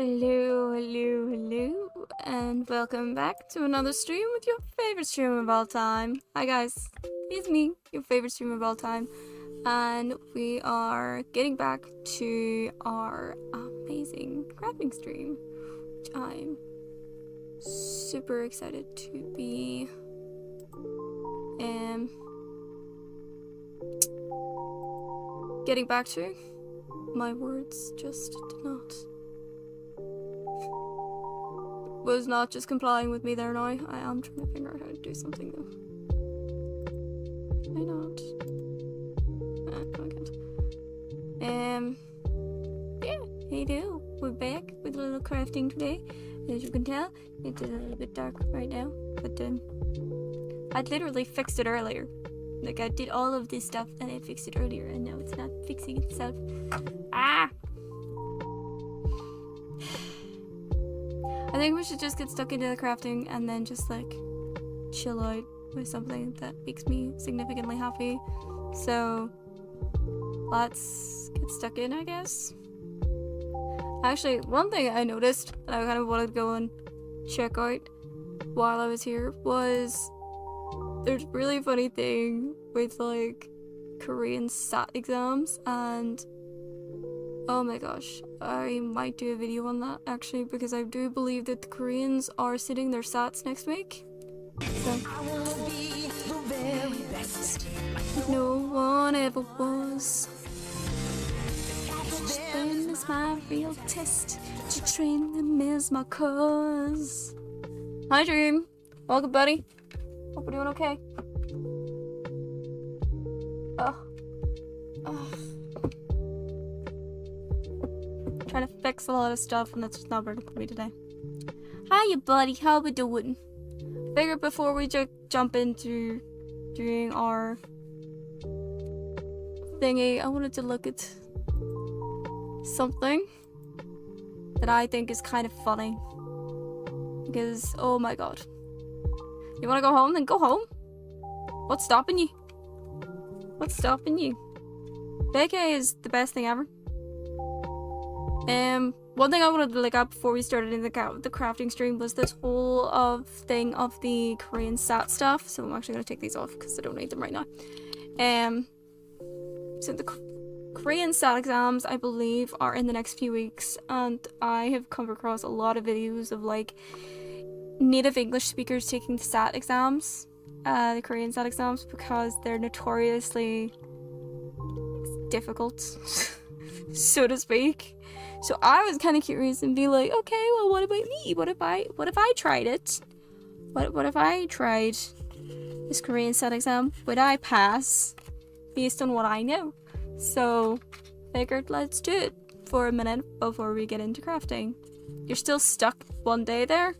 Hello, and welcome back to another stream with your favorite streamer of all time. Hi guys, it's me, your favorite streamer of all time, and we are getting back to our amazing crafting stream, which I'm super excited to be getting back to. My words just did not. Was not just complying with me there now. I am trying to figure out how to do something though. Why not? No, I can't. Yeah, hey do. We're back with a little crafting today. As you can tell, it's a little bit dark right now, but I'd literally fixed it earlier. Like, I did all of this stuff and I fixed it earlier, and now it's not fixing itself. Ah! I think we should just get stuck into the crafting and then just, like, chill out with something that makes me significantly happy. So, let's get stuck in, I guess. Actually, one thing I noticed that I kind of wanted to go and check out while I was here was there's a really funny thing with, like, Korean SAT exams, and oh my gosh, I might do a video on that actually, because I do believe that the Koreans are sitting their SATs next week. So, I will be the very best. No one ever was. Then is my real test. To train them is my cause. Hi Dream, welcome buddy. Hope we're doing okay. Trying to fix a lot of stuff and that's just not working for me today. Hiya buddy, how we doing? Figured before we jump into doing our thingy, I wanted to look at something that I think is kind of funny. Because, oh my god. You wanna go home? Then go home. What's stopping you? What's stopping you? Vacay is the best thing ever. One thing I wanted to look up before we started in the crafting stream was this whole thing of the Korean SAT stuff. So I'm actually gonna take these off because I don't need them right now. So the Korean SAT exams, I believe, are in the next few weeks, and I have come across a lot of videos of like native English speakers taking the SAT exams, the Korean SAT exams, because they're notoriously difficult, so to speak. So I was kind of curious and be like, okay, well, what about me? What if I tried it? What if I tried this Korean SAT exam? Would I pass based on what I know? So figured let's do it for a minute before we get into crafting. You're still stuck one day there.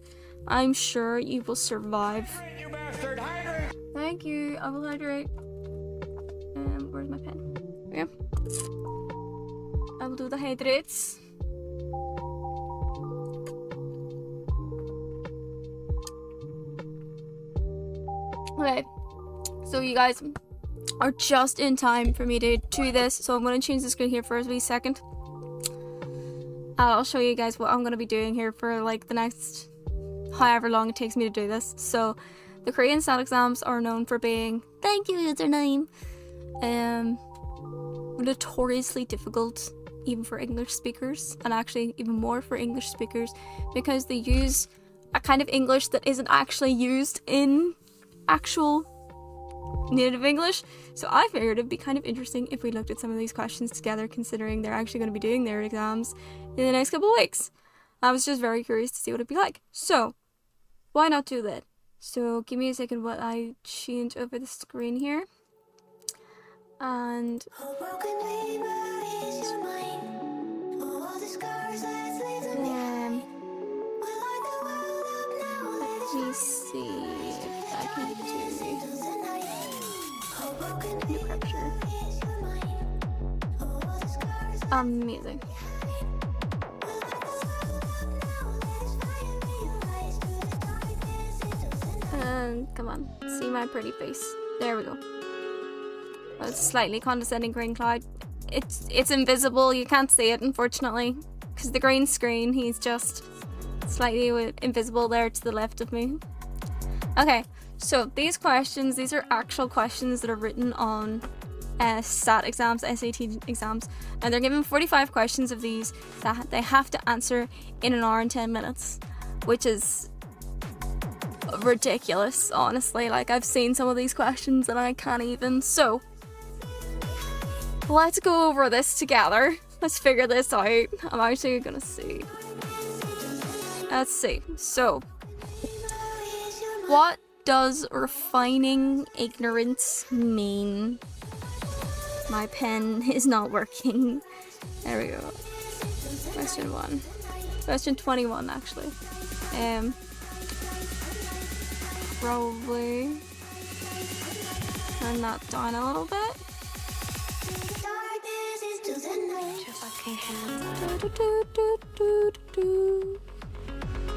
I'm sure you will survive. Hydrate, you bastard, hydrate. Thank you. I will hydrate. Where's my pen? Yeah. I will do the hydrates. Okay, so you guys are just in time for me to do this, so I'm going to change the screen here for a wee second. I'll show you guys what I'm going to be doing here for like the next however long it takes me to do this. So the Korean SAT exams are known for being, thank you username, notoriously difficult even for English speakers, and actually even more for English speakers, because they use a kind of English that isn't actually used in actual native English. So I figured it'd be kind of interesting if we looked at some of these questions together, considering they're actually going to be doing their exams in the next couple of weeks. I was just very curious to see what it'd be like. So why not do that? So give me a second while I change over the screen here. And let me see if I can do capture. Amazing. And come on, see my pretty face. There we go. A slightly condescending green cloud. It's invisible. You can't see it, unfortunately, because the green screen, he's just slightly invisible there to the left of me. Okay, so these questions, these are actual questions that are written on SAT exams, SAT exams, and they're given 45 questions of these that they have to answer in an hour and 10 minutes, which is ridiculous, honestly. Like, I've seen some of these questions and I can't even. So let's go over this together. Let's figure this out. I'm actually gonna see. Let's see. So, what does refining ignorance mean? My pen is not working. There we go. Question 1. Question 21, actually. Probably turn that down a little bit.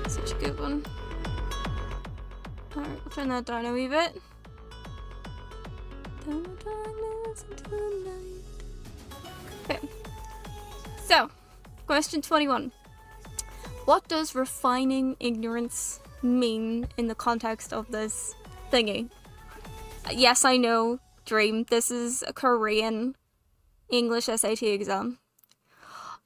Such a good one. Alright, we'll turn that down a wee bit. Okay. So, question 21. What does refining ignorance mean in the context of this thingy? Yes, I know, Dream. This is a Korean English SAT exam.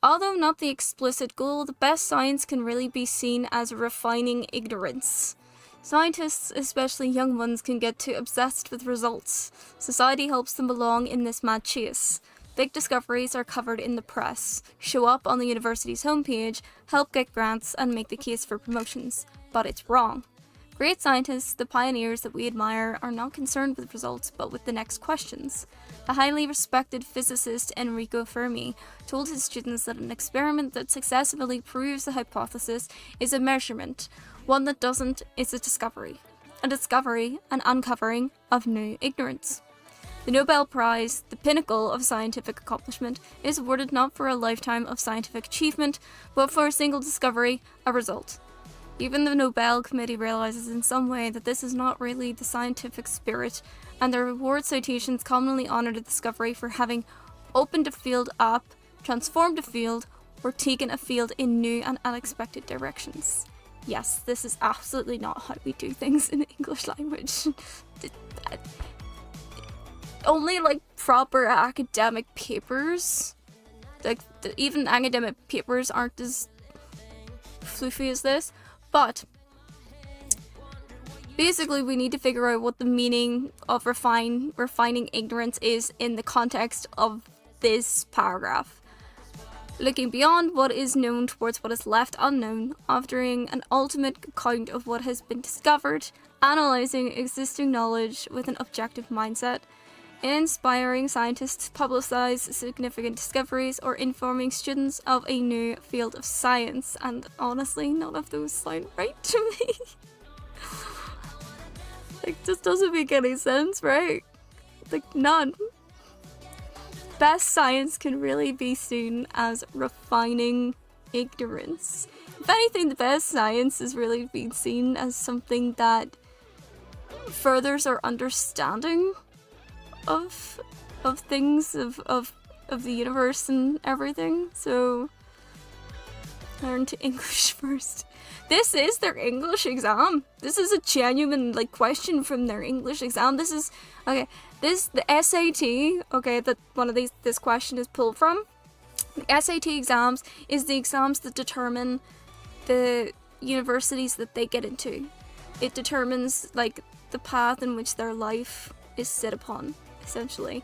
Although not the explicit goal, the best science can really be seen as refining ignorance. Scientists, especially young ones, can get too obsessed with results. Society helps them along in this mad chase. Big discoveries are covered in the press, show up on the university's homepage, help get grants, and make the case for promotions. But it's wrong. Great scientists, the pioneers that we admire, are not concerned with results, but with the next questions. The highly respected physicist Enrico Fermi told his students that an experiment that successfully proves a hypothesis is a measurement. One that doesn't is a discovery. A discovery, an uncovering of new ignorance. The Nobel Prize, the pinnacle of scientific accomplishment, is awarded not for a lifetime of scientific achievement, but for a single discovery, a result. Even the Nobel Committee realizes in some way that this is not really the scientific spirit, and their reward citations commonly honor the discovery for having opened a field up, transformed a field, or taken a field in new and unexpected directions. Yes, this is absolutely not how we do things in the English language. Only like proper academic papers, like even academic papers aren't as floofy as this, but basically we need to figure out what the meaning of refining ignorance is in the context of this paragraph. Looking beyond what is known towards what is left unknown, offering an ultimate account of what has been discovered, analysing existing knowledge with an objective mindset, inspiring scientists to publicize significant discoveries, or informing students of a new field of science. And honestly, none of those sound right to me. Like, this doesn't make any sense, right? Like, none. Best science can really be seen as refining ignorance. If anything, the best science is really being seen as something that furthers our understanding of things, of the universe and everything. So learn to English first. This is their English exam. This is a genuine question from their English exam. This is okay. The SAT, okay, that one of this question is pulled from. The SAT exams is the exams that determine the universities that they get into. It determines the path in which their life is set upon, essentially.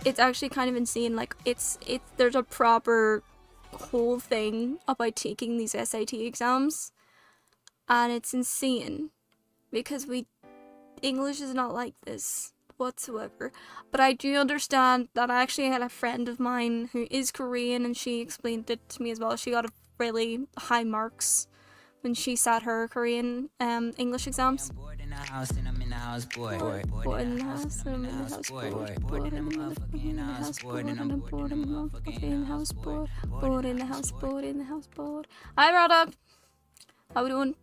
It's actually kind of insane. There's a proper whole thing about taking these SAT exams, and it's insane because English is not like this whatsoever. But I do understand that I actually had a friend of mine who is Korean, and she explained it to me as well. She got really high marks when she sat her Korean English exams. Bored in the house and I'm in the house, bored. Bored in the house and I'm in the house, bored. Bored in the motherfucking house, bored. And I'm bored in the motherfucking house, bored. Bored in the house, bored in the house, bored. Hi, Rada. How we doing?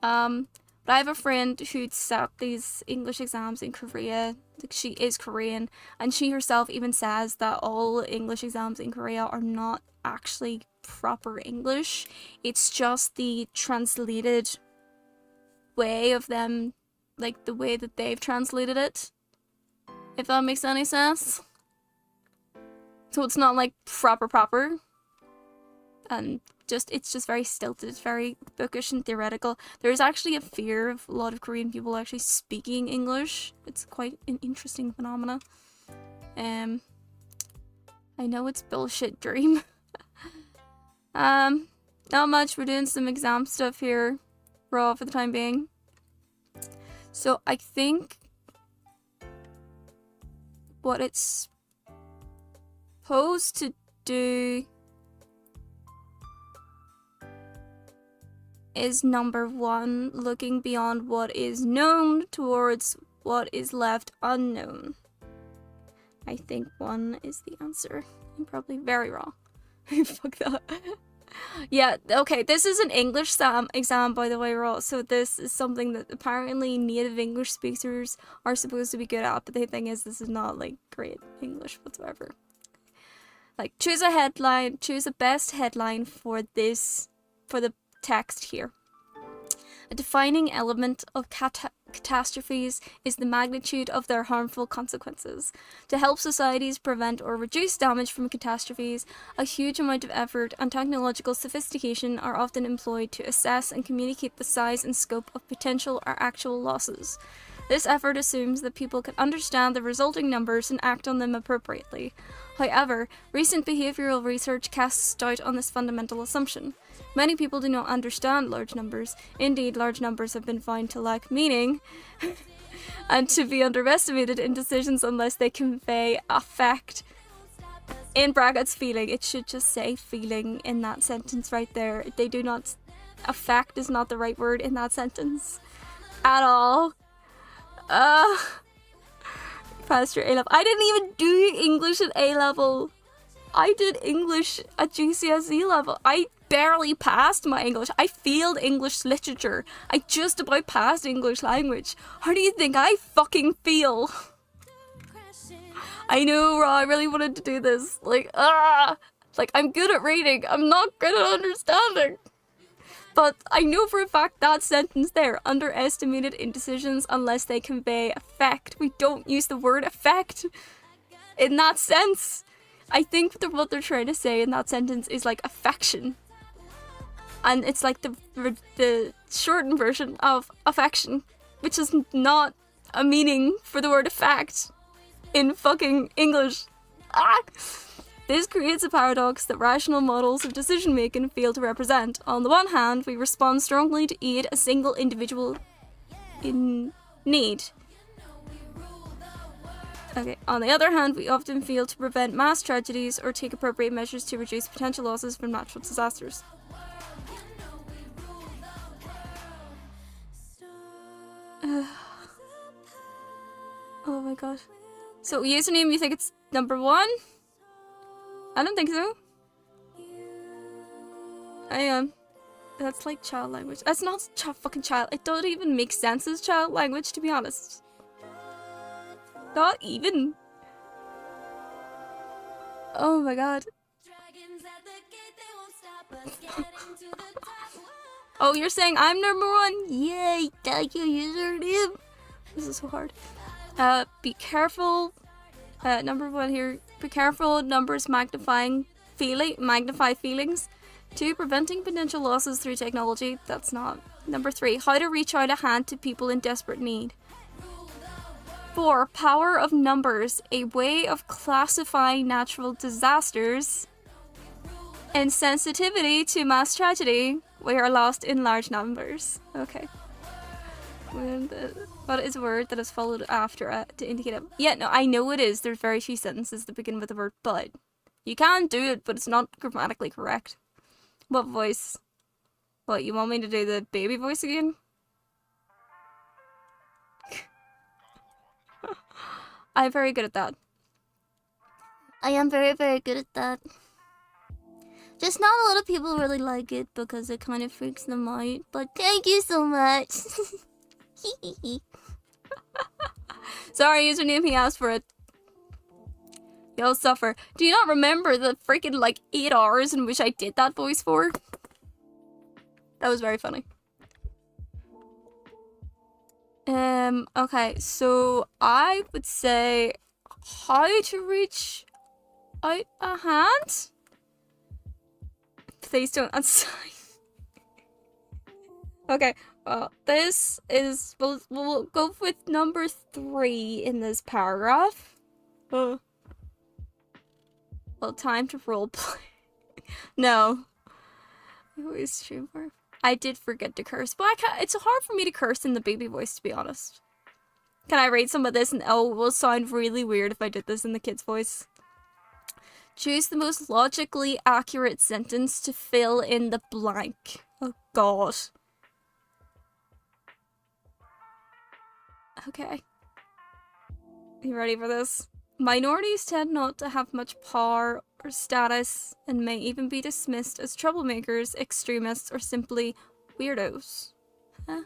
But But I have a friend who'd sat these English exams in Korea. Like, she is Korean, and she herself even says that all English exams in Korea are not actually proper English. It's just the translated way of them, like the way that they've translated it, if that makes any sense. So it's not like proper, and it's just very stilted, very bookish and theoretical. There's actually a fear of a lot of Korean people actually speaking English. It's quite an interesting phenomena. I know it's bullshit, Dream. Not much. We're doing some exam stuff here, raw for the time being. So I think what it's supposed to do is number 1, looking beyond what is known towards what is left unknown. I think 1 is the answer. I'm probably very wrong. Fuck that. Yeah, okay, this is an English exam, by the way, Raw. So this is something that apparently native English speakers are supposed to be good at, but the thing is, this is not, like, great English whatsoever. Like, choose a headline, choose the best headline for this, for the text here. A defining element of catastrophes is the magnitude of their harmful consequences. To help societies prevent or reduce damage from catastrophes, a huge amount of effort and technological sophistication are often employed to assess and communicate the size and scope of potential or actual losses. This effort assumes that people can understand the resulting numbers and act on them appropriately. However, recent behavioral research casts doubt on this fundamental assumption. Many people do not understand large numbers. Indeed, large numbers have been found to lack meaning and to be underestimated in decisions unless they convey affect. In brackets, feeling. It should just say feeling in that sentence right there. They do not... Affect is not the right word in that sentence. At all. Passed your A-level. I didn't even do English at A-level. I did English at GCSE level. I barely passed my English. I failed English literature. I just about passed English language. How do you think I fucking feel? I know, Ra, I really wanted to do this. Like, I'm good at reading. I'm not good at understanding. But I know for a fact that sentence there, underestimated indecisions unless they convey affect. We don't use the word affect in that sense. I think what they're trying to say in that sentence is like affection. And it's like the shortened version of affection, which is not a meaning for the word affect in fucking English. This creates a paradox that rational models of decision making fail to represent. On the one hand, we respond strongly to aid a single individual in need. Okay. On the other hand, we often fail to prevent mass tragedies or take appropriate measures to reduce potential losses from natural disasters. Oh my god. So, username, you think it's number 1? I don't think so. That's like child language. That's not fucking child. It doesn't even make sense as child language, to be honest. Not even. Oh my god. Oh, you're saying I'm number 1? Yay, thank you, username. This is so hard. Be careful. Number 1 here. Be careful, numbers magnify feelings. 2, preventing potential losses through technology. That's not. Number 3, how to reach out a hand to people in desperate need. 4, power of numbers, a way of classifying natural disasters. And sensitivity to mass tragedy, we are lost in large numbers. Okay. What is a word that is followed after it to indicate it? Yeah, no, I know it is. There's very few sentences that begin with the word but. You can do it, but it's not grammatically correct. What voice? What, you want me to do the baby voice again? I'm very good at that. I am very, very good at that. Just not a lot of people really like it because it kind of freaks them out. But thank you so much. Sorry, username, he asked for it. You'll suffer. Do you not remember the freaking, like, 8 hours in which I did that voice for? That was very funny. Okay, so I would say how to reach out a hand? Please don't unsign. Okay, well, this is, we'll go with number 3 in this paragraph. Well, time to roleplay. No. I did forget to curse, but it's hard for me to curse in the baby voice, to be honest. Can I read some of this? And oh, it will sound really weird if I did this in the kid's voice. Choose the most logically accurate sentence to fill in the blank. Oh god. Okay. You ready for this? Minorities tend not to have much power or status and may even be dismissed as troublemakers, extremists, or simply weirdos. Huh?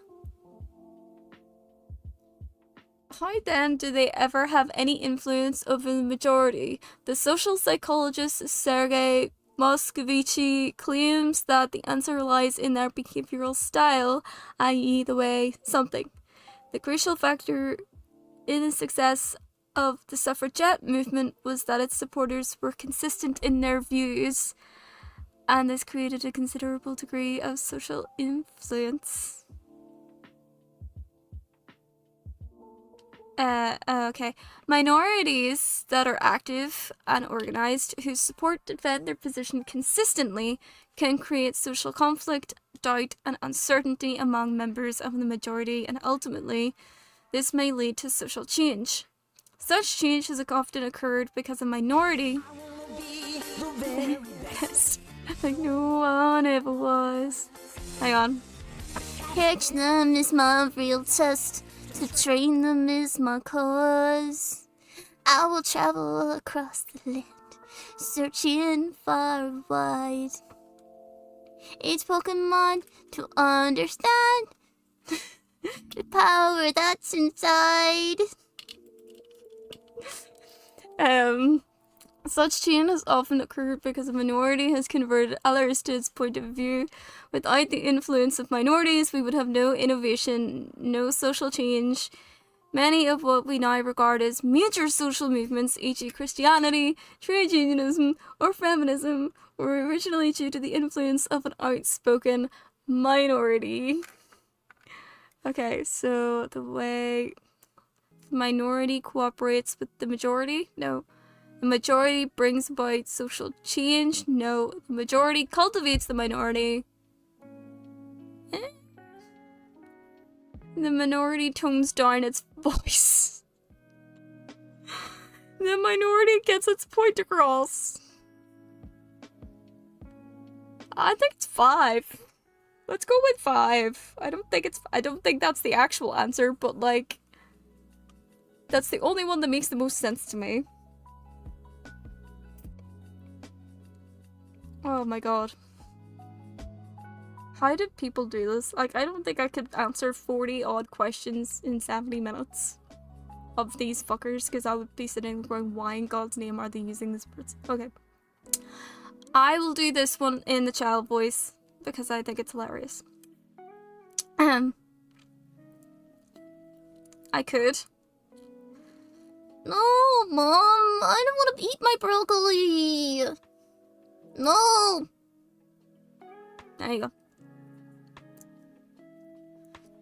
How then do they ever have any influence over the majority? The social psychologist Sergei Moscovici claims that the answer lies in their behavioral style, i.e. the way something. The crucial factor in the success of the suffragette movement was that its supporters were consistent in their views, and this created a considerable degree of social influence. Okay. Minorities that are active and organized, whose support defend their position consistently, can create social conflict, doubt, and uncertainty among members of the majority, and ultimately, this may lead to social change. Such change has often occurred because a minority best, like no one ever was. Hang on. Catch them is my real test. To train them is my cause. I will travel across the land, searching far and wide. Each Pokemon to understand the power that's inside. Such change has often occurred because a minority has converted others to its point of view. Without the influence of minorities, we would have no innovation, no social change. Many of what we now regard as major social movements, e.g. Christianity, trade unionism, or feminism, were originally due to the influence of an outspoken minority. Okay, so the way the minority cooperates with the majority? No. The majority brings about social change? No. The majority cultivates the minority? The minority tones down its voice. The minority gets its point across. I think it's 5. Let's go with 5. I don't think that's the actual answer, but like, that's the only one that makes the most sense to me. Oh my god. How did people do this? Like, I don't think I could answer 40 odd questions in 70 minutes of these fuckers, because I would be sitting there going, why in God's name are they using this? Okay. I will do this one in the child voice, because I think it's hilarious. I could. No, Mom, I don't want to eat my broccoli. No. There you go.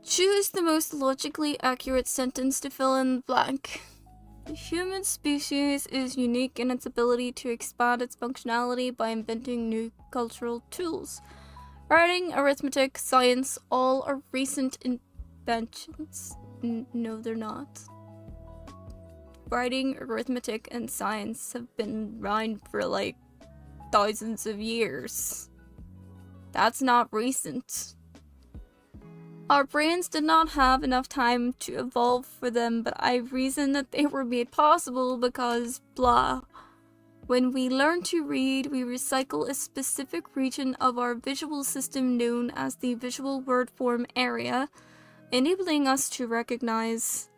Choose the most logically accurate sentence to fill in the blank. The human species is unique in its ability to expand its functionality by inventing new cultural tools. Writing, arithmetic, science, all are recent inventions. No, they're not. Writing, arithmetic, and science have been around for like thousands of years. That's not recent. Our brains did not have enough time to evolve for them, but I reason that they were made possible because blah. When we learn to read, we recycle a specific region of our visual system known as the visual word form area, enabling us to recognize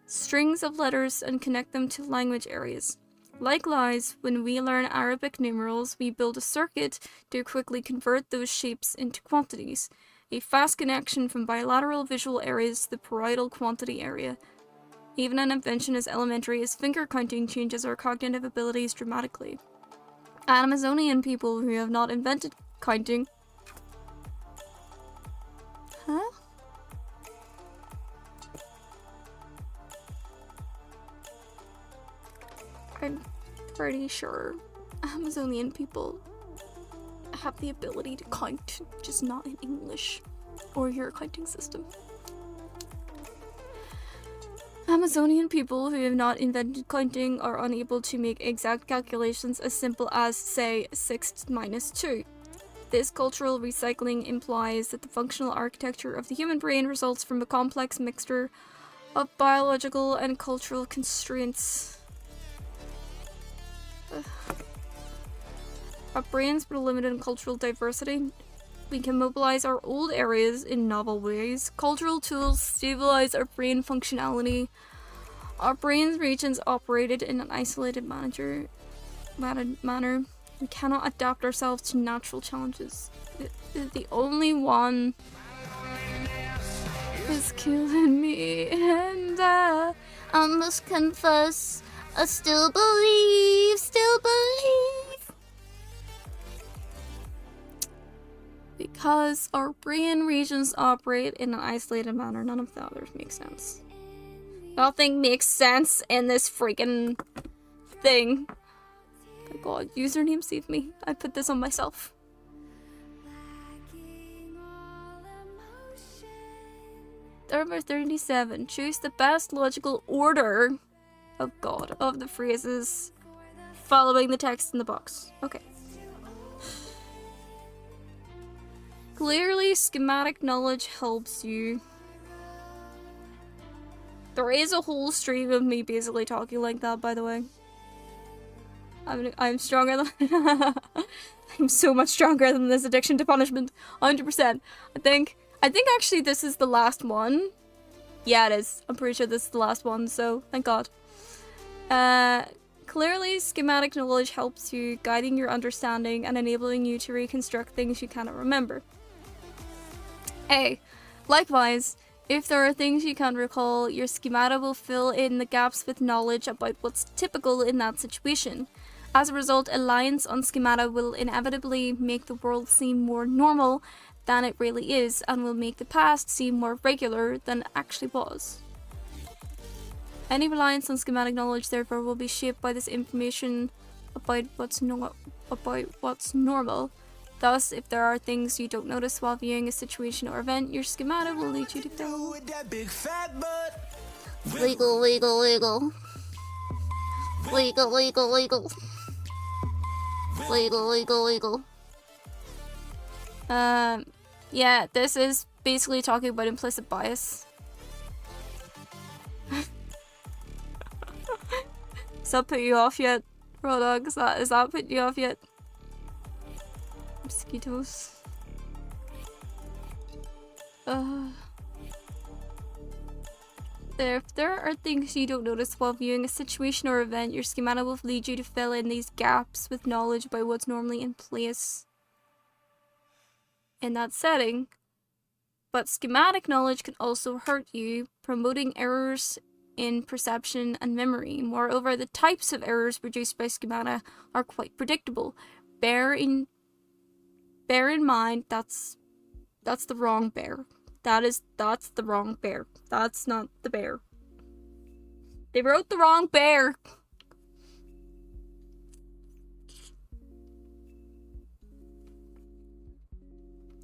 strings of letters and connect them to language areas. Likewise, when we learn Arabic numerals, we build a circuit to quickly convert those shapes into quantities. A fast connection from bilateral visual areas to the parietal quantity area. Even an invention as elementary as finger counting changes our cognitive abilities dramatically. Amazonian people who have not invented counting. Huh? I'm pretty sure Amazonian people have the ability to count, just not in English or your counting system. Amazonian people who have not invented counting are unable to make exact calculations as simple as, say, 6 minus 2. This cultural recycling implies that the functional architecture of the human brain results from a complex mixture of biological and cultural constraints. Our brains with limited cultural diversity. We can mobilize our old areas in novel ways. Cultural tools stabilize our brain functionality. Our brain's regions operated in an isolated manner. We cannot adapt ourselves to natural challenges. The only one is killing me, and I must confess, I still believe. Because our brain regions operate in an isolated manner, none of the others make sense. Nothing makes sense in this freaking thing. My god, username save me. I put this on myself. Number 37. Choose the best logical order of the phrases following the text in the box. Okay. Clearly, schematic knowledge helps you. There is a whole stream of me basically talking like that, by the way. I'm stronger than I'm so much stronger than this addiction to punishment. 100%. I think actually this is the last one. Yeah, it is. I'm pretty sure this is the last one, so thank God. Clearly, schematic knowledge helps you, guiding your understanding and enabling you to reconstruct things you cannot remember. A. Likewise, if there are things you can't recall, your schemata will fill in the gaps with knowledge about what's typical in that situation. As a result, reliance on schemata will inevitably make the world seem more normal than it really is, and will make the past seem more regular than it actually was. Any reliance on schematic knowledge, therefore, will be shaped by this information about what's normal. Thus, if there are things you don't notice while viewing a situation or event, your schemata will lead you to fill. Legal. Yeah, this is basically talking about implicit bias. Does that put you off yet, Raw Dog? Is that putting you off yet? Mosquitoes. If there are things you don't notice while viewing a situation or event, your schemata will lead you to fill in these gaps with knowledge about what's normally in place in that setting. But schematic knowledge can also hurt you, promoting errors in perception and memory. Moreover, the types of errors produced by schemata are quite predictable. Bear in mind that's the wrong bear. That's the wrong bear. That's not the bear. They wrote the wrong bear.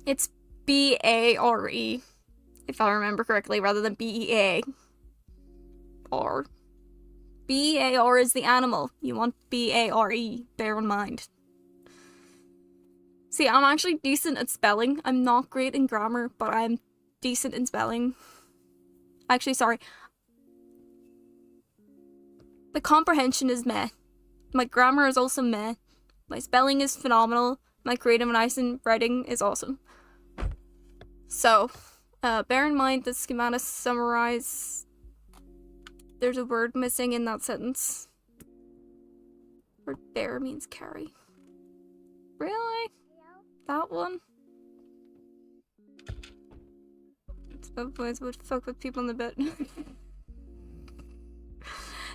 It's B-A-R-E, if I remember correctly, rather than B-E-A-R. B-A-R is the animal. You want B-A-R-E, bear in mind. See, I'm actually decent at spelling. I'm not great in grammar, but I'm decent in spelling. Actually, sorry. My comprehension is meh. My grammar is also meh. My spelling is phenomenal. My creative and writing is awesome. So, Bear in mind that schemata summarize. There's a word missing in that sentence. Or bear means carry. Really? That one? That voice would fuck with people in the bed.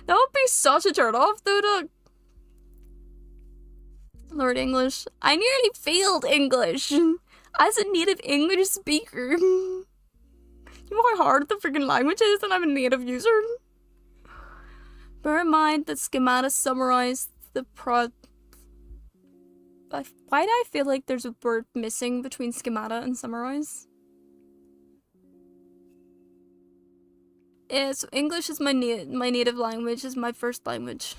That would be such a turn off, though, Doug. Lord English. I nearly failed English. As a native English speaker. You know how hard the freaking language is, and I'm a native user. Bear in mind that schemata summarize the why do I feel like there's a word missing between schemata and summarize? Yeah, so English is my native language, is my first language.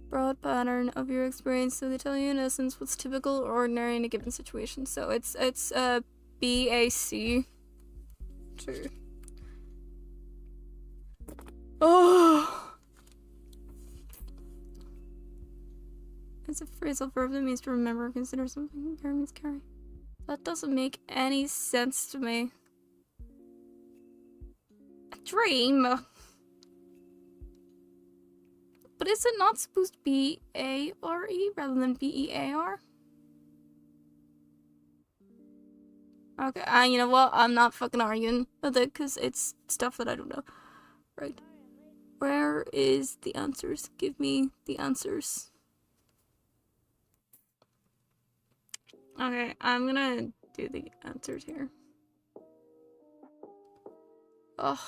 Broad pattern of your experience, so they tell you in essence what's typical or ordinary in a given situation. So it's BAC. True. Oh. It's a phrasal verb that means to remember or consider something. Carry means carry. That doesn't make any sense to me. A dream. But is it not supposed to be A-R-E rather than B-E-A-R? Okay, you know what? I'm not fucking arguing with it because it's stuff that I don't know. Right. Where is the answers? Give me the answers. Okay, I'm gonna do the answers here. Oh.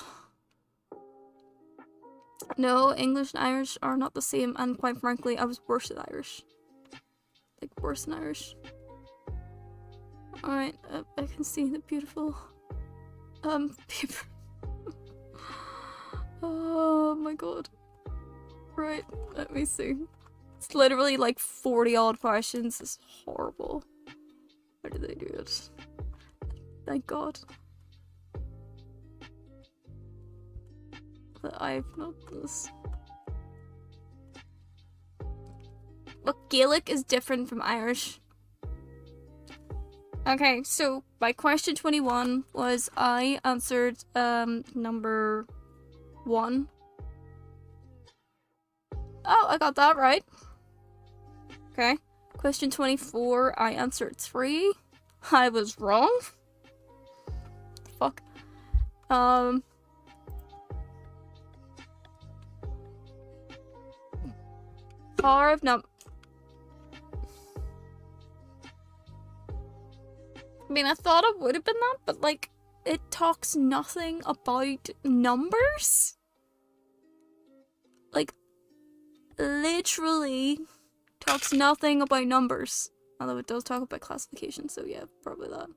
No, English and Irish are not the same, and quite frankly, I was worse at Irish. Like, worse than Irish. Alright, I can see the beautiful, paper. Oh my god. Right, let me see. It's literally like 40 odd questions. It's horrible. How did they do it? Thank god. That I've not done this. Look, Gaelic is different from Irish. Okay, so my question 21 was I answered number 1. Oh, I got that right. Okay. Question 24, I answered 3. I was wrong. Fuck. Power of I mean, I thought it would have been that, but like, it talks nothing about numbers. Like, literally talks nothing about numbers. Although it does talk about classification, so yeah, probably that.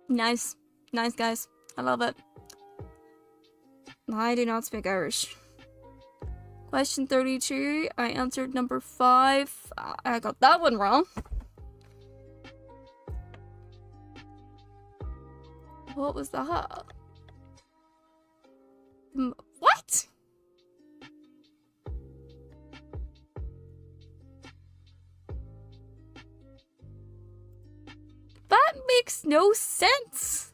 Nice. Nice, guys. I love it. I do not speak Irish. Question 32, I answered number 5. I got that one wrong. What was that? What? That makes no sense.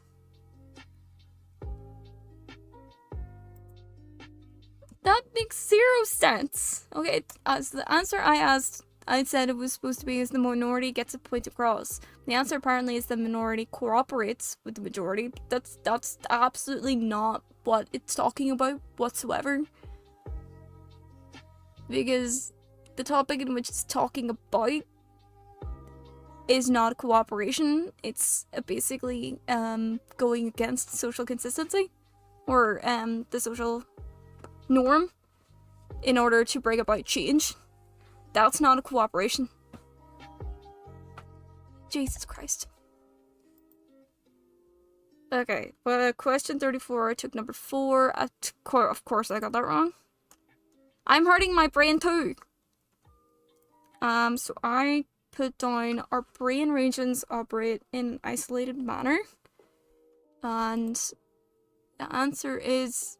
That makes 0 sense. Okay, as the answer I asked, I said it was supposed to be is the minority gets a point across. The answer apparently is the minority cooperates with the majority. That's absolutely not what it's talking about whatsoever. Because the topic in which it's talking about is not cooperation. It's basically going against social consistency or the social norm in order to bring about change. That's not a cooperation. Jesus Christ. Okay, well, question 34, I took number 4. Of course I got that wrong. I'm hurting my brain too. So I put down our brain regions operate in an isolated manner. And the answer is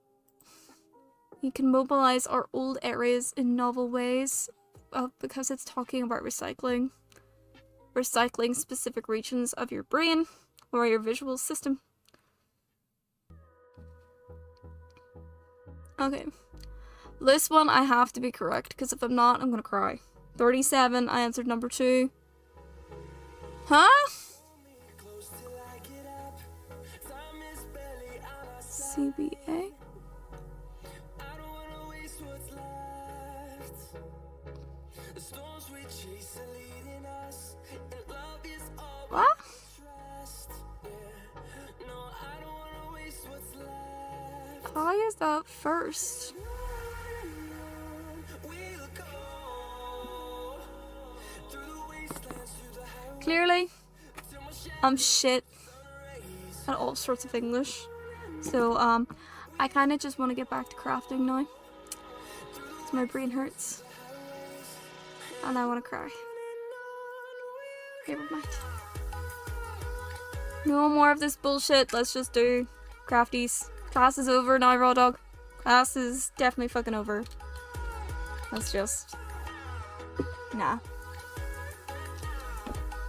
we can mobilize our old areas in novel ways because it's talking about recycling. Recycling specific regions of your brain or your visual system. Okay. This one I have to be correct, because if I'm not, I'm gonna cry. 37, I answered number 2. Huh? CBA? What? How is that first? Clearly, I'm shit at all sorts of English. So, I kind of just want to get back to crafting now. So my brain hurts. And I want to cry. Never mind. No more of this bullshit. Let's just do crafties. Class is over now, Raw Dog. Class is definitely fucking over. Let's just... Nah.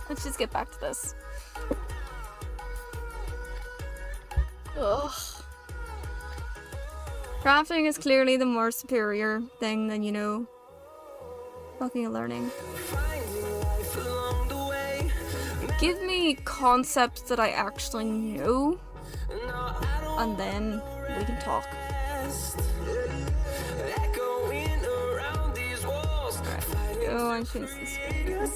Let's just get back to this. Ugh. Crafting is clearly the more superior thing than, you know, fucking learning. Give me concepts that I actually know, and then we can talk. Right. Go and change the screen.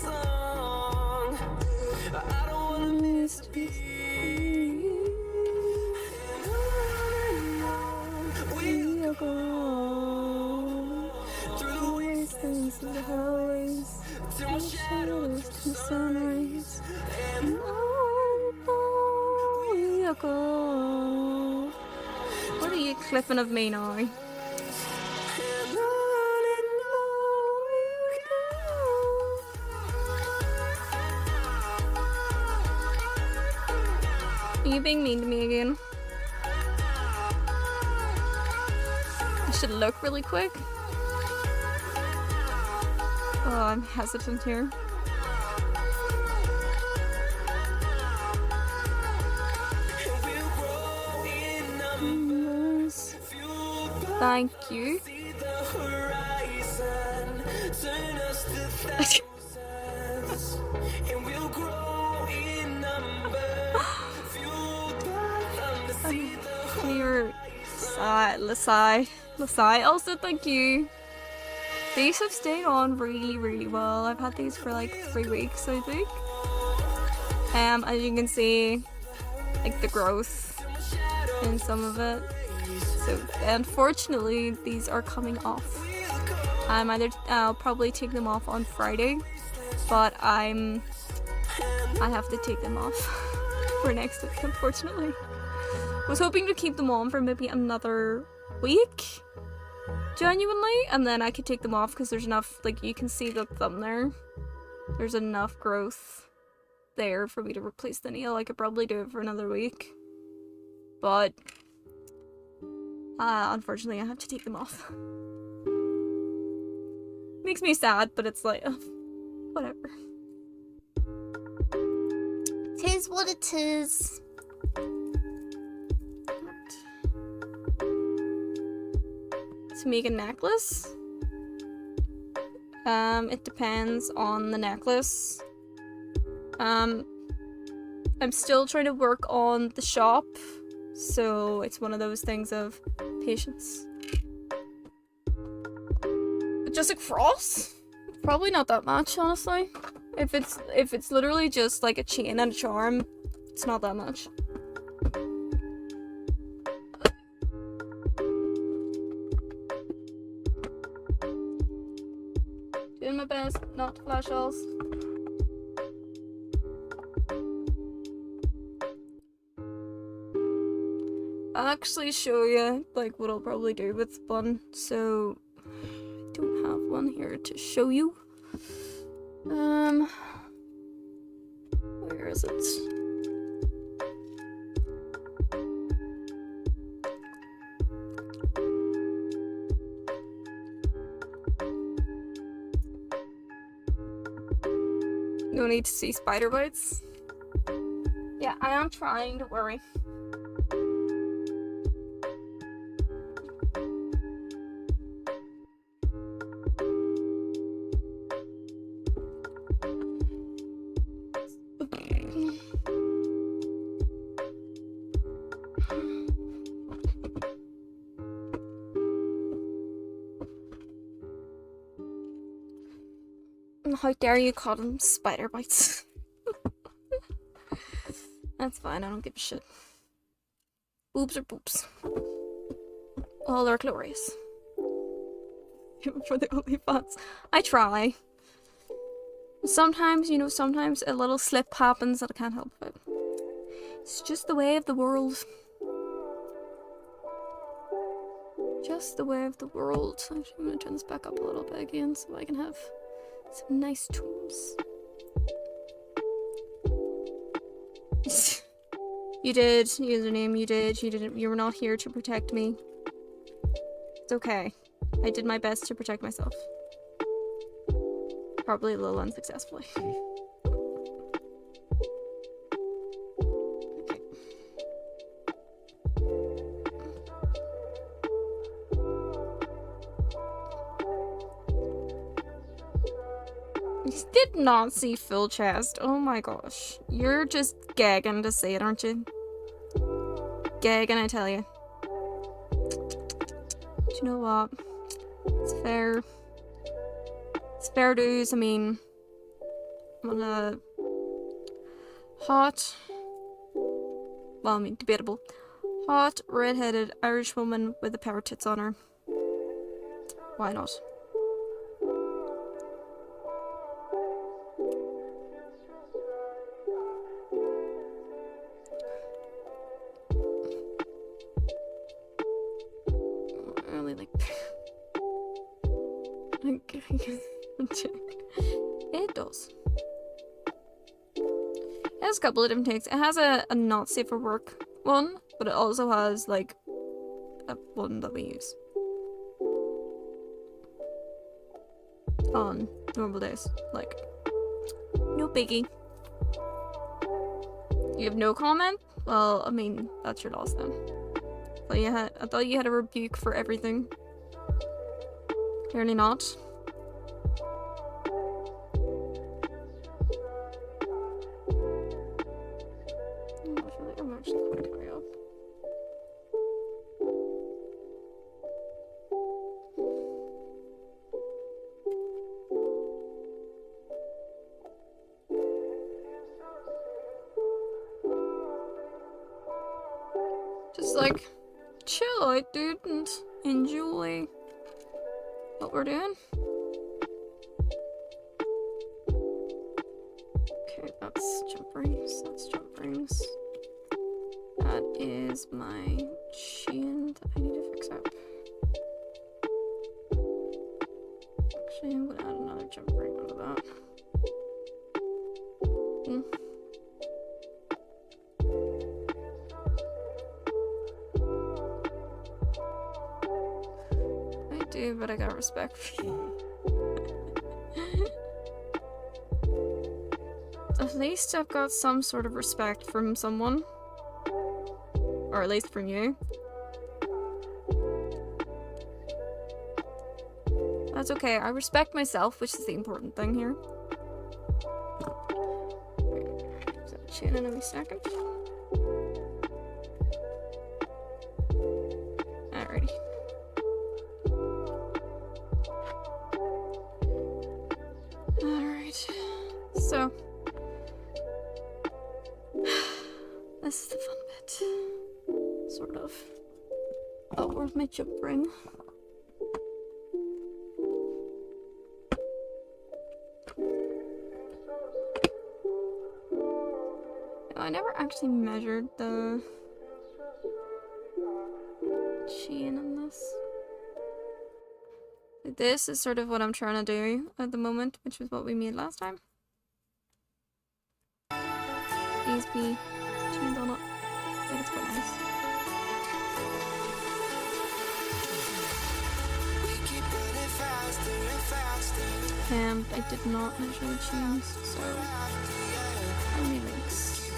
Through the wastelands of the highways, to the shadows, to the sunrise, and on we'll go. What are you clipping of me now? Are you being mean to me again? I should look really quick. Oh, I'm hesitant here. Thank you. Clear Lasai. Also, thank you. These have stayed on really, really well. I've had these for like 3 weeks, I think. As you can see, like the growth in some of it. So, unfortunately, these are coming off. I'll probably take them off on Friday, but I have to take them off for next week, unfortunately. I was hoping to keep them on for maybe another week, genuinely, and then I could take them off because there's enough, like, you can see the thumb there. There's enough growth there for me to replace the nail. I could probably do it for another week, but unfortunately I have to take them off. Makes me sad, but it's like, whatever. Tis what it is. To make a necklace, it depends on the necklace. I'm still trying to work on the shop, so it's one of those things of patience. But just a cross? Probably not that much, honestly. If it's literally just like a chain and a charm, it's not that much. Doing my best not to flash alls. I'll actually show you like what I'll probably do with one, so I don't have one here to show you. Where is it? No need to see spider bites. Yeah, I am trying, don't worry. How dare you call them spider bites? That's fine, I don't give a shit. Boobs are boobs. All are glorious. For the OnlyFans. I try. Sometimes, you know, sometimes a little slip happens that I can't help it. It's just the way of the world. Just the way of the world. Actually, I'm gonna turn this back up a little bit again so I can have some nice tools. You did, username, you did. You didn't. You were not here to protect me. It's okay. I did my best to protect myself. Probably a little unsuccessfully. Okay. You did not see full chest. Oh my gosh. You're just gagging to see it, aren't you? Gagging, I tell you. Do you know what? It's fair. It's fair dues. I mean, I'm on a hot, well, I mean, debatable. Hot, red-headed Irish woman with the power tits on her. Why not? It does. It has a couple of different takes. It has a not safe for work one, but it also has like a one that we use on normal days. Like, no biggie. You have no comment? Well, I mean, that's your loss then. But I thought you had a rebuke for everything. Clearly not. I feel like I'm actually quite high up. Just like chill out, dude, and enjoy what we're doing. Okay, that's jump rings. That's jump rings. That is my chain that I need to fix up. Actually, I'm gonna add another jump ring onto that. I do, but I got respect for you. At least I've got some sort of respect from someone. Or at least from you. That's okay, I respect myself, which is the important thing here. So, chain in a second. Alrighty. Alright. So. This is the fun bit. Sort of. Oh, where's my jump ring? I never actually measured the chain in this. This is sort of what I'm trying to do at the moment, which was what we made last time. These be chains on it. I think it's quite nice. I did not initially choose, so how many links?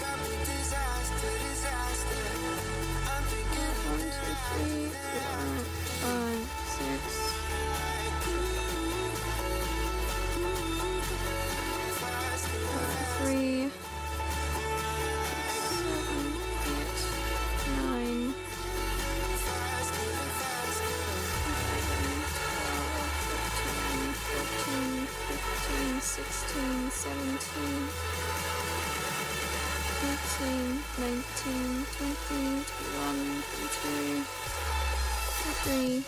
1, 2, 3, 4, 5, 6. 3, 7, 8, 9, 11, 12, 13, 14, 15, 16, 17, 18, 19, 20, 21, 22, 23,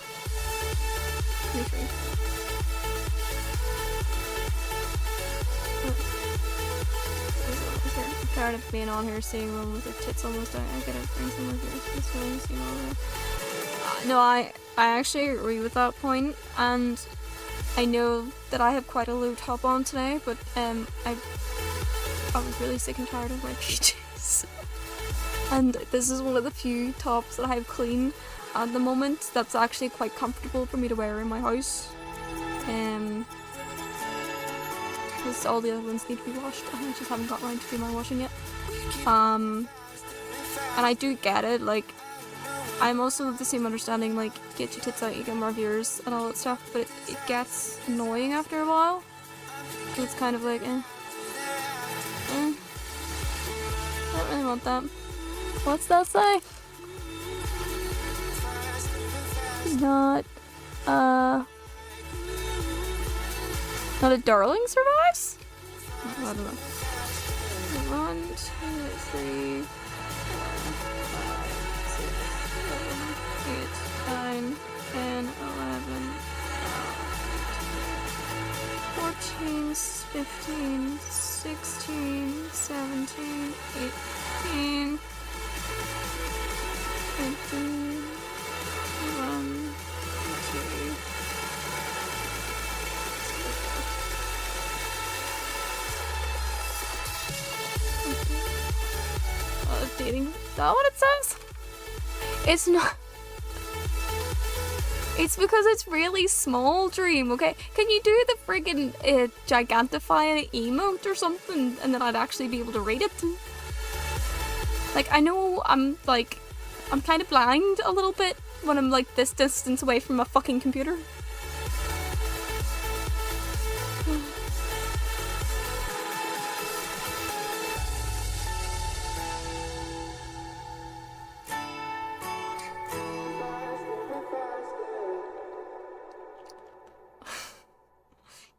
23. I'm tired of being on here seeing one with their tits almost out. I gotta bring some of this one, seeing all that. No, I actually agree with that point, and I know that I have quite a low top on today, but I was really sick and tired of my PJs. And this is one of the few tops that I have clean at the moment that's actually quite comfortable for me to wear in my house. Because all the other ones need to be washed, and I just haven't got around to do my washing yet. And I do get it, like, I'm also of the same understanding, like, get your tits out, you get more viewers and all that stuff, but it gets annoying after a while. So it's kind of like, I don't really want that. What's that say? Not a darling survives? I don't know. 1, 2, 3, 4, 5, 6, 7, 8, 9, 10, 11, 14, 15, 16, 17, 18, 19, 1, 2, dating. Is that what it says? It's not. It's because it's really small, Dream, okay? Can you do the friggin' gigantify emote or something, and then I'd actually be able to read it? Like, I know I'm kind of blind a little bit when I'm like this distance away from a fucking computer.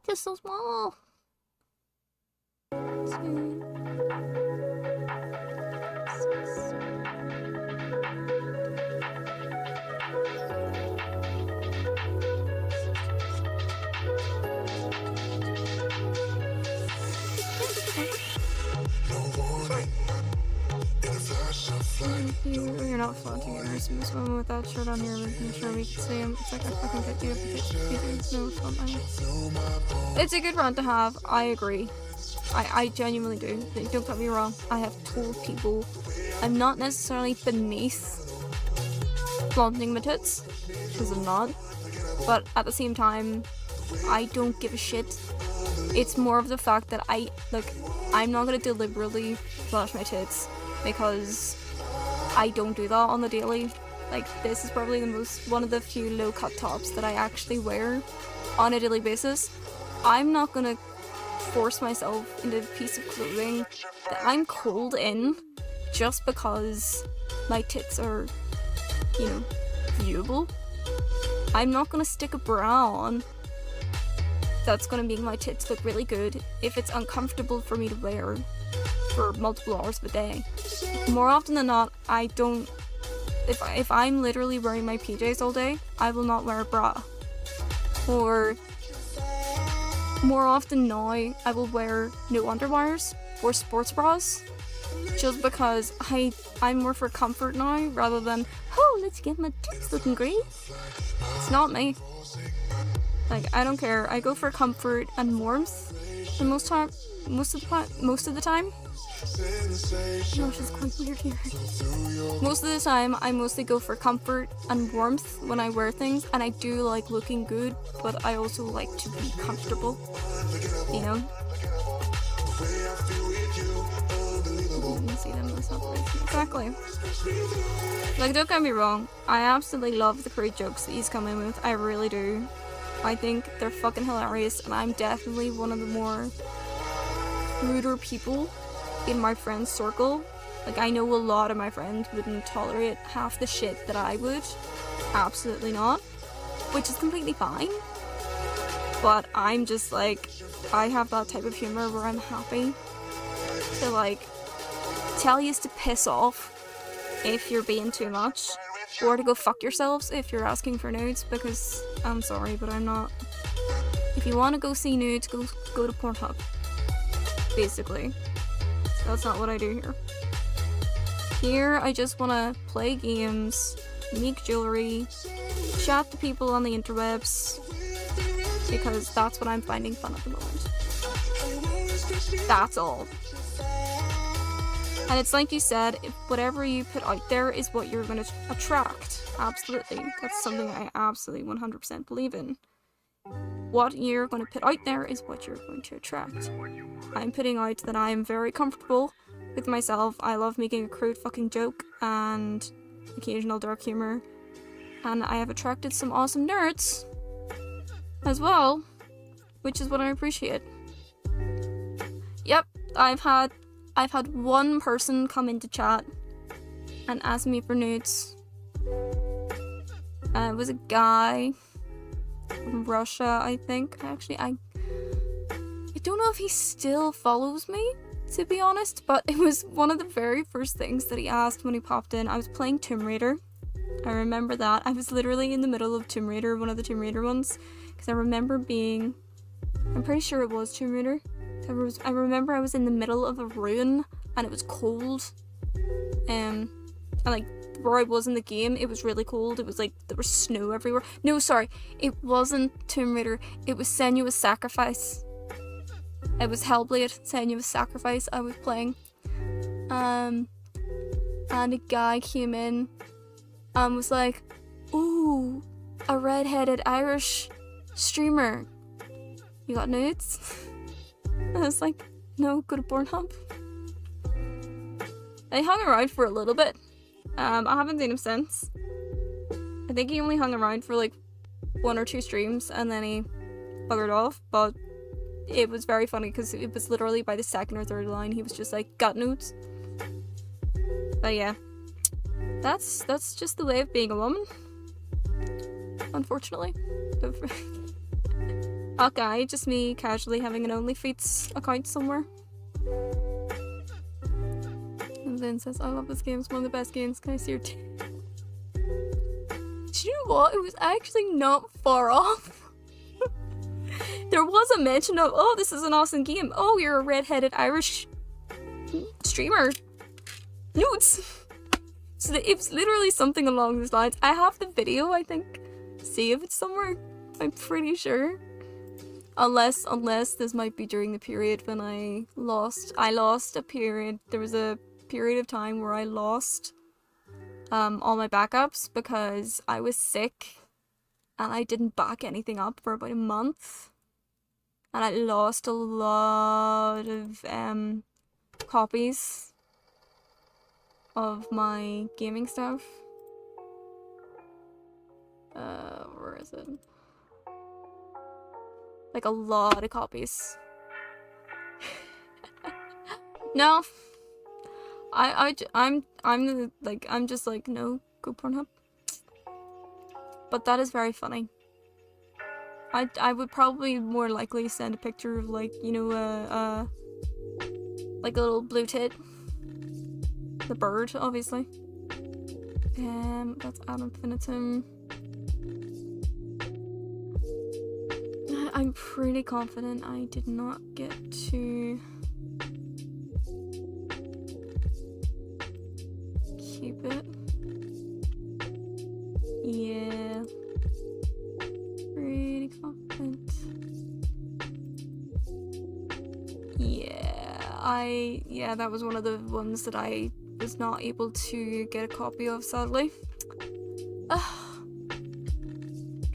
Just so small. 2, 6. You're not flaunting your nurse in this woman with that shirt on here, making sure we can see him. It's like I fucking get you up. No, it's not. It's a good run to have. I agree. I genuinely do. Don't get me wrong. I have told people I'm not necessarily beneath flaunting my tits, because I'm not. But at the same time, I don't give a shit. It's more of the fact that I'm not gonna deliberately flash my tits, because I don't do that on the daily. Like, this is probably one of the few low cut tops that I actually wear on a daily basis. I'm not gonna force myself into a piece of clothing that I'm cold in just because my tits are, viewable. I'm not gonna stick a bra on that's gonna make my tits look really good if it's uncomfortable for me to wear for multiple hours of a day. More often than not, I don't. If I'm literally wearing my PJs all day, I will not wear a bra. Or more often now, I will wear no underwires or sports bras, just because I'm more for comfort now rather than, oh, let's get my tits looking great. It's not me. Like, I don't care. I go for comfort and warmth most of the time. No, she's quite weird here. Most of the time, I mostly go for comfort and warmth when I wear things, and I do like looking good, but I also like to be comfortable, you know? See them exactly. Like, don't get me wrong, I absolutely love the crude jokes that he's coming with. I really do. I think they're fucking hilarious, and I'm definitely one of the more ruder people in my friend's circle. Like, I know a lot of my friends wouldn't tolerate half the shit that I would. Absolutely not. Which is completely fine. But I'm just like, I have that type of humor where I'm happy to like tell you to piss off if you're being too much, or to go fuck yourselves if you're asking for nudes, because I'm sorry, but I'm not. If you want to go see nudes, go to Pornhub. Basically. That's not what I do here. Here, I just want to play games, make jewelry, chat to people on the interwebs, because that's what I'm finding fun at the moment. That's all. And it's like you said, if whatever you put out there is what you're going to attract. Absolutely. That's something I absolutely 100% believe in. What you're going to put out there is what you're going to attract. I'm putting out that I am very comfortable with myself. I love making a crude fucking joke and occasional dark humor. And I have attracted some awesome nerds as well, which is what I appreciate. Yep, I've had one person come into chat and ask me for nudes. It was a guy from Russia, I think. Actually, I don't know if he still follows me, to be honest, but it was one of the very first things that he asked when he popped in. I was playing Tomb Raider. I remember that. I was literally in the middle of Tomb Raider, one of the Tomb Raider ones, because I remember being... I'm pretty sure it was Tomb Raider. I remember I was in the middle of a ruin, and it was cold. And like, where I was in the game, it was really cold. It was like, there was snow everywhere. No, sorry. It wasn't Tomb Raider. It was Senua's Sacrifice. It was Hellblade, Senua's Sacrifice I was playing. And a guy came in and was like, ooh, a redheaded Irish streamer. You got nudes? I was like, no, go to Pornhub. I hung around for a little bit. I haven't seen him since. I think he only hung around for like 1 or 2 streams and then he buggered off, but it was very funny because it was literally by the 2nd or 3rd line he was just like, got nudes. But yeah, that's just the way of being a woman, unfortunately. Okay, just me casually having an OnlyFeeds account somewhere. And then says, I love this game, it's one of the best games, can I see your Do you know what? It was actually not far off. There was a mention of, oh, this is an awesome game. Oh, you're a redheaded Irish streamer. Nudes. So it was literally something along those lines. I have the video, I think, saved somewhere. I'm pretty sure. Unless this might be during the period when I lost a period. There was a period of time where I lost all my backups because I was sick and I didn't back anything up for about a month. And I lost a lot of copies of my gaming stuff. Where is it? Like a lot of copies. No. I'm just like, no, go Pornhub. But that is very funny. I would probably more likely send a picture of like, you know, like a little blue tit. The bird, obviously. That's ad infinitum. I'm pretty confident I did not get to keep it. Yeah. Pretty confident. Yeah, yeah, that was one of the ones that I was not able to get a copy of, sadly.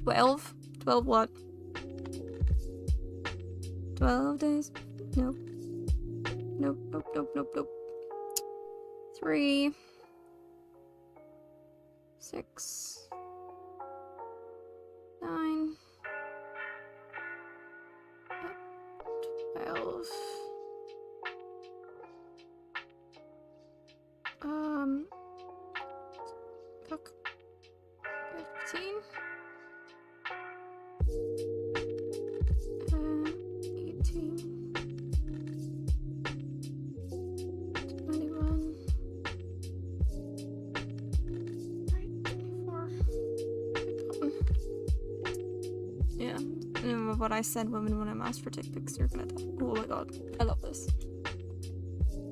12? 12 what? 12 days? Nope. Nope, nope, nope, nope, nope. 3, 6, 9, 12. Fuck. 15. 18. 21. 24. Yeah. What I said, women, when I'm asked for dick pics, you're gonna die. Oh my god. I love this.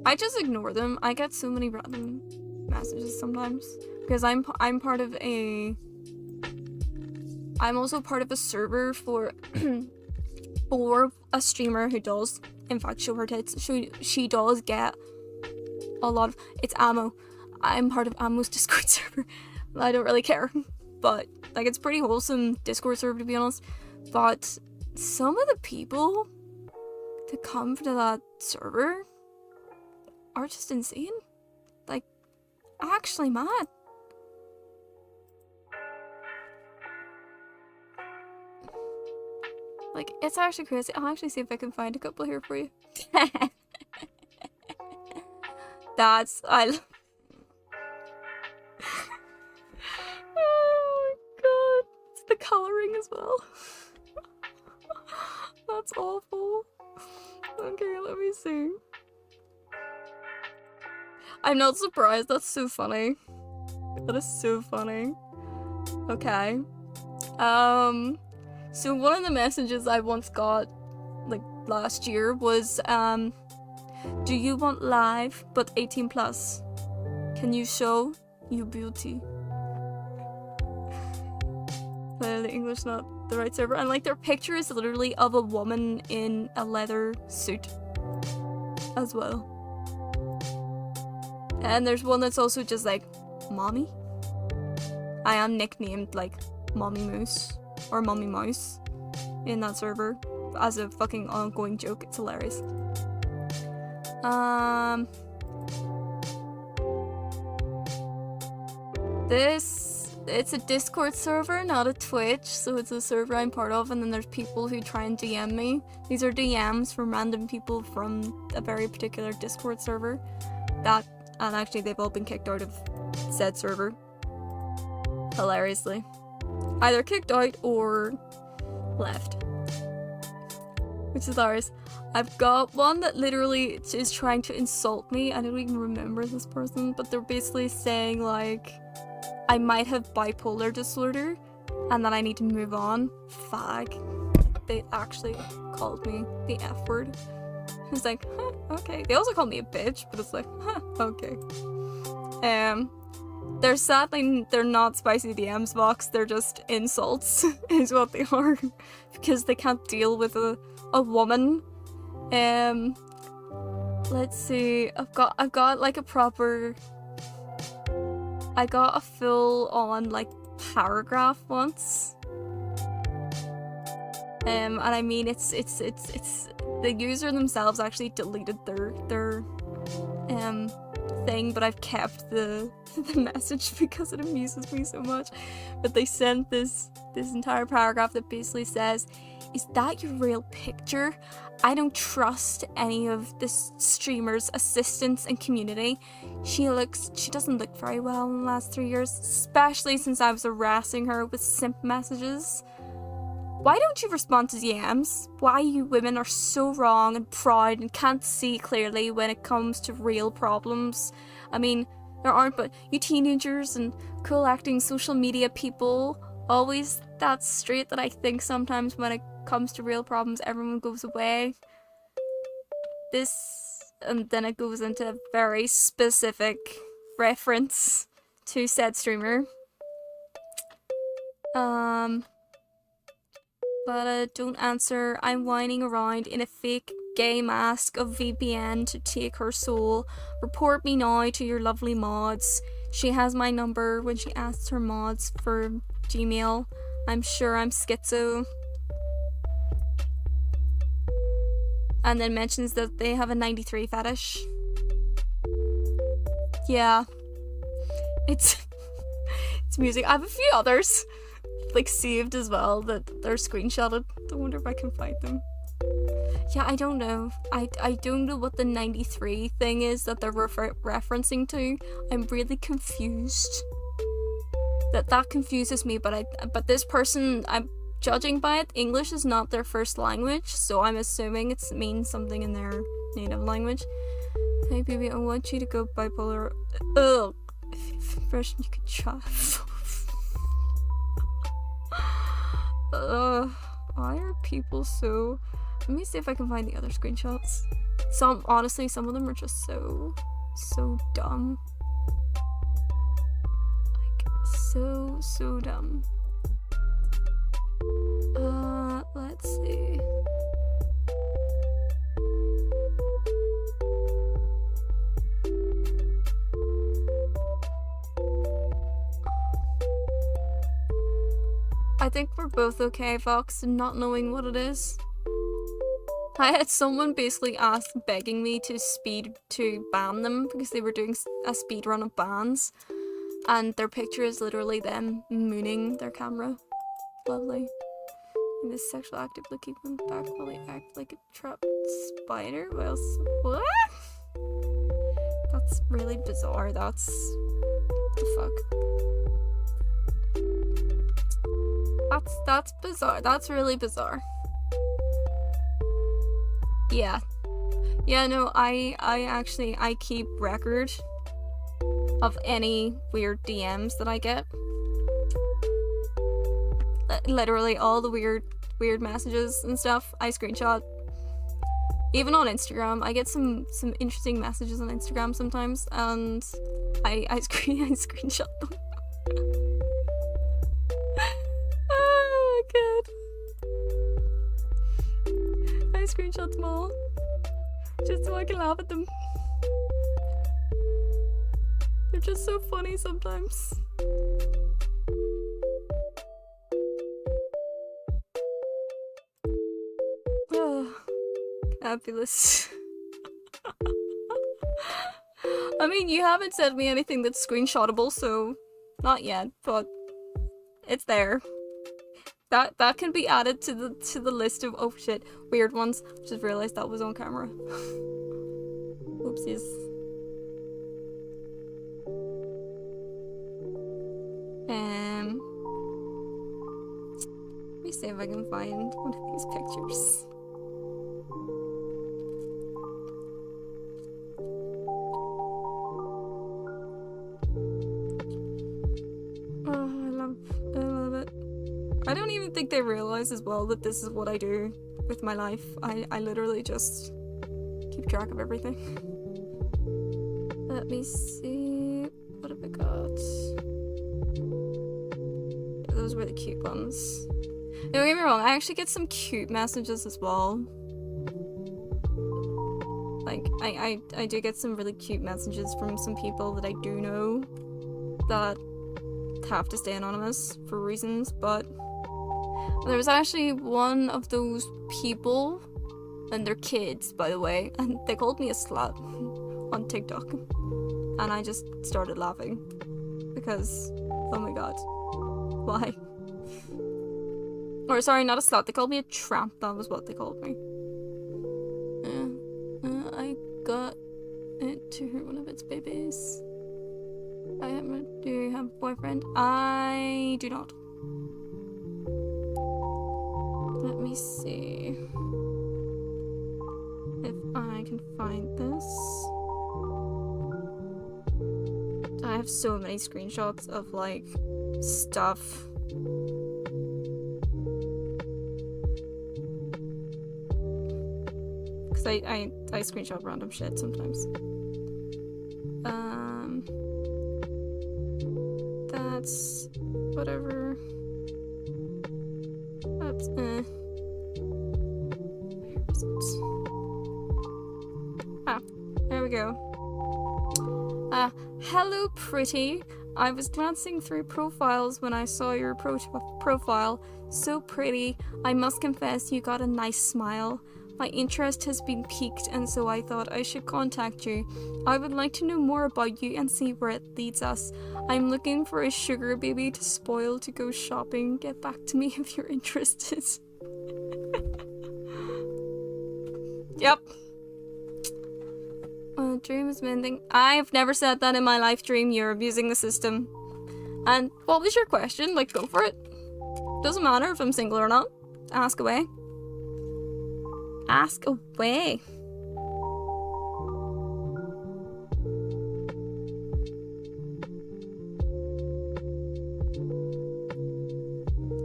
I just ignore them. I get so many random messages sometimes. Because I'm part of a... I'm also part of a server for... for a streamer who does, in fact, show her tits. She does get a lot of... It's Ammo. I'm part of Ammo's Discord server. I don't really care. But, like, it's pretty wholesome Discord server, to be honest. But some of the people that come to that server are just insane. Like, actually mad. Like, it's actually crazy. I'll actually see if I can find a couple here for you. That's... Oh my god. It's the coloring as well. That's awful. Okay, let me see. I'm not surprised. That's so funny. That is so funny. Okay. So one of the messages I once got, like, last year was, do you want live but 18 plus? Can you show your beauty? The English not the right server. And, like, their picture is literally of a woman in a leather suit as well. And there's one that's also just like, Mommy? I am nicknamed, like, Mommy Moose. Or Mommy Mouse. In that server. As a fucking ongoing joke. It's hilarious. It's a Discord server, not a Twitch. So it's a server I'm part of. And then there's people who try and DM me. These are DMs from random people from a very particular Discord server. And actually they've all been kicked out of said server. Hilariously. Either kicked out or left. Which is hilarious. I've got one that literally is trying to insult me. I don't even remember this person, but they're basically saying, like, I might have bipolar disorder and that I need to move on. Fag. They actually called me the F word. It's like, huh, okay. They also called me a bitch, but it's like, huh, okay. They're sadly, they're not spicy DMs box, they're just insults, is what they are. Because they can't deal with a woman. Let's see, I've got like a proper... I got a full on, like, paragraph once. And I mean, it's the user themselves actually deleted their thing, but I've kept the message because it amuses me so much. But they sent this entire paragraph that basically says, is that your real picture? I don't trust any of this streamer's assistants and community. She doesn't look very well in the last 3 years, especially since I was harassing her with simp messages. Why don't you respond to DMs? Why you women are so wrong and proud and can't see clearly when it comes to real problems. I mean, there aren't but you teenagers and cool acting social media people always that straight that I think sometimes when it comes to real problems everyone goes away. And then it goes into a very specific reference to said streamer. But don't answer. I'm whining around in a fake gay mask of VPN to take her soul. Report me now to your lovely mods. She has my number when she asks her mods for Gmail. I'm sure I'm schizo. And then mentions that they have a 93 fetish. Yeah. It's music. I have a few others like saved as well that they're screenshotted. I wonder if I can find them. Yeah, I don't know. I don't know what the 93 thing is that they're referencing to. I'm really confused. That confuses me, but this person, I'm judging by it, English is not their first language, so I'm assuming it means something in their native language. Hey baby, I want you to go bipolar. Ugh. First you can try. Why are people so... Let me see if I can find the other screenshots. Honestly, some of them are just so dumb. Like, so dumb. Let's see. I think we're both okay, Vox, not knowing what it is. I had someone basically begging me to ban them because they were doing a speed run of bans, and their picture is literally them mooning their camera. Lovely. And this sexual actively keep them back while they act like a trapped spider. Well, what? That's really bizarre. That's the fuck. That's bizarre. That's really bizarre. Yeah. Yeah, no, I actually keep record of any weird DMs that I get. Literally all the weird messages and stuff I screenshot. Even on Instagram, I get some interesting messages on Instagram sometimes, and I screenshot them. Oh my god. I screenshot them all just so I can laugh at them. They're just so funny sometimes. Fabulous. I mean, you haven't sent me anything that's screenshotable, so not yet, but it's there. That can be added to the list of oh shit weird ones. Just realized that was on camera. Oopsies. Let me see if I can find one of these pictures. I don't even think they realize as well that this is what I do with my life. I literally just keep track of everything. Let me see. What have I got? Those were the cute ones. Don't get me wrong, I actually get some cute messages as well. Like, I do get some really cute messages from some people that I do know that have to stay anonymous for reasons, but there was actually one of those people, and they're kids, by the way, and they called me a slut on TikTok, and I just started laughing because, oh my god, why? Or sorry, not a slut, they called me a tramp, that was what they called me. I got it to hurt one of its babies. Do you have a boyfriend? I do not. Let me see if I can find this. I have so many screenshots of like stuff. Cause I screenshot random shit sometimes. That's whatever. That's go. Hello, pretty. I was glancing through profiles when I saw your profile. So pretty. I must confess you got a nice smile. My interest has been piqued, and so I thought I should contact you. I would like to know more about you and see where it leads us. I'm looking for a sugar baby to spoil to go shopping. Get back to me if you're interested. Yep. Dream is mending. I've never said that in my life, Dream. You're abusing the system. And what was your question? Like, go for it. Doesn't matter if I'm single or not. Ask away. Ask away.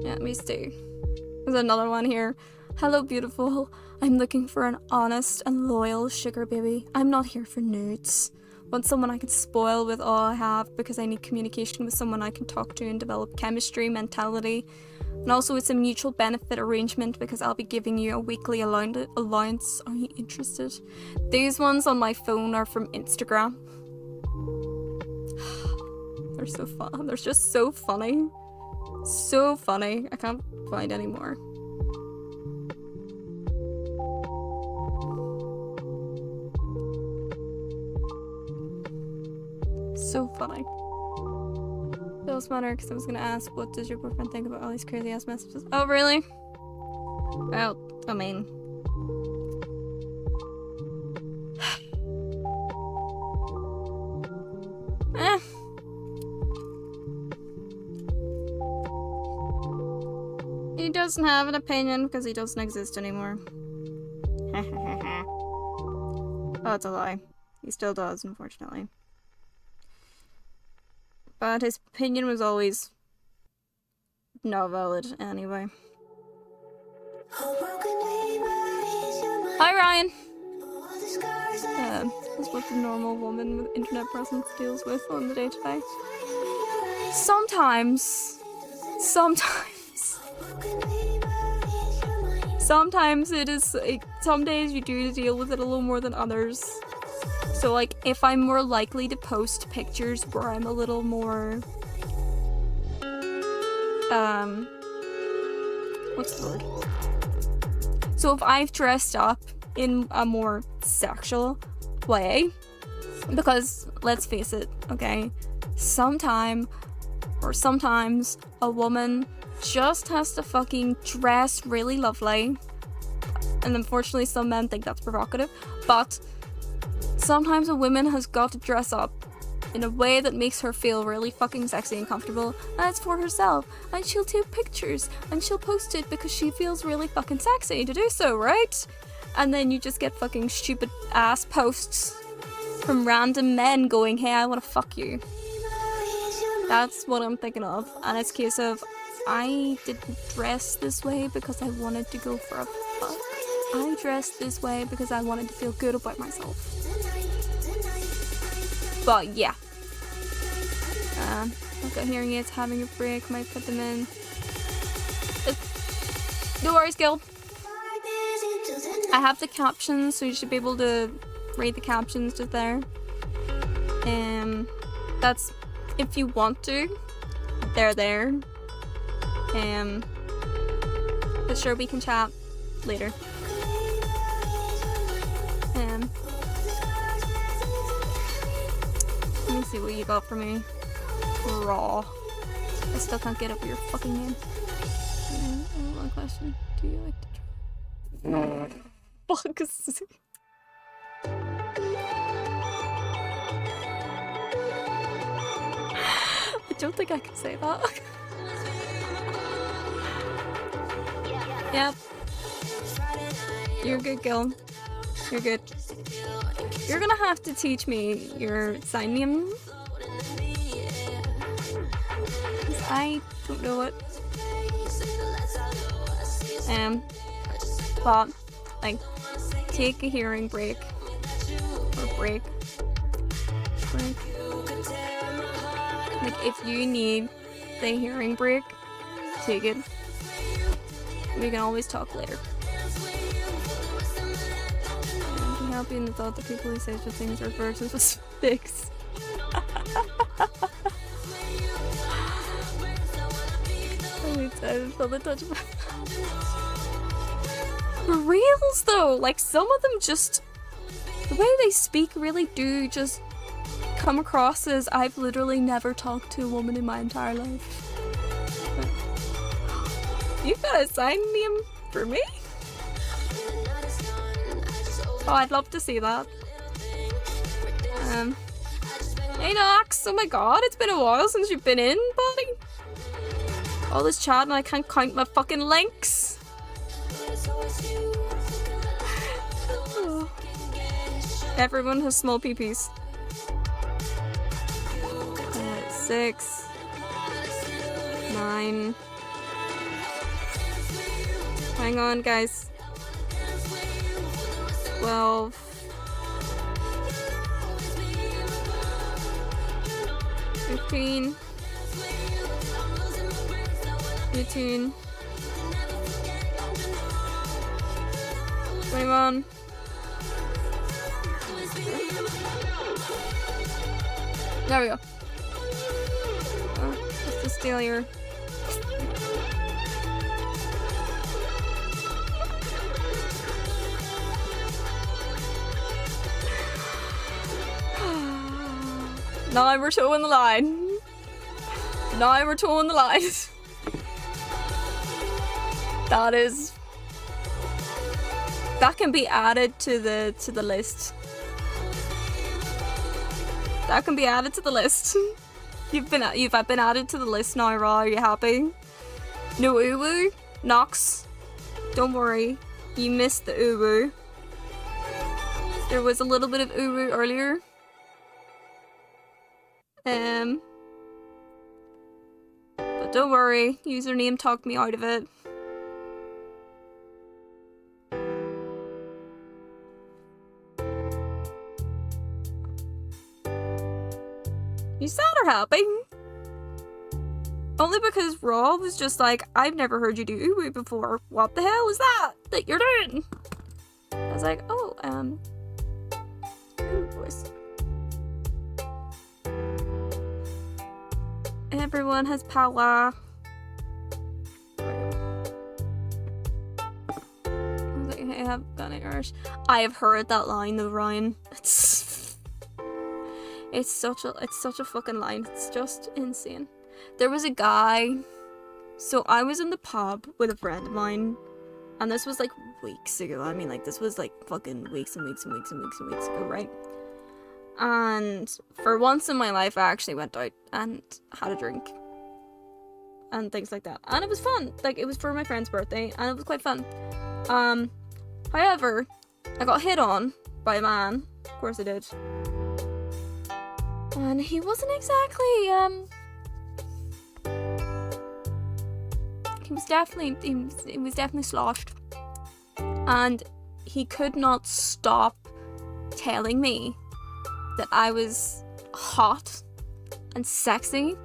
Yeah, me too. There's another one here. Hello, beautiful. I'm looking for an honest and loyal sugar baby. I'm not here for nudes. Want someone I can spoil with all I have because I need communication with someone I can talk to and develop chemistry, mentality. And also it's a mutual benefit arrangement because I'll be giving you a weekly allowance. Are you interested? These ones on my phone are from Instagram. They're so fun. They're just so funny. So funny. I can't find any more. So funny. It doesn't matter because I was gonna ask, what does your boyfriend think about all these crazy ass messages? Oh, really? Well, I mean. He doesn't have an opinion because he doesn't exist anymore. Oh, it's a lie. He still does, unfortunately. But his opinion was always not valid anyway. Hi, Ryan! That's what the normal woman with internet presence deals with on the day-to-day. Sometimes it is, like, some days you do deal with it a little more than others. So, like, if I'm more likely to post pictures where I'm a little more, what's the word? So if I've dressed up in a more sexual way, because, let's face it, okay, sometimes a woman just has to fucking dress really lovely. And unfortunately some men think that's provocative, but sometimes a woman has got to dress up in a way that makes her feel really fucking sexy and comfortable, and it's for herself, and she'll take pictures and she'll post it because she feels really fucking sexy to do so, right? And then you just get fucking stupid ass posts from random men going, hey, I want to fuck you. That's what I'm thinking of, and it's a case of, I didn't dress this way because I wanted to go for a fuck. I dressed this way because I wanted to feel good about myself. But yeah. I've got hearing aids, having a break, might put them in. No worries, Gil. I have the captions, so you should be able to read the captions just there. That's if you want to. They're there. But sure, we can chat later. Let me see what you got for me. Raw. I still can't get over your fucking name. One question. Do you like to try? Fuck. I don't think I can say that. Yep. You're good, Gil. You're good. You're gonna have to teach me your sign name. Because I don't know it. But, like, take a hearing break. Or break. Like, if you need the hearing break, take it. We can always talk later. happy in the thought that people who say such things are versions of sticks. I'm excited for the touch of For reals though, like some of them just, the way they speak really do just come across as I've literally never talked to a woman in my entire life. You've got a sign name for me? Oh, I'd love to see that. Hey Nox, oh my god, it's been a while since you've been in, buddy. All this chat and I can't count my fucking links. Oh. Everyone has small peepees. 6, 9. Hang on, guys. 12. 15. 18. 21. There we go. Just to steal your... Now we're towing the line. Now we're towing the line. That can be added to the list. That can be added to the list. You've been added to the list now, Raw. Are you happy? No uwu? Nox. Don't worry. You missed the uwu. There was a little bit of uwu earlier. But don't worry, username talked me out of it. You sad or happy? Only because Raw was just like, I've never heard you do uwu before. What the hell is that you're doing? I was like, oh, voice. Everyone has power. I have got it, Irish. I have heard that line though, Ryan. It's such a fucking line. It's just insane. There was a guy. So I was in the pub with a friend of mine, and this was like weeks ago. I mean, like this was like fucking weeks and weeks and weeks and weeks and weeks ago, right? And for once in my life, I actually went out and had a drink and things like that, and it was fun. Like, it was for my friend's birthday, and it was quite fun. However, I got hit on by a man. Of course I did. And he wasn't exactly, he was definitely sloshed. And he could not stop telling me that I was hot and sexy.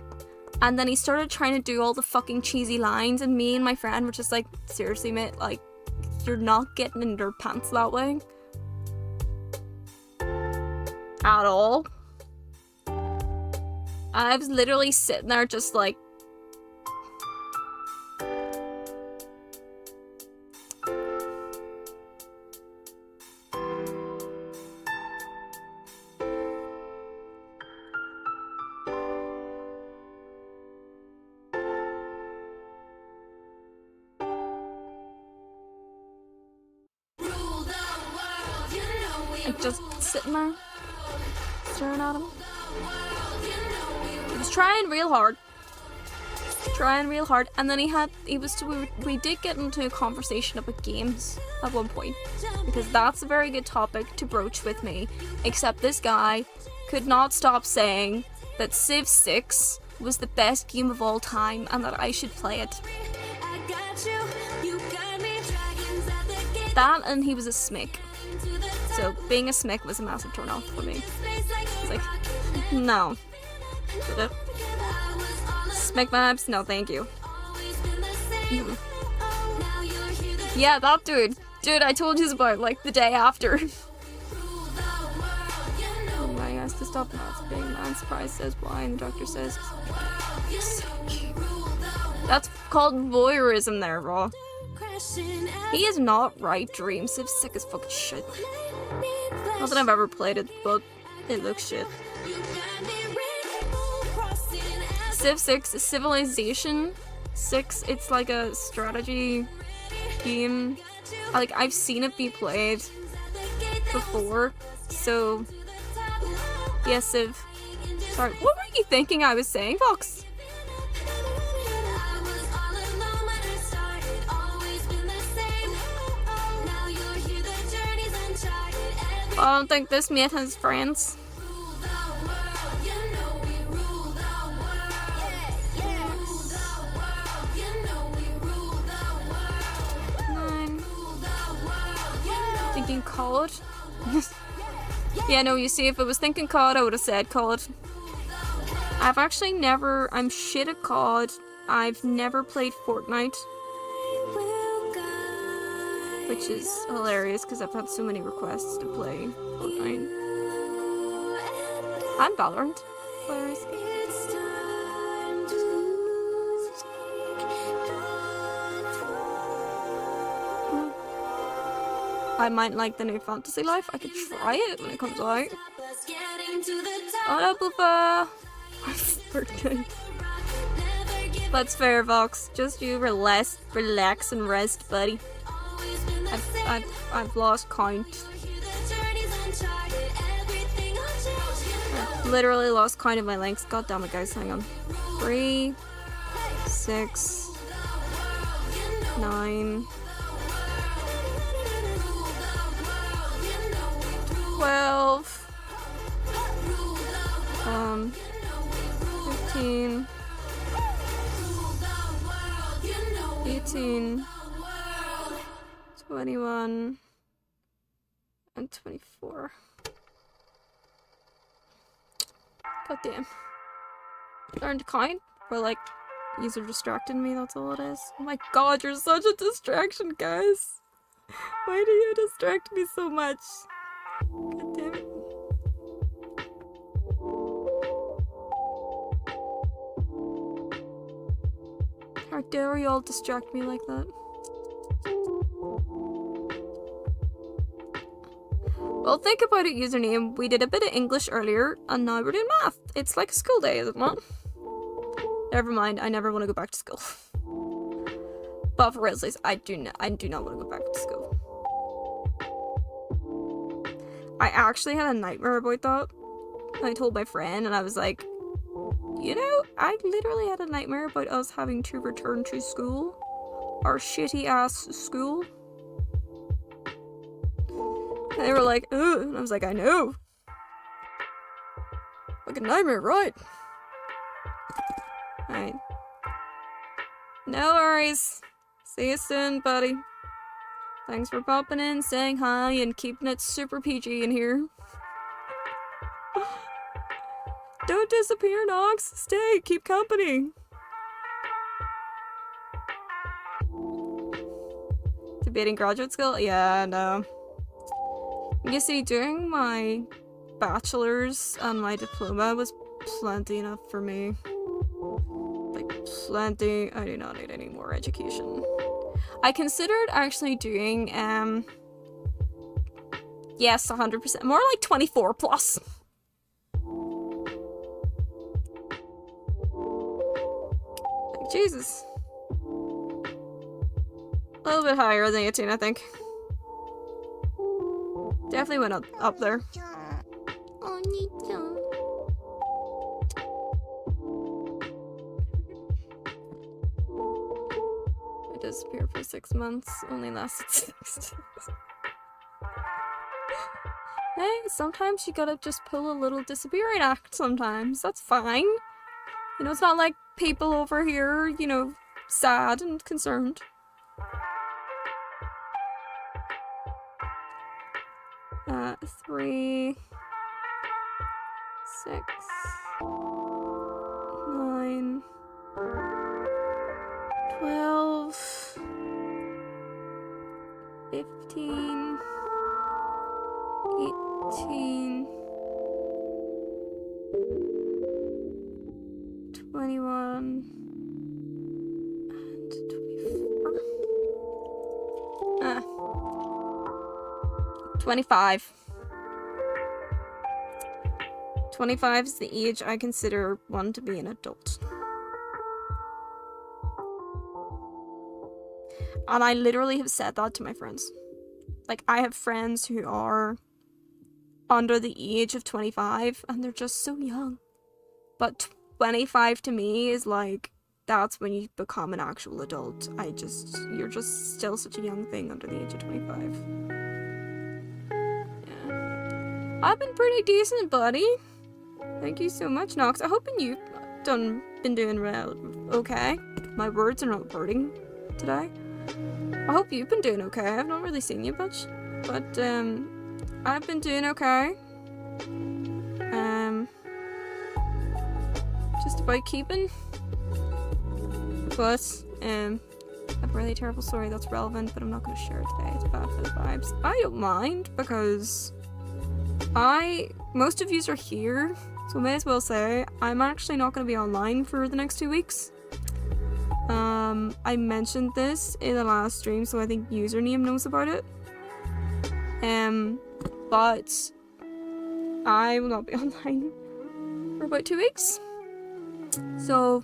And then he started trying to do all the fucking cheesy lines, and me and my friend were just like, seriously mate, like, you're not getting in your pants that way. At all. I was literally sitting there just like, just sitting there, staring at him. He was trying real hard. And then we did get into a conversation about games at one point, because that's a very good topic to broach with me, except this guy could not stop saying that Civ 6 was the best game of all time and that I should play it. That, and he was a smick. So being a smick was a massive turn off for me. It's like, no. Smick vibes? No, thank you. Yeah, that dude. Dude, I told you about, like, the day after. stop masturbating. Man surprised says why, and the doctor says that's called voyeurism there, bro. He is not right, Dream. Civ's sick as fucking shit. Not that I've ever played it, but it looks shit. Civ 6 is Civilization 6. It's like a strategy game. Like, I've seen it be played before, so yeah, Civ. Sorry, what were you thinking I was saying, Fox? I don't think this mate has friends. Thinking COD? Yeah, no, you see, if it was thinking COD, I would have said COD. I've actually never... I'm shit at COD. I've never played Fortnite. Which is hilarious, because I've had so many requests to play Fortnite. And Valorant. Hilarious. I might like the new Fantasy Life. I could try it when it comes out. Oh, Buffa! Birthday. That's fair, Vox. Just you relax and rest, buddy. I've lost count. I've literally lost count of my links. God damn it, guys. Hang on. 3, 6, 9, 12, 15, 18, 21, and 24. God damn. Learn to count? Or like, user distracted me, that's all it is. Oh my god, you're such a distraction, guys. Why do you distract me so much? God damn it. How dare you all distract me like that? Well, think about it, username. We did a bit of English earlier, and now we're doing math. It's like a school day, is it not? Never mind, I never want to go back to school. But for real, I do not want to go back to school. I actually had a nightmare about that. I told my friend, and I was like, you know, I literally had a nightmare about us having to return to school. Our shitty ass school. And they were like, ugh. And I was like, I know. Like a nightmare, right? Alright. No worries. See you soon, buddy. Thanks for popping in, saying hi, and keeping it super PG in here. Don't disappear, Nox. Stay. Keep company. Debating graduate school? Yeah, no. You see, doing my bachelor's and my diploma was plenty enough for me. Like, plenty. I do not need any more education. I considered actually doing, yes, 100%. More like 24 plus. Like, Jesus. A little bit higher than 18, I think. Definitely went up there. I disappeared for 6 months, only lasted 6 days. Hey, sometimes you gotta just pull a little disappearing act sometimes. That's fine. You know, it's not like people over here, you know, sad and concerned. Uh, 3, 6, 9, 12, 15, 18, 21 and 24. 25. 25 is the age I consider one to be an adult. And I literally have said that to my friends. Like, I have friends who are under the age of 25 and they're just so young. But 25 to me is like, that's when you become an actual adult. You're just still such a young thing under the age of 25. Yeah. I've been pretty decent, buddy. Thank you so much, Nox. I'm hoping you've been doing well. Okay. My words are not wording today. I hope you've been doing okay. I've not really seen you much. But, I've been doing okay. Just about keeping. But, I have a really terrible story that's relevant, but I'm not going to share it today. It's bad for the vibes. I don't mind, because most of yous are here, so I may as well say, I'm actually not going to be online for the next 2 weeks. I mentioned this in the last stream, so I think Username knows about it. But I will not be online for about 2 weeks. So,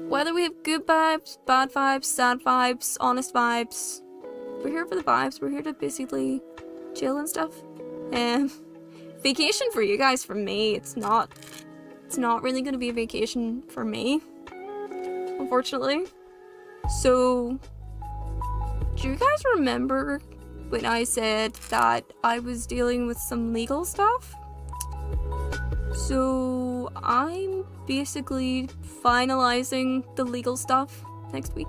whether we have good vibes, bad vibes, sad vibes, honest vibes, we're here for the vibes. We're here to basically chill and stuff. Vacation for you guys. For me, it's not really going to be a vacation for me, unfortunately. So, do you guys remember when I said that I was dealing with some legal stuff? So, I'm basically finalizing the legal stuff next week.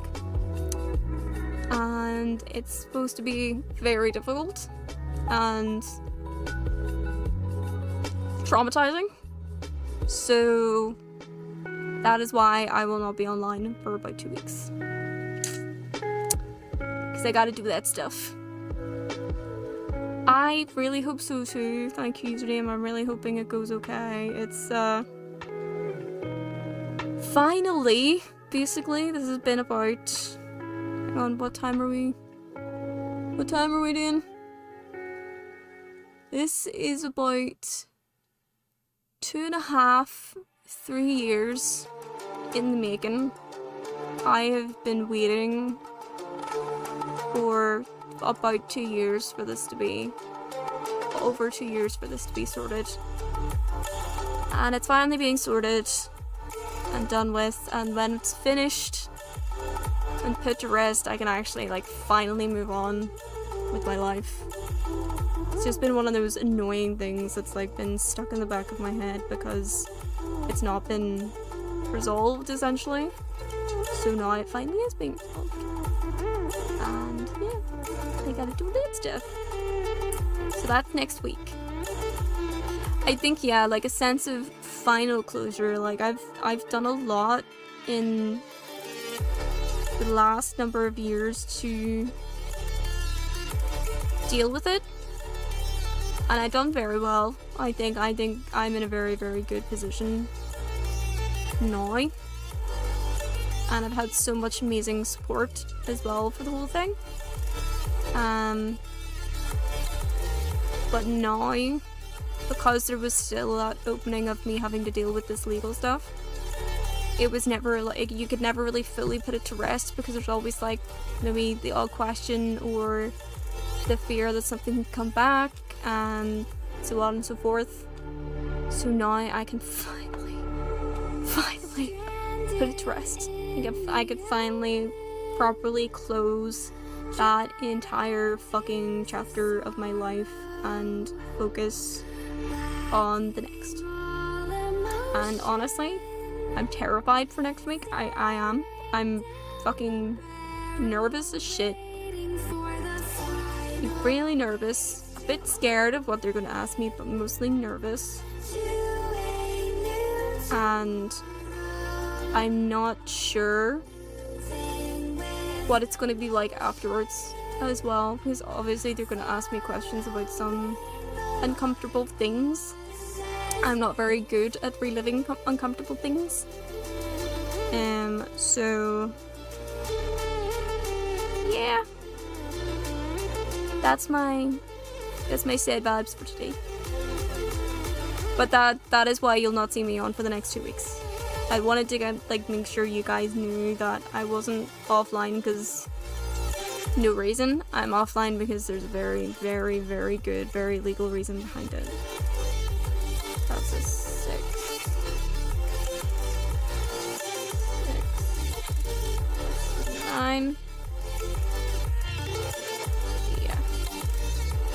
And it's supposed to be very difficult and traumatizing. So, that is why I will not be online for about 2 weeks. Because I gotta do that stuff. I really hope so too. Thank you, Username. I'm really hoping it goes okay. It's, finally, basically, this has been about... Hang on, what time are we? What time are we doing? This is about 2.5, 3 years in the making. I have been waiting for about 2 years for this to be, over 2 years for this to be sorted. And it's finally being sorted and done with, and when it's finished and put to rest, I can actually like finally move on with my life. It's just been one of those annoying things that's like been stuck in the back of my head because it's not been resolved essentially. So now it finally is being resolved. And yeah, I gotta do that stuff. So that's next week. I think, yeah, like a sense of final closure. Like I've done a lot in the last number of years to deal with it, and I've done very well. I think I'm in a very, very good position now, and I've had so much amazing support as well for the whole thing. But now, because there was still that opening of me having to deal with this legal stuff, it was never like, you could never really fully put it to rest because there's always like maybe the odd question or the fear that something can come back and so on and so forth. So now I can finally put it to rest. I could finally properly close that entire fucking chapter of my life and focus on the next. And honestly, I'm terrified for next week. I am. I'm fucking nervous as shit. Really nervous. A bit scared of what they're gonna ask me, but mostly nervous. And I'm not sure what it's gonna be like afterwards as well, because obviously they're gonna ask me questions about some uncomfortable things. I'm not very good at reliving uncomfortable things, So yeah, that's my sad vibes for today. But that is why you'll not see me on for the next 2 weeks. I wanted to make sure you guys knew that I wasn't offline because no reason. I'm offline because there's a very, very, very good, very legal reason behind it. That's a 6. 9. Yeah.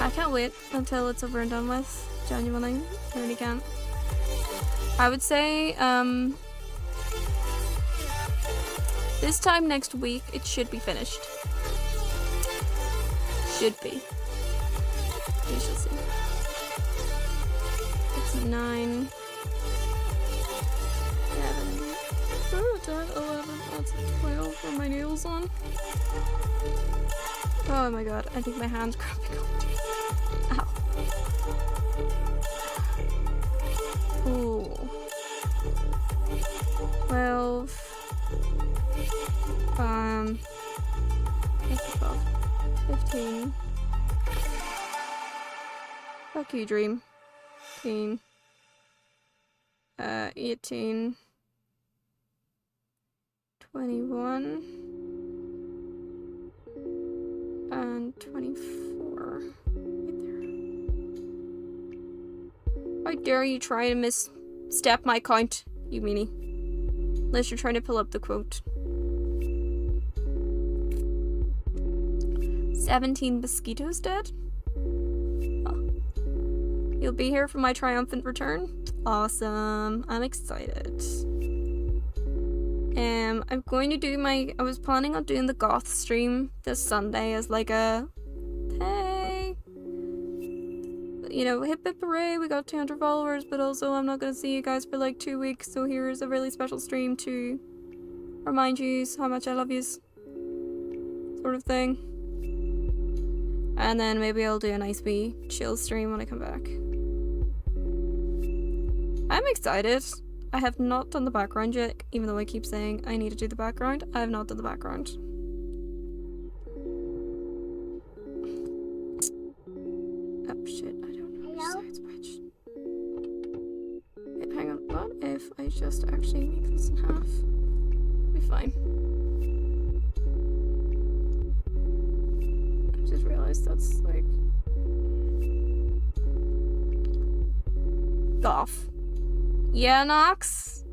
I can't wait until it's over and done with. Genuinely. I really can't. I would say, this time next week, it should be finished. Should be. We shall see. It's 9. 11. Oh, dad, 11. That's 12 for my nails on. Oh my god, I think my hand's cramping up. Ow. Ooh. 12. 15. Fuck you, dream. 18. 18. 21. And 24. Right there. How dare you try to misstep my count, you meanie. Unless you're trying to pull up the quote. 17 mosquitoes dead? Oh. You'll be here for my triumphant return? Awesome. I'm excited. I'm going to do I was planning on doing the goth stream this Sunday as like a, hey, you know, hip hip hooray, we got 200 followers, but also I'm not going to see you guys for like 2 weeks, so here's a really special stream to remind you how much I love yous, sort of thing. And then maybe I'll do a nice wee chill stream when I come back. I'm excited. I have not done the background yet, even though I keep saying I need to do the background. I have not done the background. Oh shit, I don't know which side's which. Wait, hang on, what if I just actually make this in half? It'll be fine. I just realized that's like... Goth. Yeah, Nox?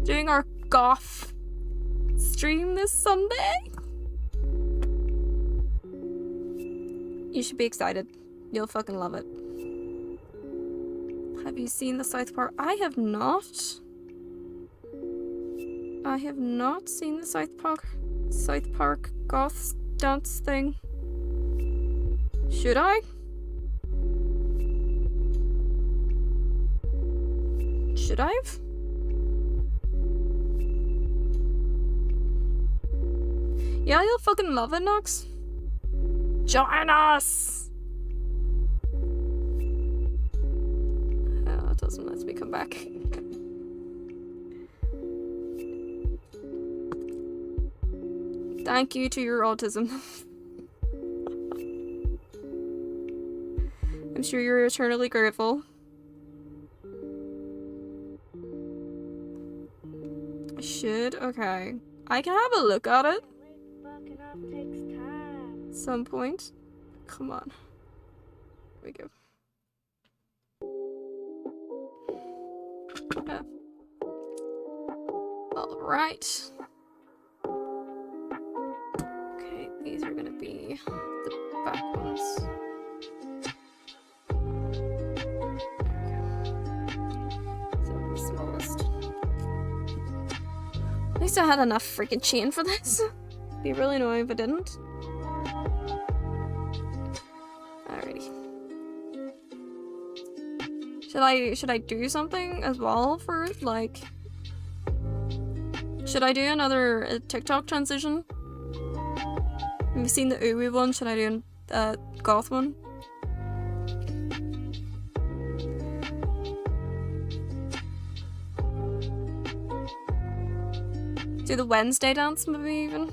Doing our goth stream this Sunday? You should be excited. You'll fucking love it. Have you seen the South Park? I have not. I have not seen the South Park goth dance thing. Should I? Should I have? Yeah, you'll fucking love it, Nox. Join us! Oh, it doesn't let me come back. Thank you to your autism. I'm sure you're eternally grateful. I should? Okay. I can have a look at it. At some point. Come on. Here we go. Yeah. Alright. Okay, these are gonna be the back ones. So the smallest. At least I had enough freaking chain for this. It'd be really annoying if I didn't. Alrighty. Should I do something as well for it? Like, should I do another TikTok transition? Have you seen the Uwu one? Should I do a goth one? Do the Wednesday dance, maybe even.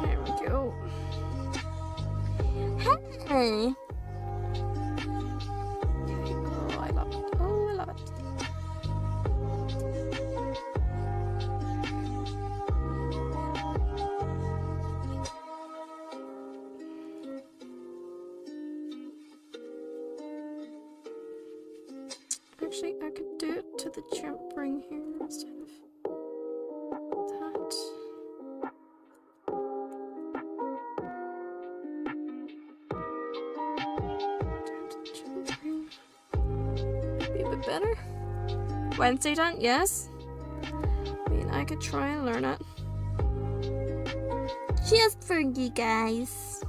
There we go. Hey. Okay. Oh, I love it. Oh, I love it. Actually, I could do it to the jump ring here instead of that. Down to the jump ring. Be a bit better. Wednesday done? Yes. I mean, I could try and learn it. Just for you guys.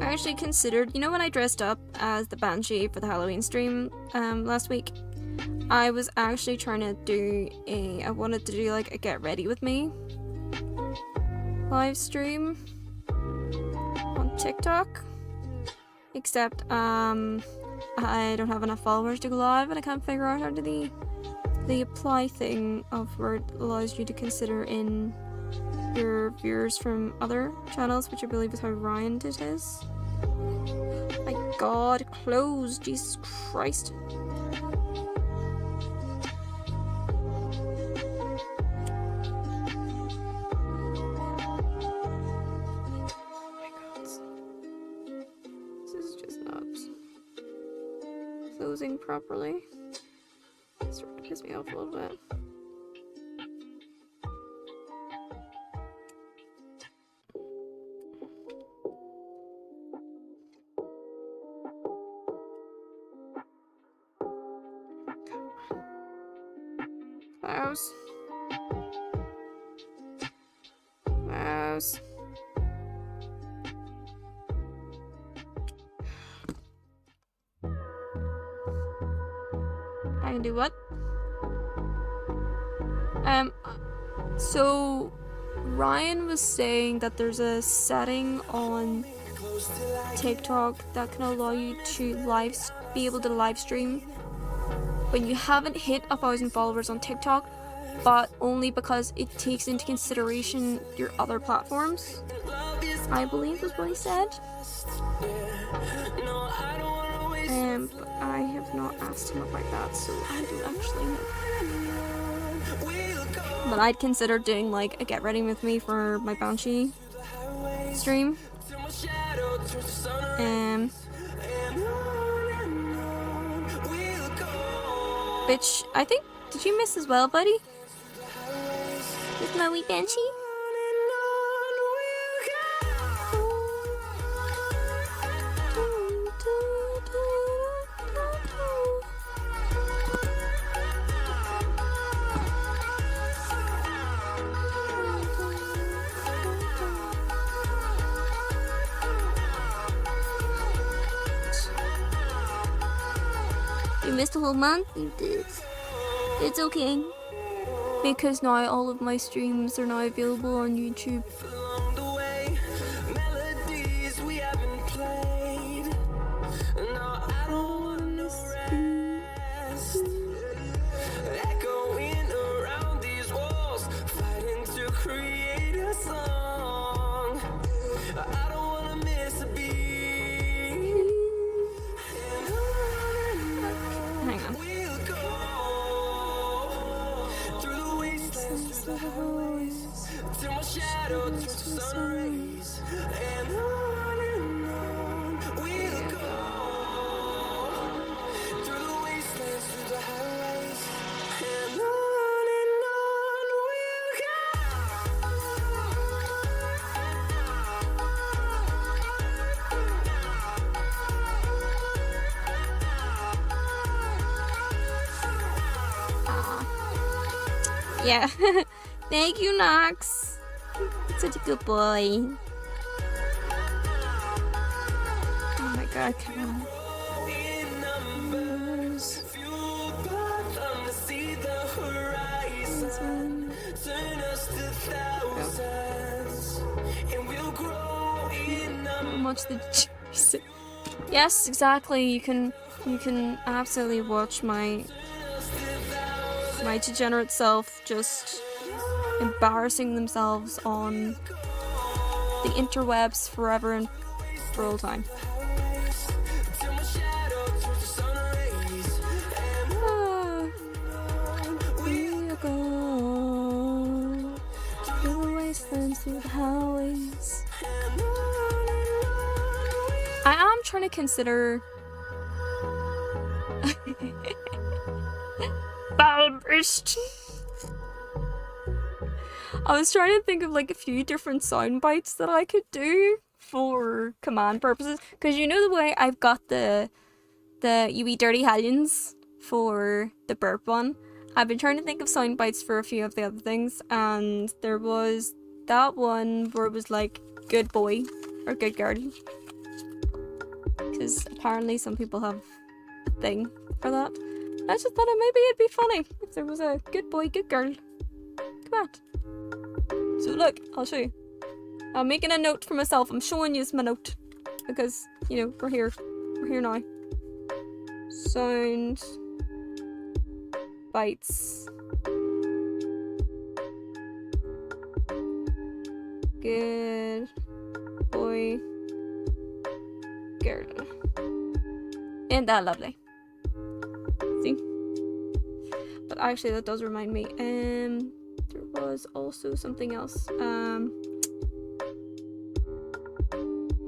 I actually considered, you know, when I dressed up as the Banshee for the Halloween stream last week, I was actually trying to do I wanted to do like a get ready with me live stream on TikTok, except I don't have enough followers to go live and I can't figure out how to do the apply thing of where it allows you to consider in your viewers from other channels, which I believe is how Ryan did his. My god, close, Jesus Christ. My god. This is just not closing properly. It's starting to piss me off a little bit. Mouse. Mouse. I can do what? So Ryan was saying that there's a setting on TikTok that can allow you to be able to live stream when you haven't hit 1,000 followers on TikTok, but only because it takes into consideration your other platforms, I believe was what he said. But I have not asked him about that, so I don't actually know. But I'd consider doing like a get ready with me for my Banshee stream. Which I think, did you miss as well, buddy? With my wee Banshee? You missed a whole month? You did. It's okay. Because now all of my streams are now available on YouTube. Till my shadow turns to sun rays, and on we'll go through the wastelands, through the highways, and on we'll go. Yeah. Thank you, Nox. Such a good boy. God, come on. in numbers. Fueled by them to see the horizon. Turn us to thousands, and we'll grow in numbers. Watch the yes, exactly. You can absolutely watch my degenerate self just embarrassing themselves on the interwebs forever and for all time. Till my shadow turns to sun rays, and We'll go through the wastelands, through the highways. I am trying to consider Balbrist. I was trying to think of like a few different sound bites that I could do for command purposes, because you know the way I've got the you wee dirty hellions for the burp one. I've been trying to think of sound bites for a few of the other things, and there was that one where it was like good boy or good girl, because apparently some people have a thing for that. I just thought maybe it'd be funny if there was a good boy, good girl. Come on. So look, I'll show you. I'm making a note for myself. I'm showing you my note because, you know, we're here. We're here now. Sound bites. Good boy, girl. Ain't that lovely? See? But actually, that does remind me. There was also something else.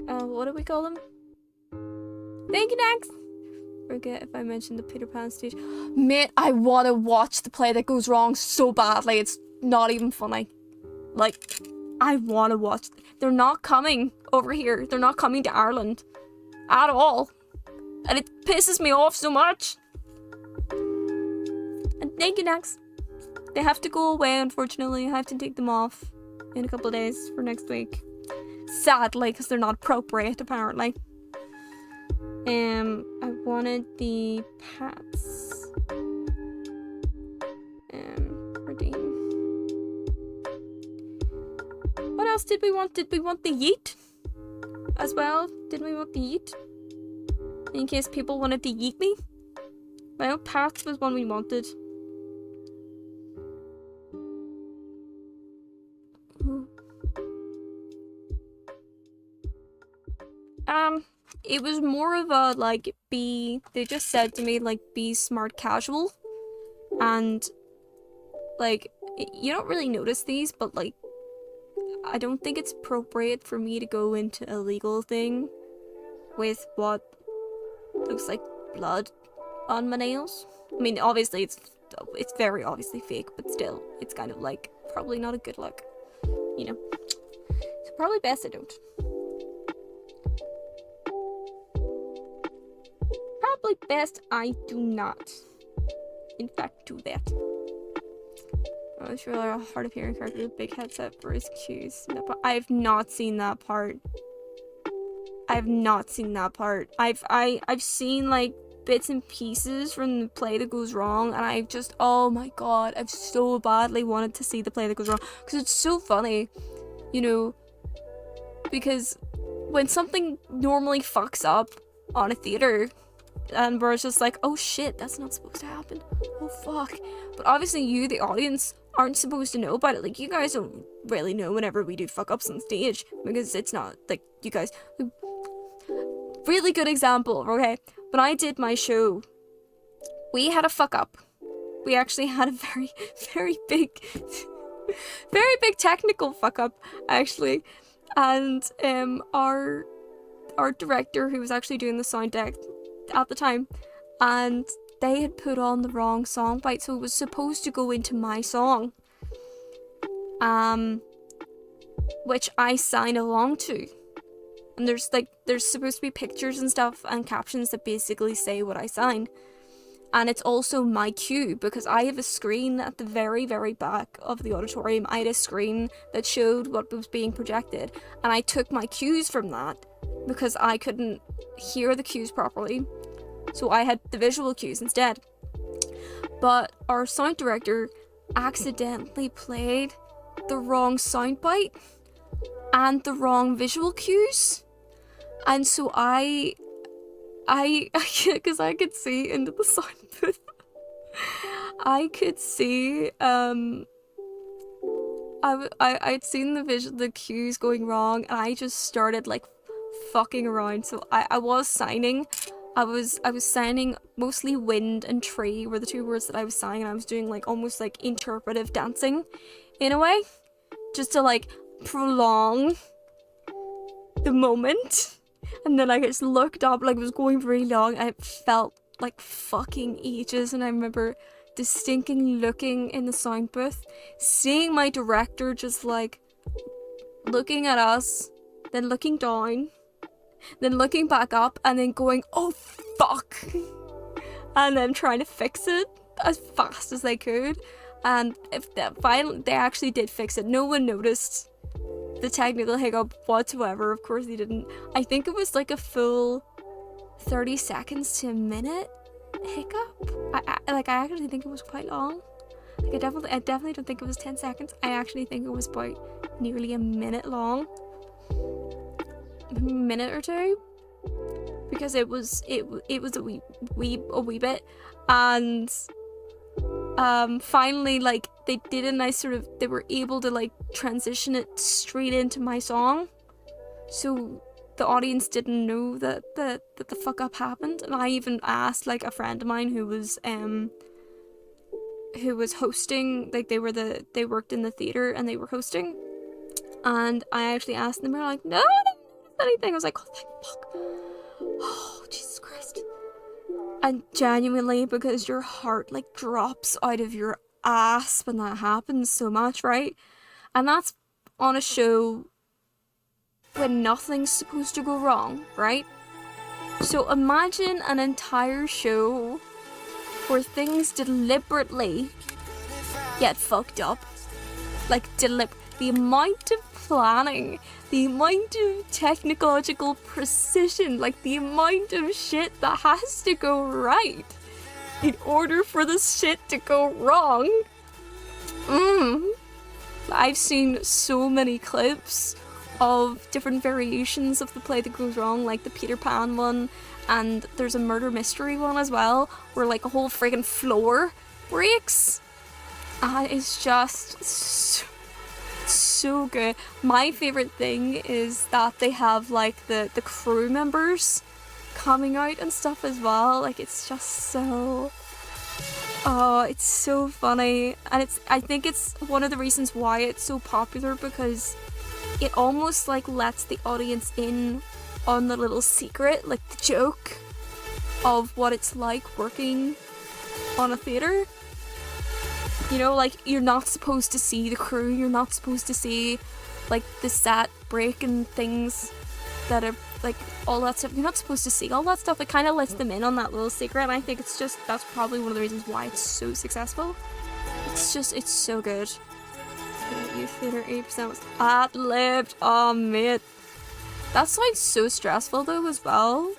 What do we call them? Thank you, next. Forget if I mentioned the Peter Pan stage. Mate, I want to watch the play that goes wrong so badly. It's not even funny. Like, I want to watch. They're not coming over here. They're not coming to Ireland at all. And it pisses me off so much. And thank you, next. They have to go away, unfortunately. I have to take them off in a couple of days for next week. Sadly, because they're not appropriate, apparently. I wanted the Pats. Redeem. What else did we want? Did we want the yeet as well? Did we want the yeet? In case people wanted to yeet me? Well, Pats was one we wanted. It was more of a, like, they just said to me, like, be smart casual. And, like, you don't really notice these, but, like, I don't think it's appropriate for me to go into a legal thing with what looks like blood on my nails. I mean, obviously, it's very obviously fake, but still, it's kind of, like, probably not a good look, you know. So probably best I don't. Probably best I do not, in fact, do that. Oh, it's really hard of hearing character with big headset for his cues. I have not seen that part. I have not seen that part. I've seen like bits and pieces from the play that goes wrong, and I've just, oh my god, I've so badly wanted to see the play that goes wrong because it's so funny, you know. Because when something normally fucks up on a theater, and we're just like, oh shit, that's not supposed to happen. Oh fuck. But obviously you, the audience, aren't supposed to know about it. Like, you guys don't really know whenever we do fuck ups on stage, because it's not, like, you guys... Really good example, okay? When I did my show, we had a fuck up. We actually had a very, very big... very big technical fuck up, actually. And, our director, who was actually doing the sound deck at the time, and they had put on the wrong song bite, so it was supposed to go into my song, which I sign along to, and there's supposed to be pictures and stuff and captions that basically say what I sign, and it's also my cue, because I have a screen at the very, very back of the auditorium. I had a screen that showed what was being projected, and I took my cues from that because I couldn't hear the cues properly. So I had the visual cues instead. But our sound director accidentally played the wrong soundbite and the wrong visual cues. And so because I could see into the sound booth. I could see, I'd seen the cues going wrong, and I just started like fucking around. So I was signing. I was signing mostly wind and tree were the two words that I was signing, and I was doing like almost like interpretive dancing in a way, just to like prolong the moment. And then I just looked up, like it was going really long, and it felt like fucking ages. And I remember distinctly looking in the sound booth, seeing my director just like looking at us, then looking down, then looking back up, and then going, oh fuck, and then trying to fix it as fast as they could. And if finally they actually did fix it, no one noticed the technical hiccup whatsoever. Of course they didn't. I think it was like a full 30 seconds to a minute hiccup. I actually think it was quite long. Like I definitely don't think it was 10 seconds. I actually think it was about nearly a minute long. A minute or two, because it was a wee bit. And finally, like they did a nice sort of, they were able to like transition it straight into my song, so the audience didn't know that the fuck up happened. And I even asked like a friend of mine who was hosting, like they worked in the theater and they were hosting, and I actually asked them, they were like, no, anything. I was like, oh thank fuck, oh Jesus Christ. And genuinely, because your heart like drops out of your ass when that happens so much, right? And that's on a show when nothing's supposed to go wrong, right? So imagine an entire show where things deliberately get fucked up. Like the amount of planning, the amount of technological precision, like the amount of shit that has to go right in order for the shit to go wrong. I've seen so many clips of different variations of the play that goes wrong, like the Peter Pan one, and there's a murder mystery one as well, where like a whole friggin' floor breaks. And it's just so good. My favorite thing is that they have like the crew members coming out and stuff as well. Like it's just so, oh, it's so funny. And I think it's one of the reasons why it's so popular, because it almost like lets the audience in on the little secret, like the joke of what it's like working on a theater. You know, like you're not supposed to see the crew, you're not supposed to see like the set break and things that are like all that stuff. You're not supposed to see all that stuff. It kind of lets them in on that little secret, and I think it's just, that's probably one of the reasons why it's so successful. It's so good. Youth theater 80% was ad-libbed. Oh mate, that sounds so stressful though as well.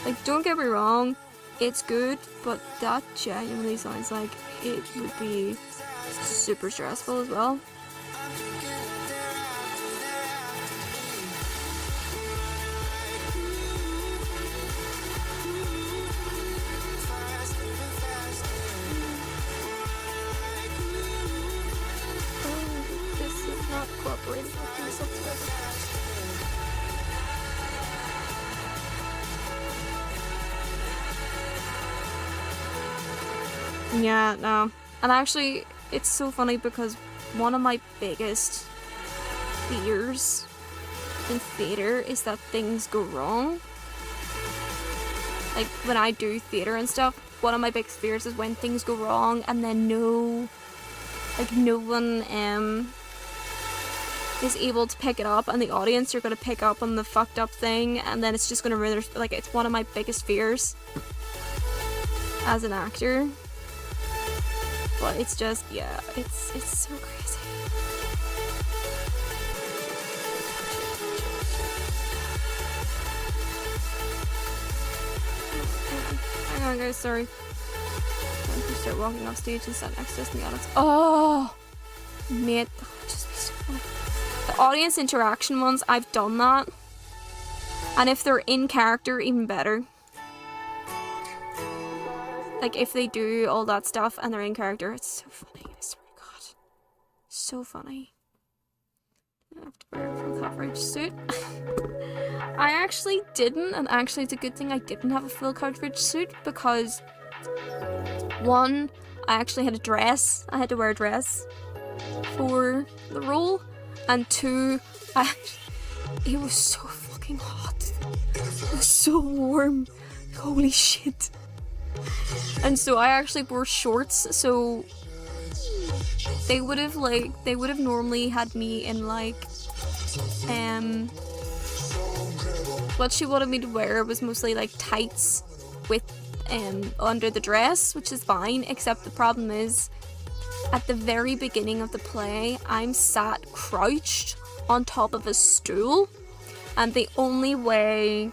Like don't get me wrong, it's good, but that genuinely sounds like it would be super stressful as well. This is not cooperating with me subscribers. Yeah, no. And actually, it's so funny because one of my biggest fears in theatre is that things go wrong. Like, when I do theatre and stuff, one of my biggest fears is when things go wrong and then no one is able to pick it up, and the audience are going to pick up on the fucked up thing, and then it's just going to ruin their, like, it's one of my biggest fears as an actor. But it's just, yeah, it's so crazy. Hang on, guys, sorry. I'm gonna start walking off stage and stand next to us in the audience. Oh! Mate, that would just be so funny. The audience interaction ones, I've done that. And if they're in character, even better. Like, if they do all that stuff and they're in character, it's so funny. I swear to God. So funny. I have to wear a full coverage suit. I actually didn't, and actually it's a good thing I didn't have a full coverage suit because, one, I actually had a dress. I had to wear a dress for the role. And two, it was so fucking hot. It was so warm. Holy shit. And so I actually wore shorts, so they would have normally had me in like what she wanted me to wear was mostly like tights with under the dress, which is fine, except the problem is at the very beginning of the play I'm sat crouched on top of a stool, and the only way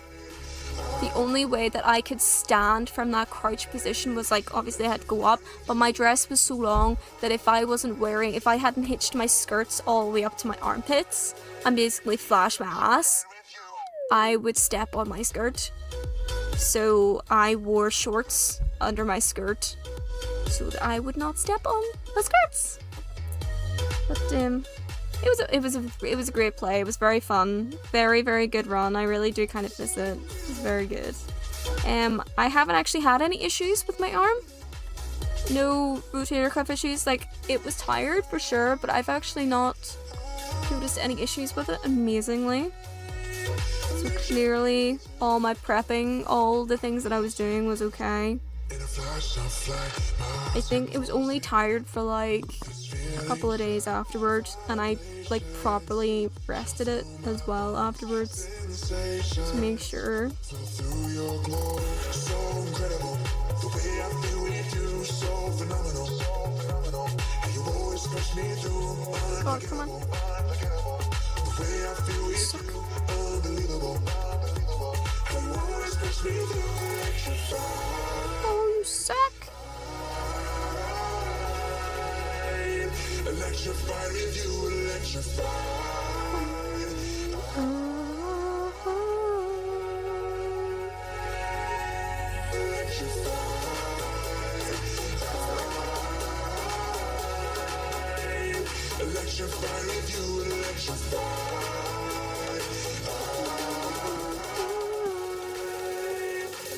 that I could stand from that crouch position was like, obviously I had to go up, but my dress was so long that if I hadn't hitched my skirts all the way up to my armpits and basically flash my ass, I would step on my skirt. So I wore shorts under my skirt so that I would not step on my skirts. But it was a great play. It was very fun. Very, very good run. I really do kind of miss it. It was very good. I haven't actually had any issues with my arm. No rotator cuff issues. Like, it was tired for sure, but I've actually not noticed any issues with it, amazingly. So clearly all my prepping, all the things that I was doing was okay. I think it was only tired for like a couple of days afterwards, and I like properly rested it as well afterwards to make sure. God, come on. Suck. Oh, you suck. Electrify with you, electrify. Electrify with you, electrify.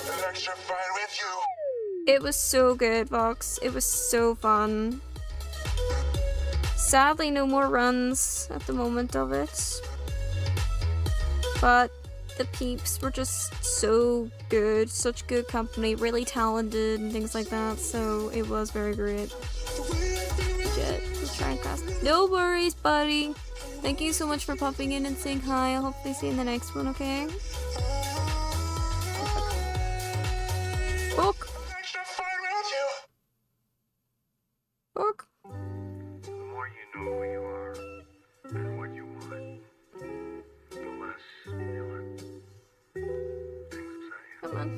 Electrify with you. It was so good, Vox. It was so fun. Sadly, no more runs at the moment of it. But the peeps were just so good. Such good company. Really talented and things like that. So it was very great. Legit. Let's try and cast. No worries, buddy. Thank you so much for popping in and saying hi. I'll hopefully see you in the next one, okay? Book. Book. The more you know who you are and what you want, the less you let things upset you. Come on.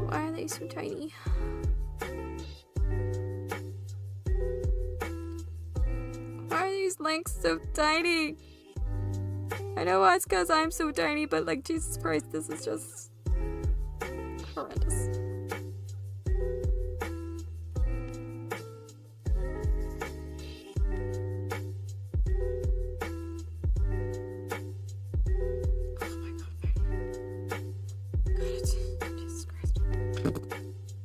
Why are they so tiny? Why are these links so tiny? I know it's because I'm so tiny, but like, Jesus Christ, this is just horrendous.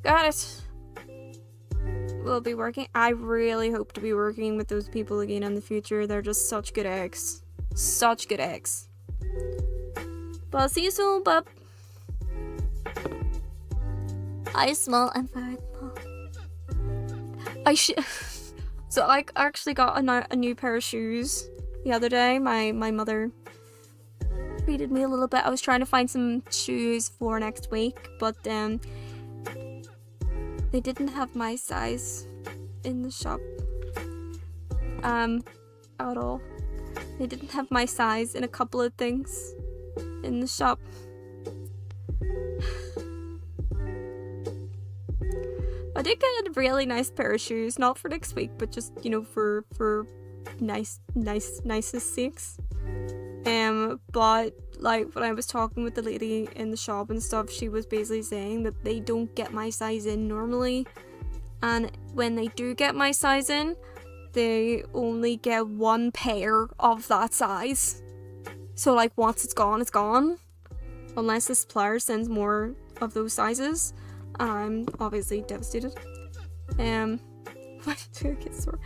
Got it. We'll be working. I really hope to be working with those people again in the future. They're just such good eggs. Such good eggs. But I'll see you soon, bub. I smell and very small. So I actually got a new pair of shoes the other day. My mother treated me a little bit. I was trying to find some shoes for next week, but they didn't have my size in the shop at all. They didn't have my size in a couple of things. in the shop. I did get a really nice pair of shoes, not for next week, but just, you know, for nicest sakes. But like when I was talking with the lady in the shop and stuff, she was basically saying that they don't get my size in normally, and when they do get my size in, they only get one pair of that size. So like once it's gone, unless the supplier sends more of those sizes. I'm obviously devastated. What to a kids store?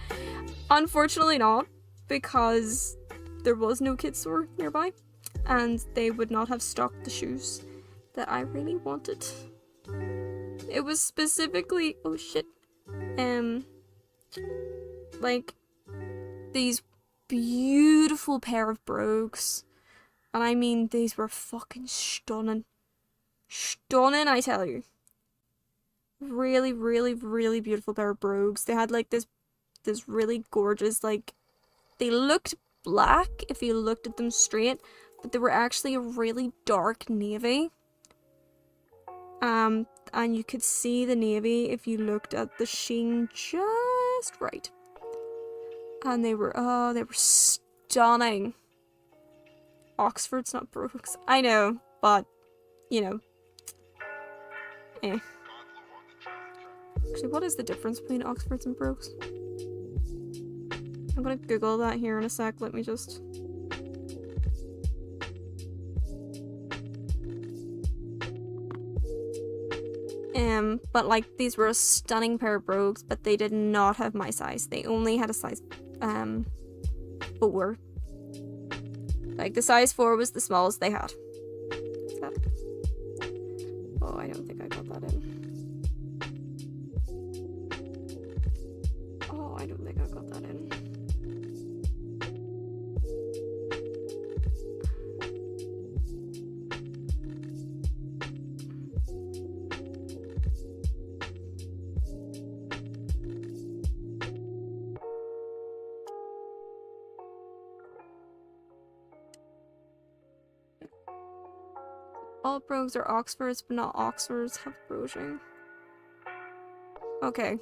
Unfortunately not, because there was no kids store nearby, and they would not have stocked the shoes that I really wanted. It was specifically, oh shit, like these beautiful pair of brogues, and I mean these were fucking stunning, I tell you. Really, really, really beautiful pair of brogues. They had like this really gorgeous, like, they looked black if you looked at them straight, but they were actually a really dark navy. And you could see the navy if you looked at the sheen just right. And they were stunning. Oxford's not brogues. I know, but, you know. Actually, what is the difference between Oxfords and brogues? I'm gonna Google that here in a sec. Let me just... But like, these were a stunning pair of brogues, but they did not have my size. They only had a size 4. Like, the size 4 was the smallest they had. Oh, I don't think I got that in. Oh, I don't think I got that in. All brogues are Oxfords, but not Oxfords have broguing. Okay.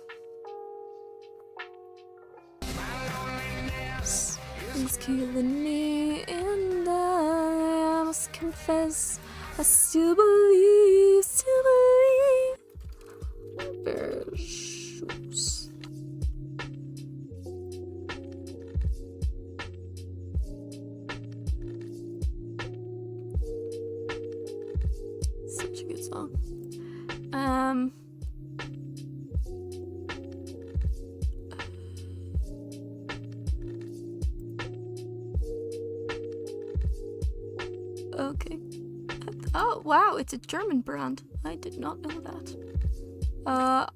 Something's killing me, and I must confess, I still believe, Bear shoes. Such a good song. Okay. Oh wow, it's a German brand. I did not know that.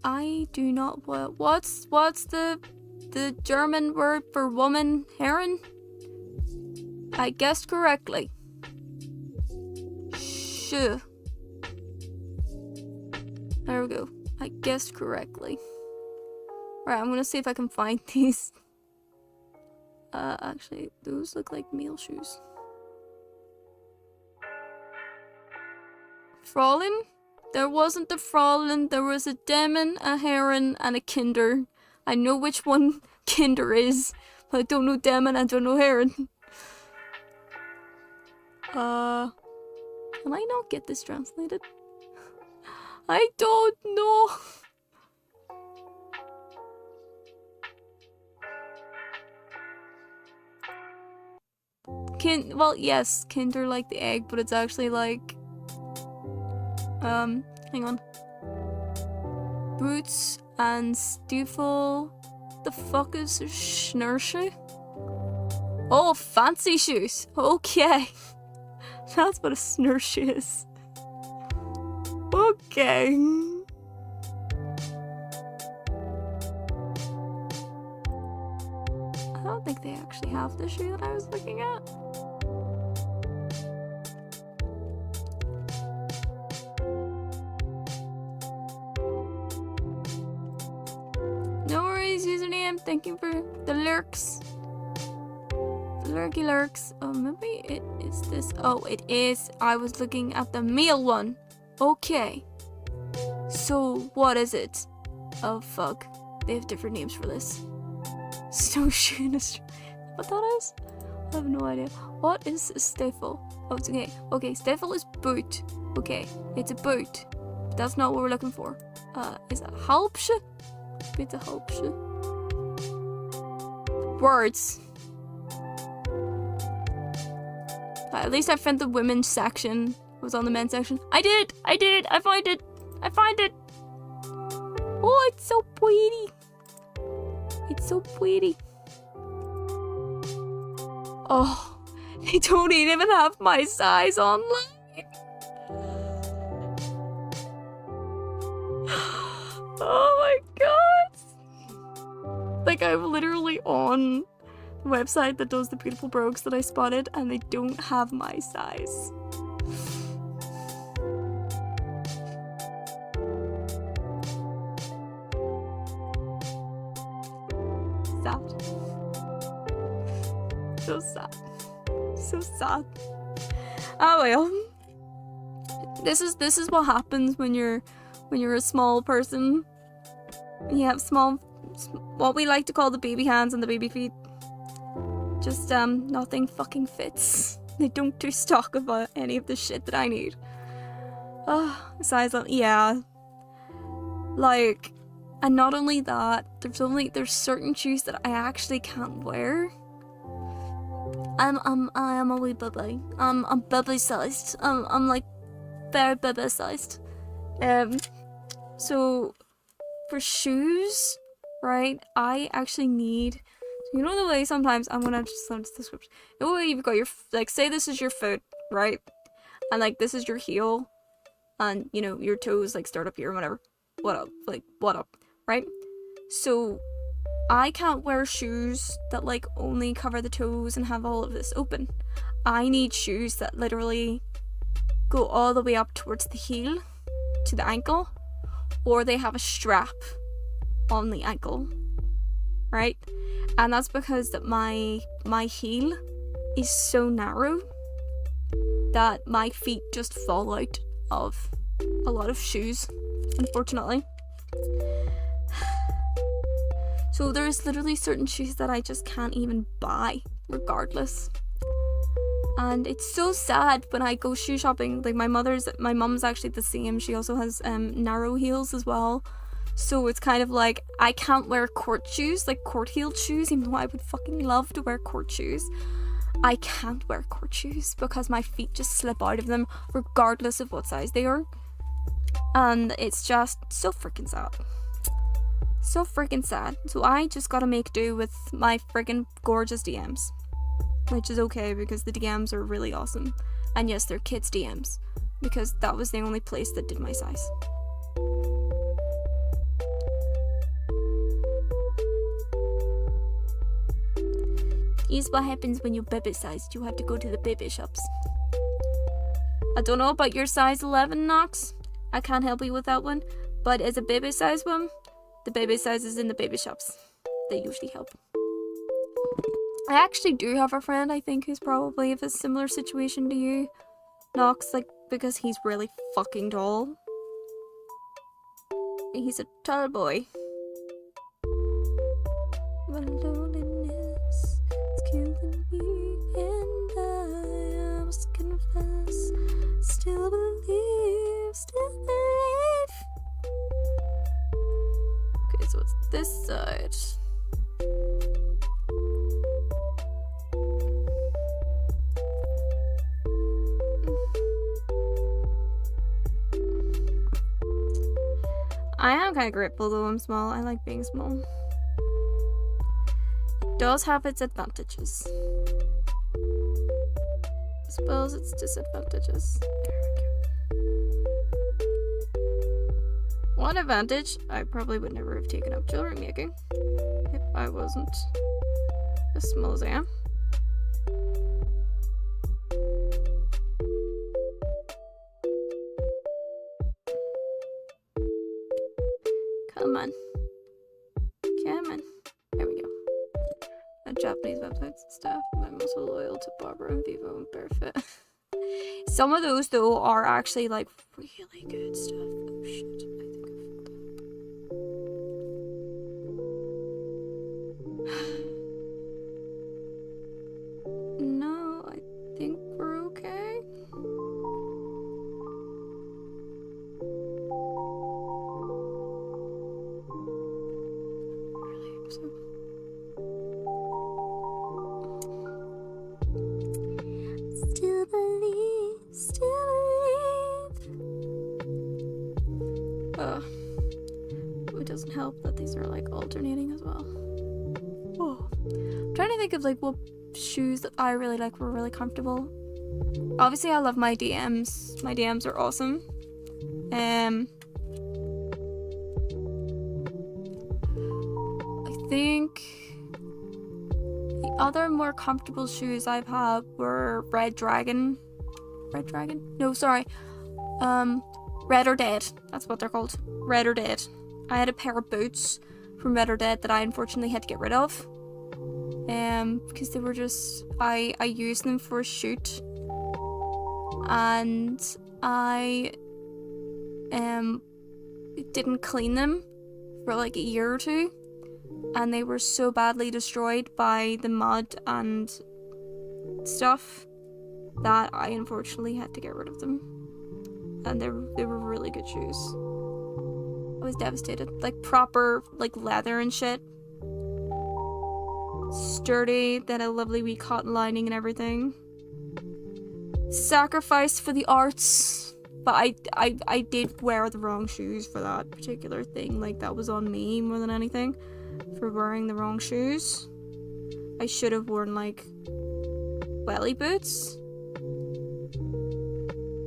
I do not. What's the German word for woman? Heron. I guessed correctly. Sure. There we go. I guessed correctly. Alright, I'm gonna see if I can find these. Actually, those look like male shoes. Fraulein? There wasn't a Fraulein, there was a Demon, a Heron, and a Kinder. I know which one Kinder is, but I don't know Demon, I don't know Heron. Can I not get this translated? I don't know. Well, yes, Kinder like the egg, but it's actually like... hang on. Boots and Stiefel. The fuck is a Schnersche? Oh, fancy shoes. Okay. That's what a Schnersche is. Okay. I don't think they actually have the shoe that I was looking at. No worries, username. Thank you for the lurks. Lurky lurks. Oh, maybe it is this. Oh, it is. I was looking at the male one. Okay. So, what is it? Oh, fuck. They have different names for this. Snowshoe industry. What that is? I have no idea. What is a stifle? Oh, it's okay. Okay, stifle is boot. Okay, it's a boot. But that's not what we're looking for. Is it halpsche? It's a halpsche. Words. At least I found the women's section. It was on the men's section. I did! I find it! I find it! Oh, it's so pretty! It's so pretty. Oh, they don't even have my size online. Oh my god. Like, I'm literally on the website that does the beautiful brogues that I spotted, and they don't have my size. Sad. So sad. So sad. Oh well. This is what happens when you're a small person. You have what we like to call the baby hands and the baby feet. Just nothing fucking fits. They don't do stock of any of the shit that I need. Oh, size up, yeah. Like, and not only that, there's certain shoes that I actually can't wear. I am a wee baby. I'm baby sized. I'm like very baby sized. So for shoes, right? I actually need. You know the way sometimes I'm gonna just send the description. You know the way you've got your like, say this is your foot, right? And like this is your heel, and you know your toes like start up here or whatever. What up, right? So I can't wear shoes that like only cover the toes and have all of this open. I need shoes that literally go all the way up towards the heel to the ankle, or they have a strap on the ankle, right? And that's because that my heel is so narrow that my feet just fall out of a lot of shoes, unfortunately. So there's literally certain shoes that I just can't even buy, regardless. And it's so sad when I go shoe shopping. Like my mum's actually the same. She also has narrow heels as well. So it's kind of like I can't wear court shoes, like court-heeled shoes, even though I would fucking love to wear court shoes. I can't wear court shoes because my feet just slip out of them regardless of what size they are. And it's just so freaking sad. So freaking sad. So I just gotta make do with my freaking gorgeous DMs. Which is okay because the DMs are really awesome. And yes, they're kids' DMs. Because that was the only place that did my size. Here's what happens when you're baby sized. You have to go to the baby shops. I don't know about your size 11, Nox. I can't help you with that one. But as a baby size one, the baby sizes in the baby shops. They usually help. I actually do have a friend, I think, who's probably of a similar situation to you, Nox, like, because he's really fucking tall. He's a tall boy. My loneliness is killing me, and I must confess, still believe. Okay, so it's this side. I am kind of grateful though I'm small. I like being small. It does have its advantages. I suppose its disadvantages. One advantage, I probably would never have taken up jewelry making if I wasn't as small as I am. Come on. Come on. There we go. Good job. Japanese websites and stuff, but I'm also loyal to Barbara and Vivo and Barefoot. Some of those though are actually like really good stuff. Oh shit, I think I fucked up. No, I think we're okay. Really hope so. Still believe, still believe. It doesn't help that these are like alternating as well. Oh. I'm trying to think of like what shoes that I really like were really comfortable. Obviously, I love my DMs. My DMs are awesome. I think the other more comfortable shoes I've had were Red Dragon? No, sorry. Red or Dead. That's what they're called. Red or Dead. I had a pair of boots from Red or Dead that I unfortunately had to get rid of. Because they were just... I used them for a shoot. And I... didn't clean them for like a year or two. And they were so badly destroyed by the mud and stuff that I unfortunately had to get rid of them. And they were really good shoes. I was devastated. Like proper like leather and shit. Sturdy, then a lovely wee cotton lining and everything. Sacrificed for the arts. But I did wear the wrong shoes for that particular thing. Like that was on me more than anything. For wearing the wrong shoes. I should have worn like welly boots.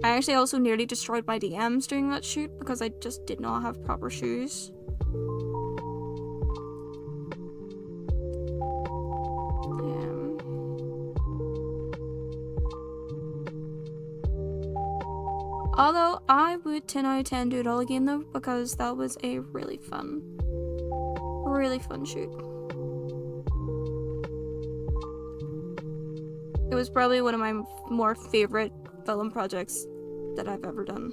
I actually also nearly destroyed my DMs during that shoot because I just did not have proper shoes. Although I would 10 out of 10 do it all again though, because that was a really fun shoot. It was probably one of my more favorite film projects that I've ever done.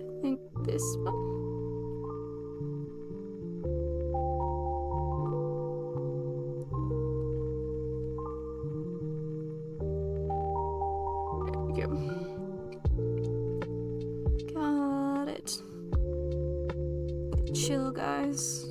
I think this one. Got it. Chill, guys.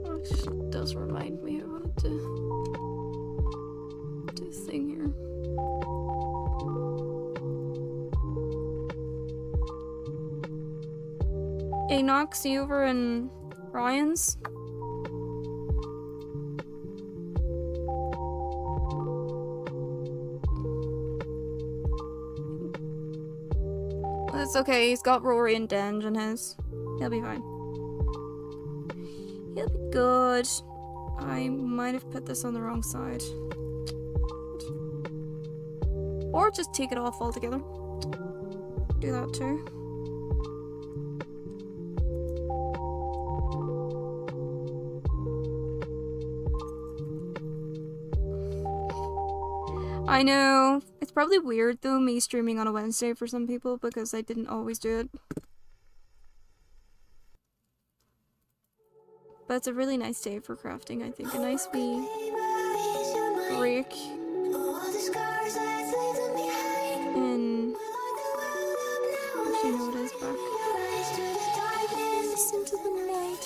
Which does remind me of what to do this thing here. Hey Nox, see you over in Ryan's? That's okay, he's got Rory and Denge in his. He'll be fine. He'll be good. I might have put this on the wrong side. Or just take it off altogether. Do that too. I know. It's probably weird though, me streaming on a Wednesday for some people, because I didn't always do it. But it's a really nice day for crafting, I think. A nice wee break. And actually no, it is back. Into the night.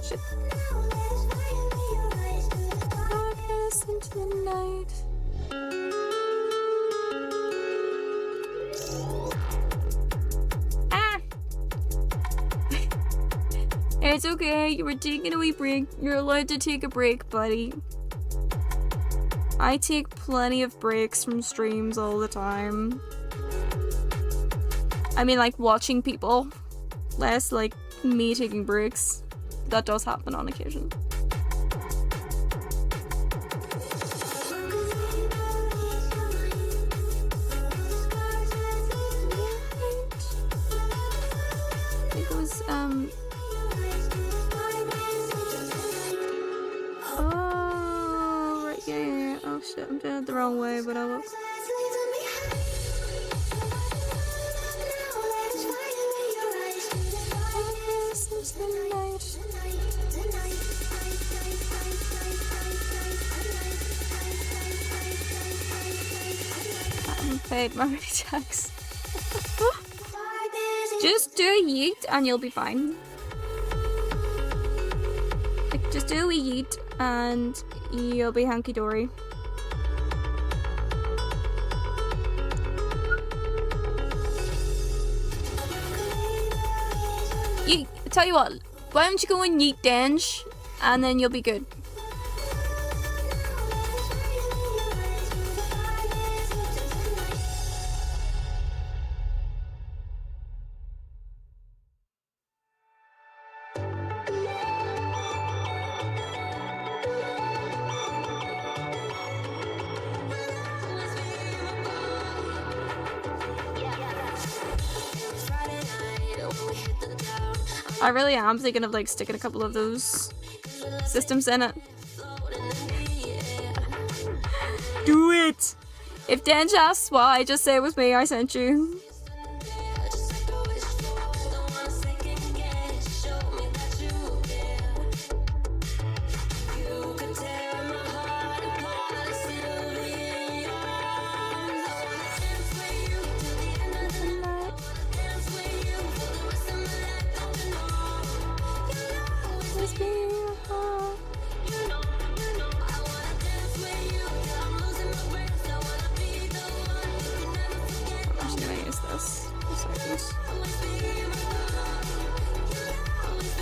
Shit. Darkness into the night. It's okay, you were taking a wee break. You're allowed to take a break, buddy. I take plenty of breaks from streams all the time. I mean, like, watching people. Less, like, me taking breaks. That does happen on occasion. I think it was, oh, right, yeah. Oh shit, I'm doing it the wrong way, but I will. I haven't paid my tax. Just do a yeet and you'll be fine. Like, just do a yeet and you'll be hunky dory. You tell you what, why don't you go and yeet Denge and then you'll be good. I really am thinking of like sticking a couple of those systems in it. Do it! If Denge asks why, just say it was me, I sent you.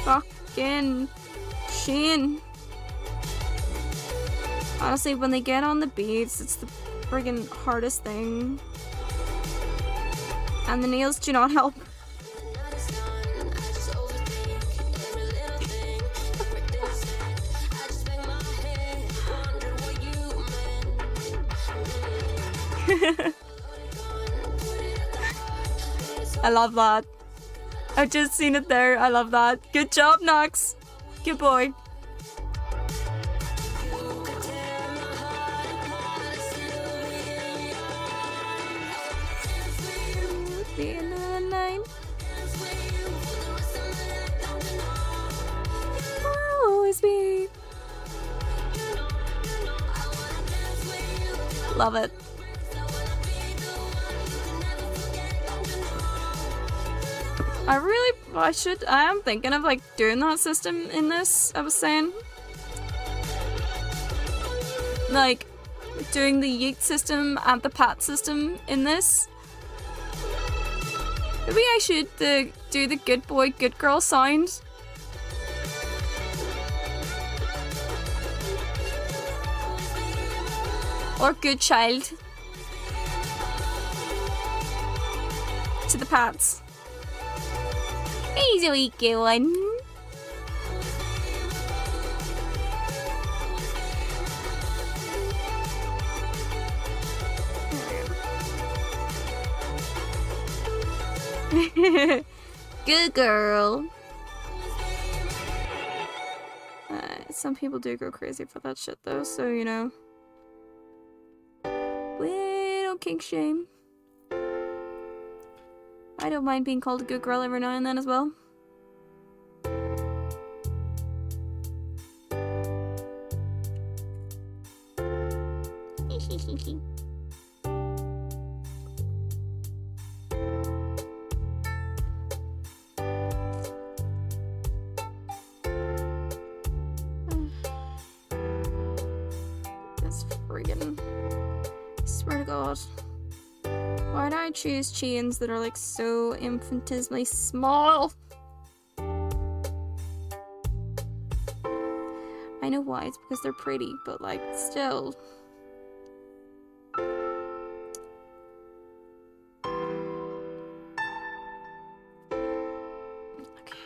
Fucking Shane. Honestly, when they get on the beats, it's the friggin' hardest thing. And the nails do not help. I love that. I've just seen it there. I love that. Good job, Nox. Good boy. The end of the night. I'll always be. Love it. I am thinking of like doing that system in this, I was saying. Like, doing the yeet system and the pat system in this. Maybe I should do the good boy, good girl sound. Or good child. To the pats. He's a wee good one. Good girl. Some people do go crazy for that shit though, so you know. We don't kink shame. I don't mind being called a good girl every now and then as well. This friggin'. Swear to God. Why'd I choose chains that are like so infinitesimally small? I know why, it's because they're pretty, but like, still. Okay.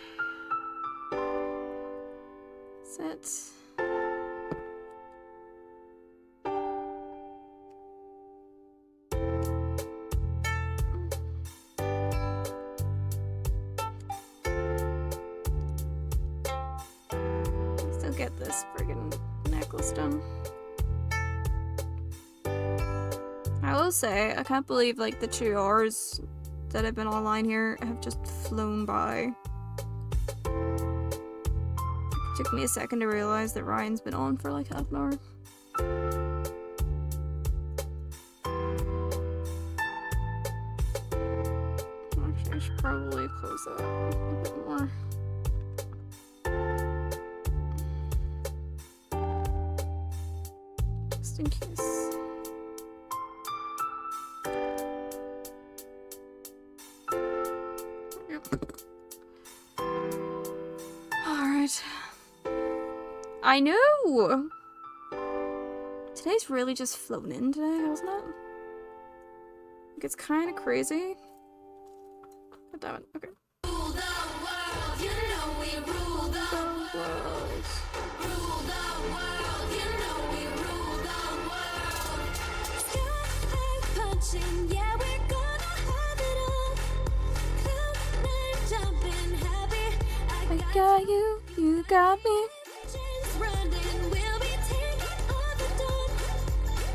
Set. Still get this friggin' necklace done. I will say, I can't believe like the 2 hours that I've been online here have just flown by. It took me a second to realize that Ryan's been on for like half an hour. Actually, I should probably close that a bit more. Just in case. Alright. I know! Today's really just flown in today, hasn't it? Like, it's kind of crazy. God damn it. Okay. Yeah, we're gonna have it all. Cloud nine jumping happy. I got you, you got me. Legends running, we'll be taking on the dawn.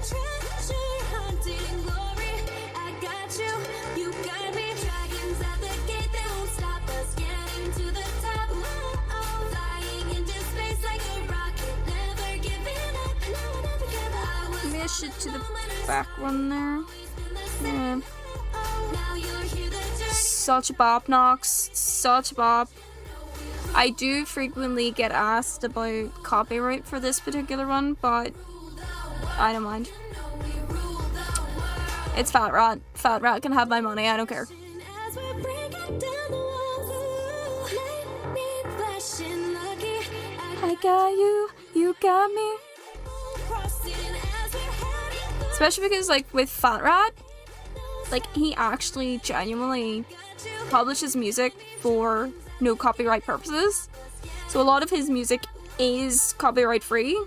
Treasure hunting glory. I got you, you got me. Dragons at the gate, they won't stop us getting to the top. Oh, flying into space like a rocket, never giving up. No, never give up. Maybe I should to the back one there. Yeah. Such a bop, Nox. Such a bop. I do frequently get asked about copyright for this particular one, but I don't mind. It's Fat Rat. Fat Rat can have my money, I don't care. I got you, you got me. Especially because, like, with Fat Rat, like, he actually genuinely publishes music for no copyright purposes. So a lot of his music is copyright free.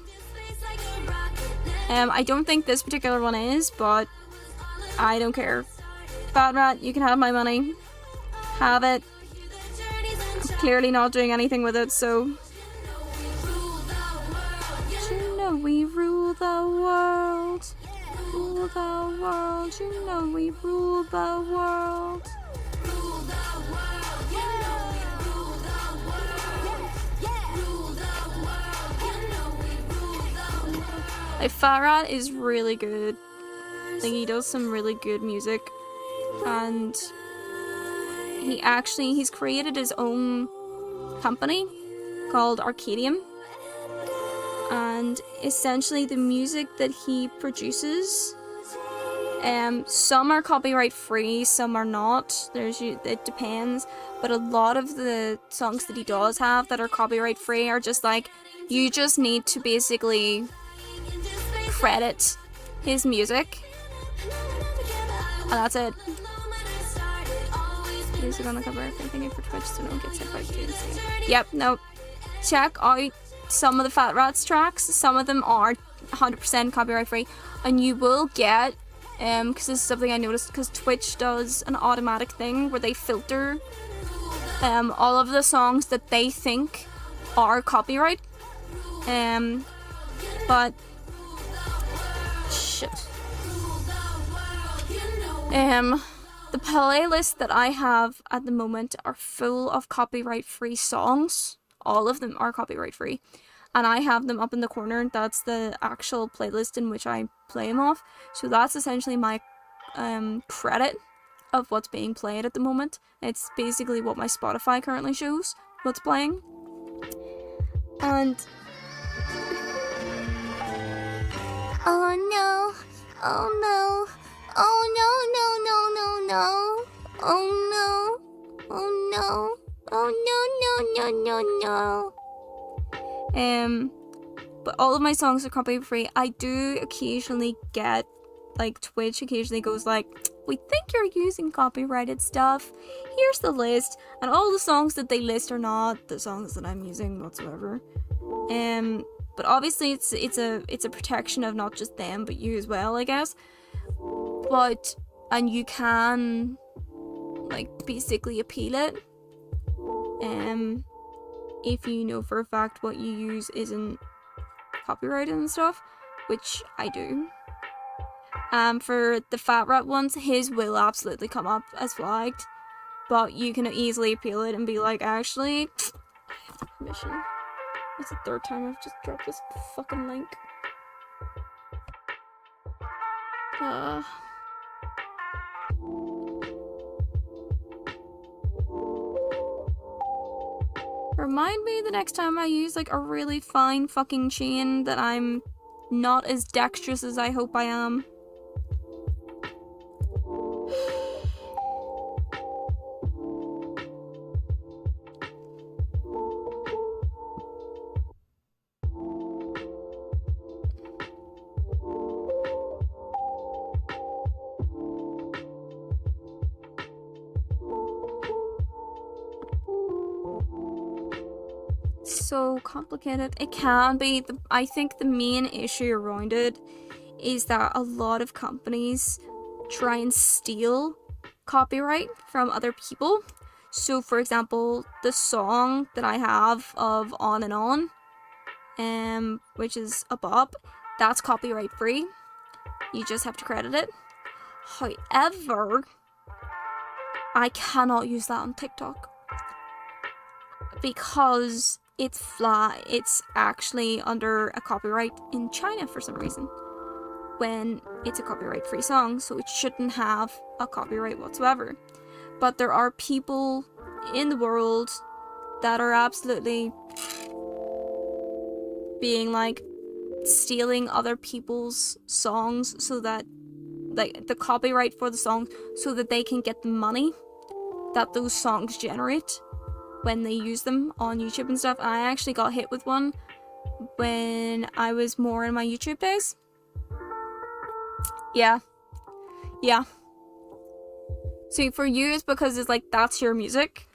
I don't think this particular one is, but I don't care. Fat Rat, you can have my money. Have it. I'm clearly not doing anything with it, so... You know we rule the world. Rule the world, you know we rule the world. Like, Fat Rat is really good. Like, he does some really good music. And he's created his own company called Arcadium. And essentially the music that he produces, some are copyright free, some are not. It depends, but a lot of the songs that he does have that are copyright free are just like, you just need to basically credit his music, and that's it. Music on the cover, thanking it for Twitch so no one gets hit by DNC. Yep, no. Check out some of the Fat Rats tracks. Some of them are 100% copyright free, and you will get, because this is something I noticed, because Twitch does an automatic thing where they filter all of the songs that they think are copyright. But shit. The playlist that I have at the moment are full of copyright free songs. All of them are copyright free. And I have them up in the corner. That's the actual playlist in which I play them off. So that's essentially my credit of what's being played at the moment. It's basically what my Spotify currently shows what's playing. And oh no, oh no, oh no, no, no, no, no, oh no, oh no, oh no, no, no, no, no. but all of my songs are copyright free. I do occasionally get, like, Twitch occasionally goes like, we think you're using copyrighted stuff. Here's the list, and all the songs that they list are not the songs that I'm using whatsoever. But obviously it's a protection of not just them but you as well, I guess. But and you can like basically appeal it. If you know for a fact what you use isn't copyrighted and stuff, which I do. For the Fat Rat ones, his will absolutely come up as flagged, but you can easily appeal it and be like, actually, I have the permission. It's the third time I've just dropped this fucking link. Remind me the next time I use like a really fine fucking chain that I'm not as dexterous as I hope I am. So complicated. It can be. I think the main issue around it is that a lot of companies try and steal copyright from other people. So for example, the song that I have of On and On, which is a bop, that's copyright free. You just have to credit it. However, I cannot use that on TikTok because it's actually under a copyright in China for some reason, when it's a copyright free song, so it shouldn't have a copyright whatsoever. But there are people in the world that are absolutely being like stealing other people's songs so that like the copyright for the song so that they can get the money that those songs generate when they use them on YouTube and stuff. I actually got hit with one when I was more in my YouTube days. Yeah. See, for you, it's because it's like, that's your music.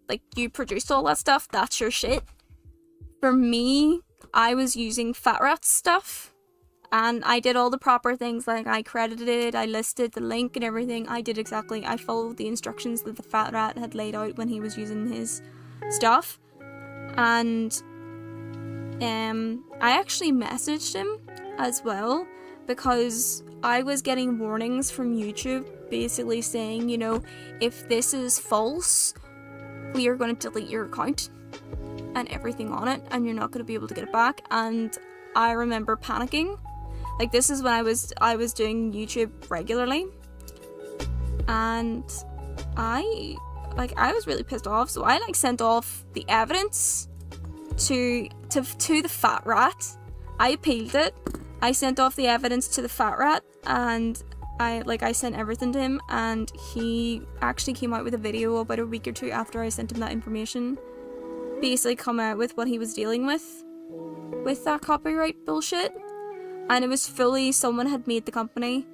Like, you produced all that stuff, that's your shit. For me, I was using Fat Rat's stuff, and I did all the proper things, like I credited it, I listed the link and everything. I followed the instructions that the Fat Rat had laid out when he was using his stuff. And I actually messaged him as well, because I was getting warnings from YouTube basically saying, you know, if this is false, we are going to delete your account and everything on it, and you're not going to be able to get it back. And I remember panicking. Like, this is when I was doing YouTube regularly, and I was really pissed off. So I like sent off the evidence to the Fat Rat. I appealed it. I sent off the evidence to the Fat Rat, and I sent everything to him, and he actually came out with a video about a week or two after I sent him that information, basically come out with what he was dealing with that copyright bullshit. And it was fully someone had made the company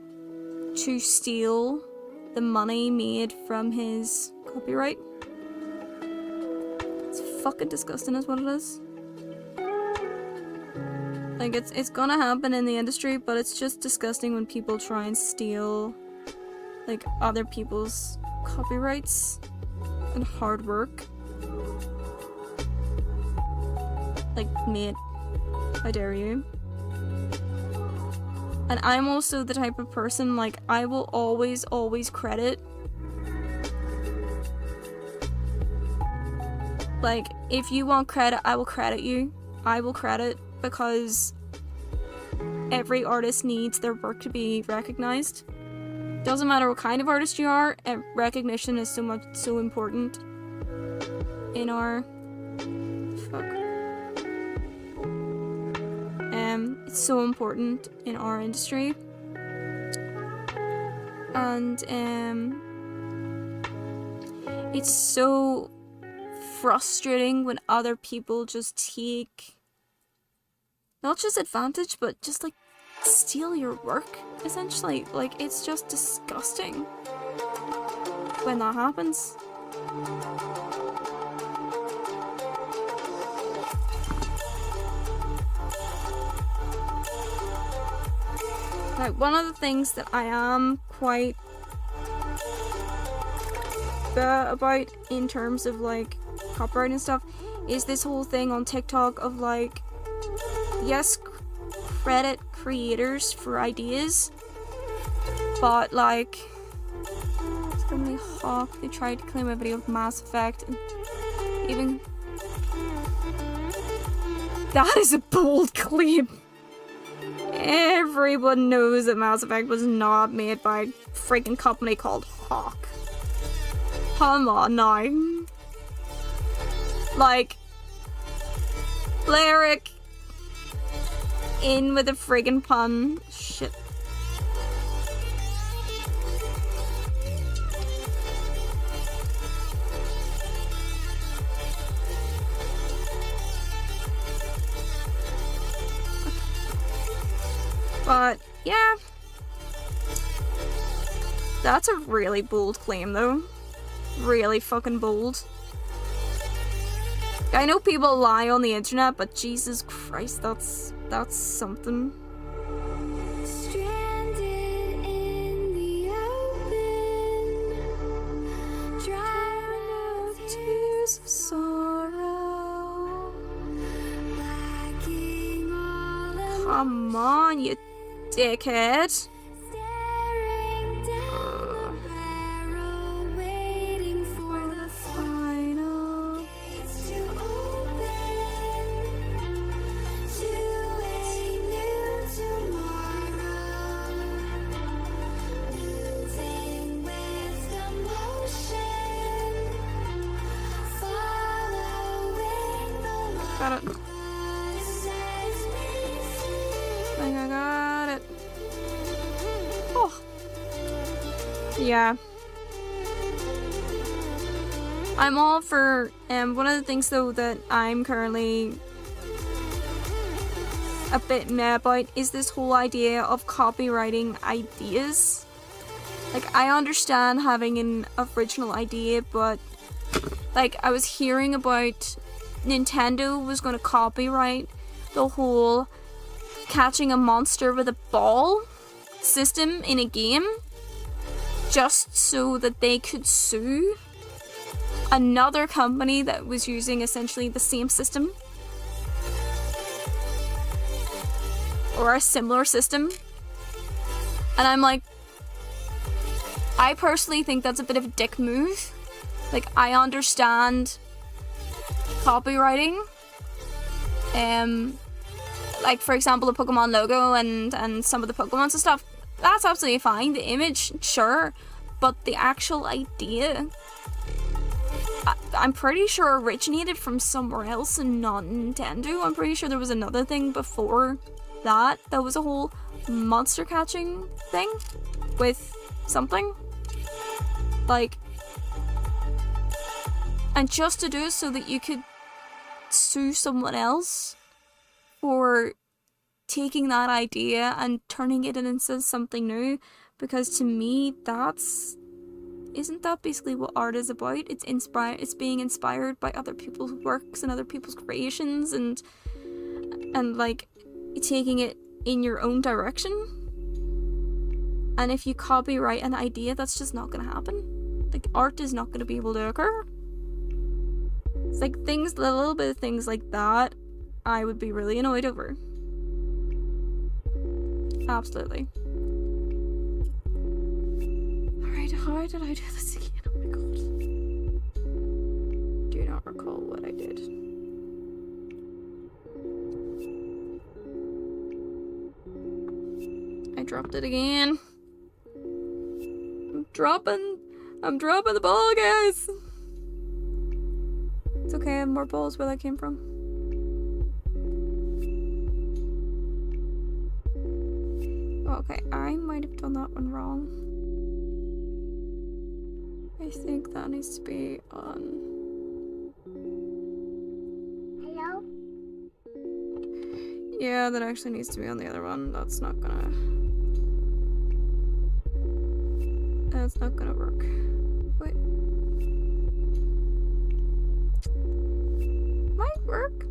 to steal the money made from his copyright. It's fucking disgusting is what it is. Like, it's gonna happen in the industry, but it's just disgusting when people try and steal like other people's copyrights and hard work. Like, mate, how dare you? And I'm also the type of person, like, I will always credit. Like, if you want credit, I will credit you. I will credit, because every artist needs their work to be recognized. Doesn't matter what kind of artist you are, recognition is so important in our it's so important in our industry. And it's so frustrating when other people just take not just advantage, but just like steal your work, essentially. Like, it's just disgusting when that happens. Like, one of the things that I am quite about in terms of like copyright and stuff is this whole thing on TikTok of like, yes, credit creators for ideas, but like, suddenly Hawk, they tried to claim a video of Mass Effect, and even that is a bold claim. Everyone knows that Mass Effect was not made by a freaking company called Hawk. Come on now. Like, Lyric in with a friggin' pun. Shit. But, yeah. That's a really bold claim, though. Really fucking bold. I know people lie on the internet, but Jesus Christ, that's something. Stranded in the open, dry Tears of sorrow. lacking all Come on, you dickhead. staring down the barrel, waiting for the Final. gates to open to a new tomorrow. Moving with the motion, following the Got it. light sets me I think I got it. Oh. Yeah. I'm all for, one of the things though that I'm currently a bit meh about is this whole idea of copywriting ideas. Like, I understand having an original idea, but like, I was hearing about Nintendo was going to copyright the whole catching a monster with a ball system in a game just so that they could sue another company that was using essentially the same system or a similar system. And I'm like, I personally think that's a bit of a dick move. Like, I understand copywriting, like, for example, the Pokemon logo and some of the Pokemons and stuff, that's absolutely fine. The image, sure, but the actual idea, I'm pretty sure originated from somewhere else and not Nintendo. I'm pretty sure there was another thing before that was a whole monster catching thing with something. Like, and just to do it so that you could sue someone else for taking that idea and turning it into something new, because to me isn't that basically what art is about? It's being inspired by other people's works and other people's creations and like taking it in your own direction. And if you copyright an idea, that's just not gonna happen. Like, art is not gonna be able to occur. It's like a little bit of things like that I would be really annoyed over. Absolutely. Alright, how did I do this again? Oh my god. Do not recall what I did. I dropped it again. I'm dropping the ball, guys. It's okay, I have more balls where that came from. Okay, I might have done that one wrong. I think that needs to be on. Hello? Yeah, that actually needs to be on the other one. That's not gonna work. Wait. Might work.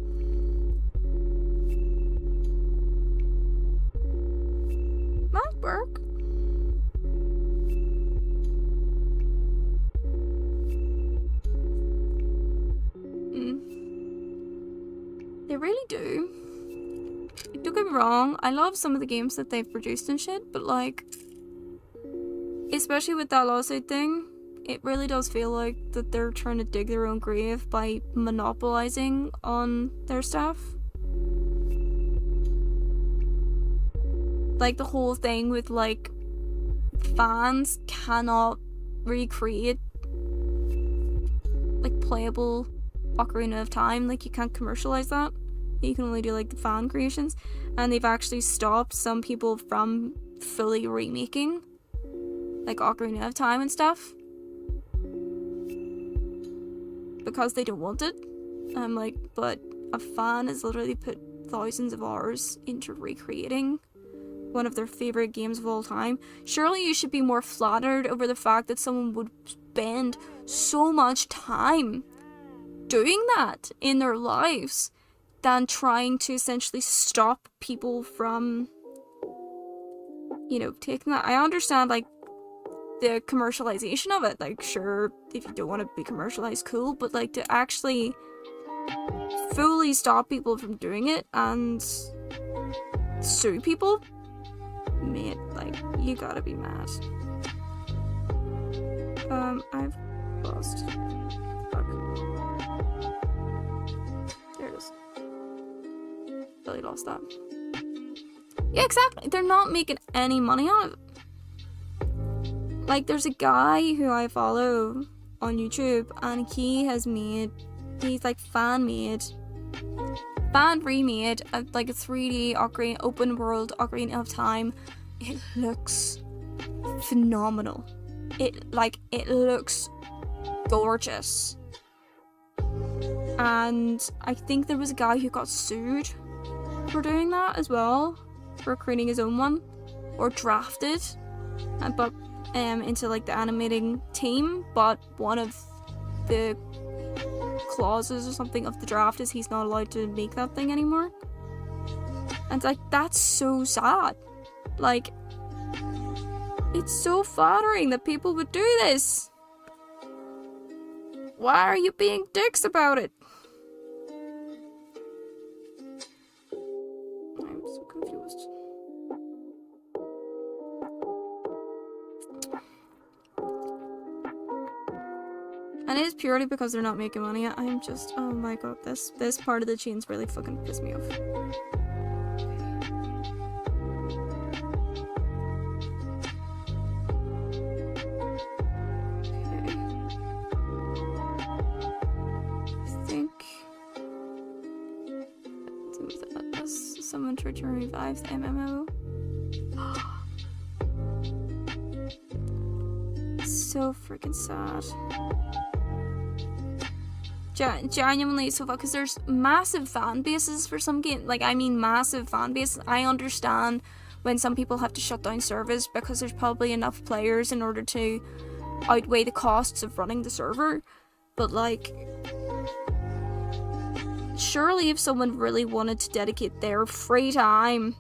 Might work. They really do. Don't get me wrong, I love some of the games that they've produced and shit, but like, especially with that lawsuit thing, it really does feel like that they're trying to dig their own grave by monopolizing on their stuff. Like the whole thing with like, fans cannot recreate like playable Ocarina of Time, like you can't commercialize that. You can only do like the fan creations, and they've actually stopped some people from fully remaking like Ocarina of Time and stuff because they don't want it. I'm like, but a fan has literally put thousands of hours into recreating one of their favorite games of all time. Surely you should be more flattered over the fact that someone would spend so much time doing that in their lives than trying to essentially stop people from, you know, taking that. I understand like the commercialization of it, like sure, if you don't want to be commercialized, cool, but like to actually fully stop people from doing it and sue people, mate, like you gotta be mad. I've lost. Fuck. There it is. Really lost that. Yeah, exactly. They're not making any money on it. Like, there's a guy who I follow on YouTube, and he's like fan-remade, like a 3D Ocarina, open world Ocarina of Time. It looks phenomenal. It looks gorgeous. And I think there was a guy who got sued for doing that as well, for creating his own one, or drafted, but into like the animating team, but one of the clauses or something of the draft is he's not allowed to make that thing anymore. And it's like, that's so sad. Like, it's so flattering that people would do this. Why are you being dicks about it? I'm so confused. And it is purely because they're not making money. I'm just, oh my god, this part of the chain's really fucking pissed me off. Someone tried to revive the MMO. So freaking sad. Genuinely so far, because there's massive fan bases for some games. Like, I mean massive fan bases. I understand when some people have to shut down servers because there's probably enough players in order to outweigh the costs of running the server. But like, surely if someone really wanted to dedicate their free time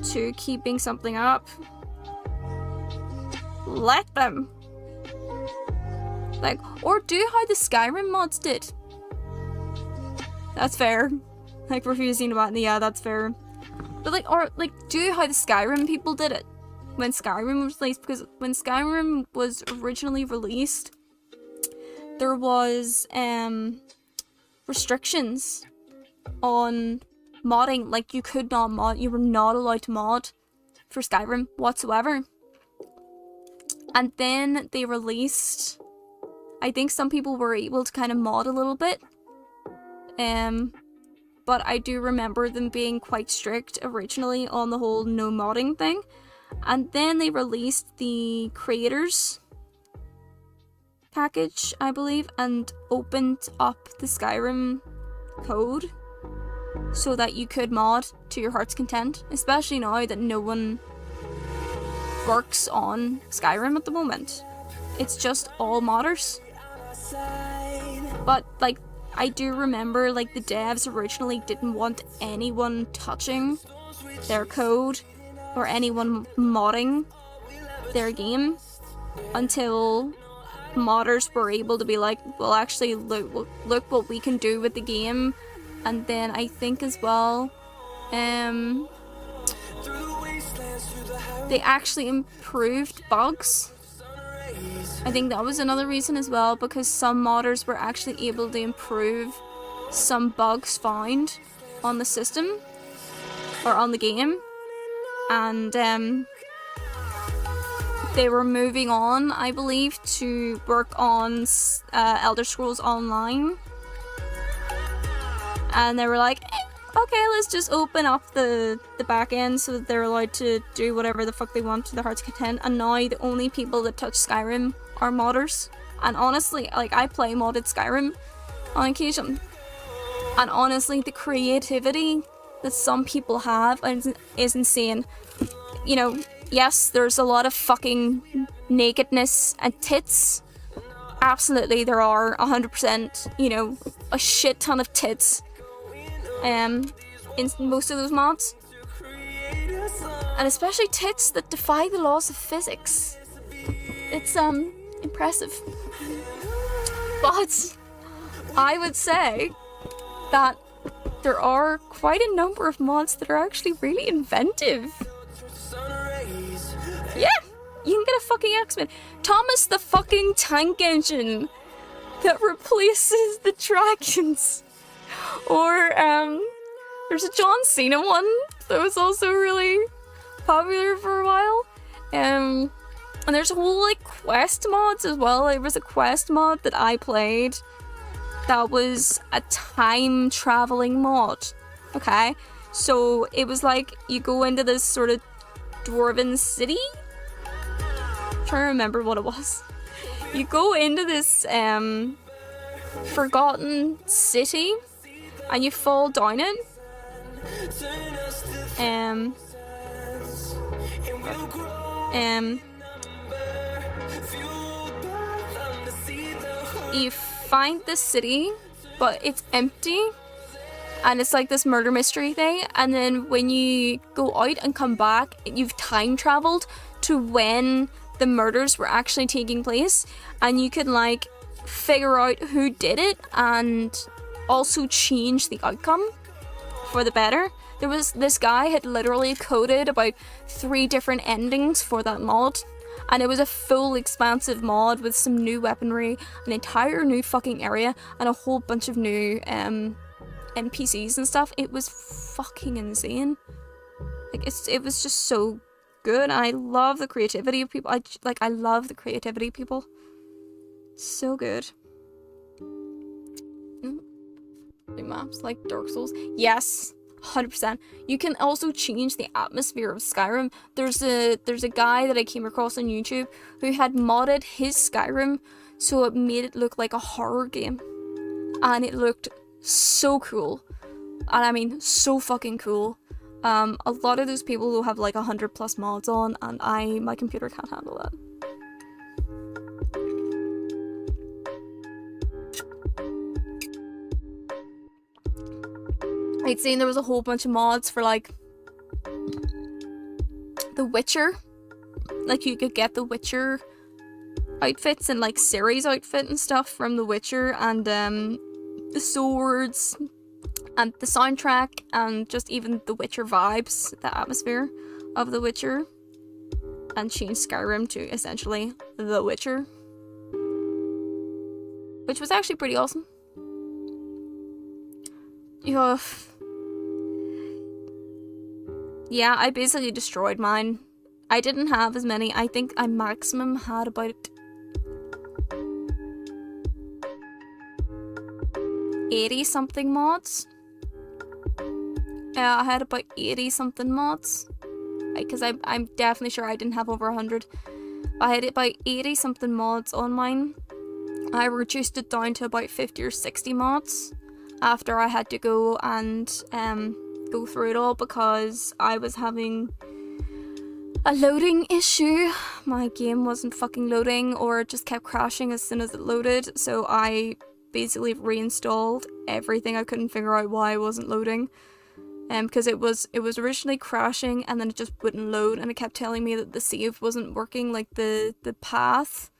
to keeping something up, let them. Like, or do how the Skyrim mods did. That's fair. Like, refusing to button, yeah, that's fair. But like, or like, do how the Skyrim people did it when Skyrim was released, because when Skyrim was originally released, there was restrictions on modding. Like, you could not mod, you were not allowed to mod for Skyrim whatsoever. And then they released, I think some people were able to kind of mod a little bit, but I do remember them being quite strict originally on the whole no modding thing. And then they released the creators package, I believe, and opened up the Skyrim code so that you could mod to your heart's content, especially now that no one works on Skyrim at the moment. It's just all modders. But like, I do remember like the devs originally didn't want anyone touching their code or anyone modding their game until modders were able to be like, well, actually look what we can do with the game. And then I think as well, they actually improved bugs. I think that was another reason as well, because some modders were actually able to improve some bugs found on the system or on the game. And they were moving on, I believe, to work on Elder Scrolls Online. And they were like, okay, let's just open up the back end so that they're allowed to do whatever the fuck they want to their heart's content. And now the only people that touch Skyrim are modders. And honestly, like, I play modded Skyrim on occasion. And honestly, the creativity that some people have is insane. You know, yes, there's a lot of fucking nakedness and tits. Absolutely, there are 100%, you know, a shit ton of tits. In most of those mods, and especially tits that defy the laws of physics. It's impressive. But I would say that there are quite a number of mods that are actually really inventive. Yeah, you can get a fucking X-Men. Thomas the fucking Tank Engine that replaces the dragons. Or, there's a John Cena one that was also really popular for a while. And there's a whole, like, quest mods as well. There was a quest mod that I played that was a time traveling mod. Okay? So, it was like, you go into this sort of dwarven city? I'm trying to remember what it was. You go into this, forgotten city, and you fall down it. You find this city, but it's empty, and it's like this murder mystery thing. And then when you go out and come back, you've time traveled to when the murders were actually taking place, and you can like figure out who did it and also change the outcome for the better. There was this guy had literally coded about 3 different endings for that mod, and it was a full expansive mod with some new weaponry, an entire new fucking area, and a whole bunch of new NPCs and stuff. It was fucking insane. Like, it was just so good. I love the creativity of people. I love the creativity of people. So good. Maps like Dark Souls. Yes, 100%. You can also change the atmosphere of Skyrim. There's a guy that I came across on YouTube who had modded his Skyrim so it made it look like a horror game. And it looked so cool. And I mean, so fucking cool. A lot of those people will have like 100+ mods on, and my computer can't handle that. I'd seen there was a whole bunch of mods for like The Witcher. Like, you could get The Witcher outfits and like Ciri's outfit and stuff from The Witcher, and the swords and the soundtrack, and just even The Witcher vibes, the atmosphere of The Witcher, and change Skyrim to essentially The Witcher, which was actually pretty awesome. Yeah, I basically destroyed mine. I didn't have as many. I think I maximum had about 80 something mods. I had about 80 something mods, because I'm definitely sure I didn't have over 100. I had about 80 something mods on mine. I reduced it down to about 50 or 60 mods, after I had to go and go through it all because I was having a loading issue. My game wasn't fucking loading, or it just kept crashing as soon as it loaded, so I basically reinstalled everything. I couldn't figure out why it wasn't loading, because it was originally crashing and then it just wouldn't load, and it kept telling me that the save wasn't working, like the path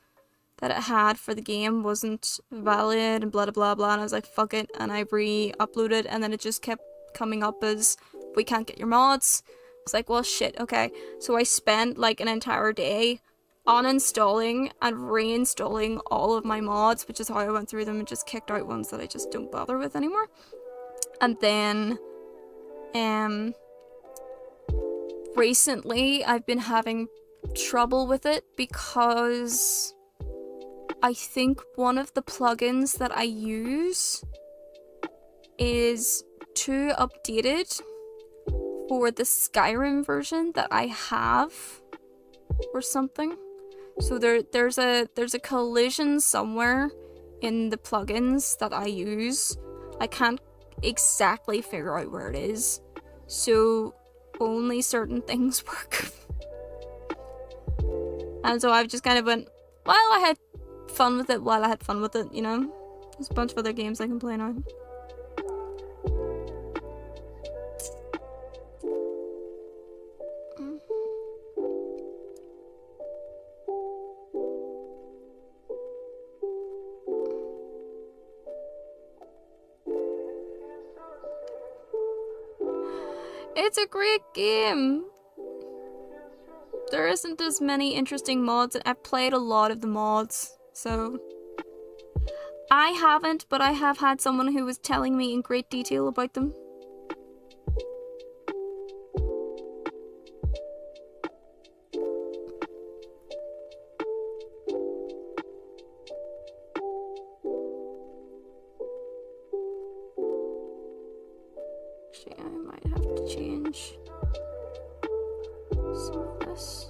that it had for the game wasn't valid and blah blah blah blah, and I was like fuck it, and I re-uploaded, and then it just kept coming up as we can't get your mods. It's like, well shit, okay. So I spent like an entire day uninstalling and reinstalling all of my mods, which is how I went through them and just kicked out ones that I just don't bother with anymore. And then recently I've been having trouble with it because I think one of the plugins that I use is too updated for the Skyrim version that I have or something. So there's a collision somewhere in the plugins that I use. I can't exactly figure out where it is. So only certain things work. And so I've just kind of went, well, I had fun with it while I had fun with it, you know? There's a bunch of other games I can play now. It's a great game. There isn't as many interesting mods, and I've played a lot of the mods, so I haven't, but I have had someone who was telling me in great detail about them. Actually, I might have to change some of this.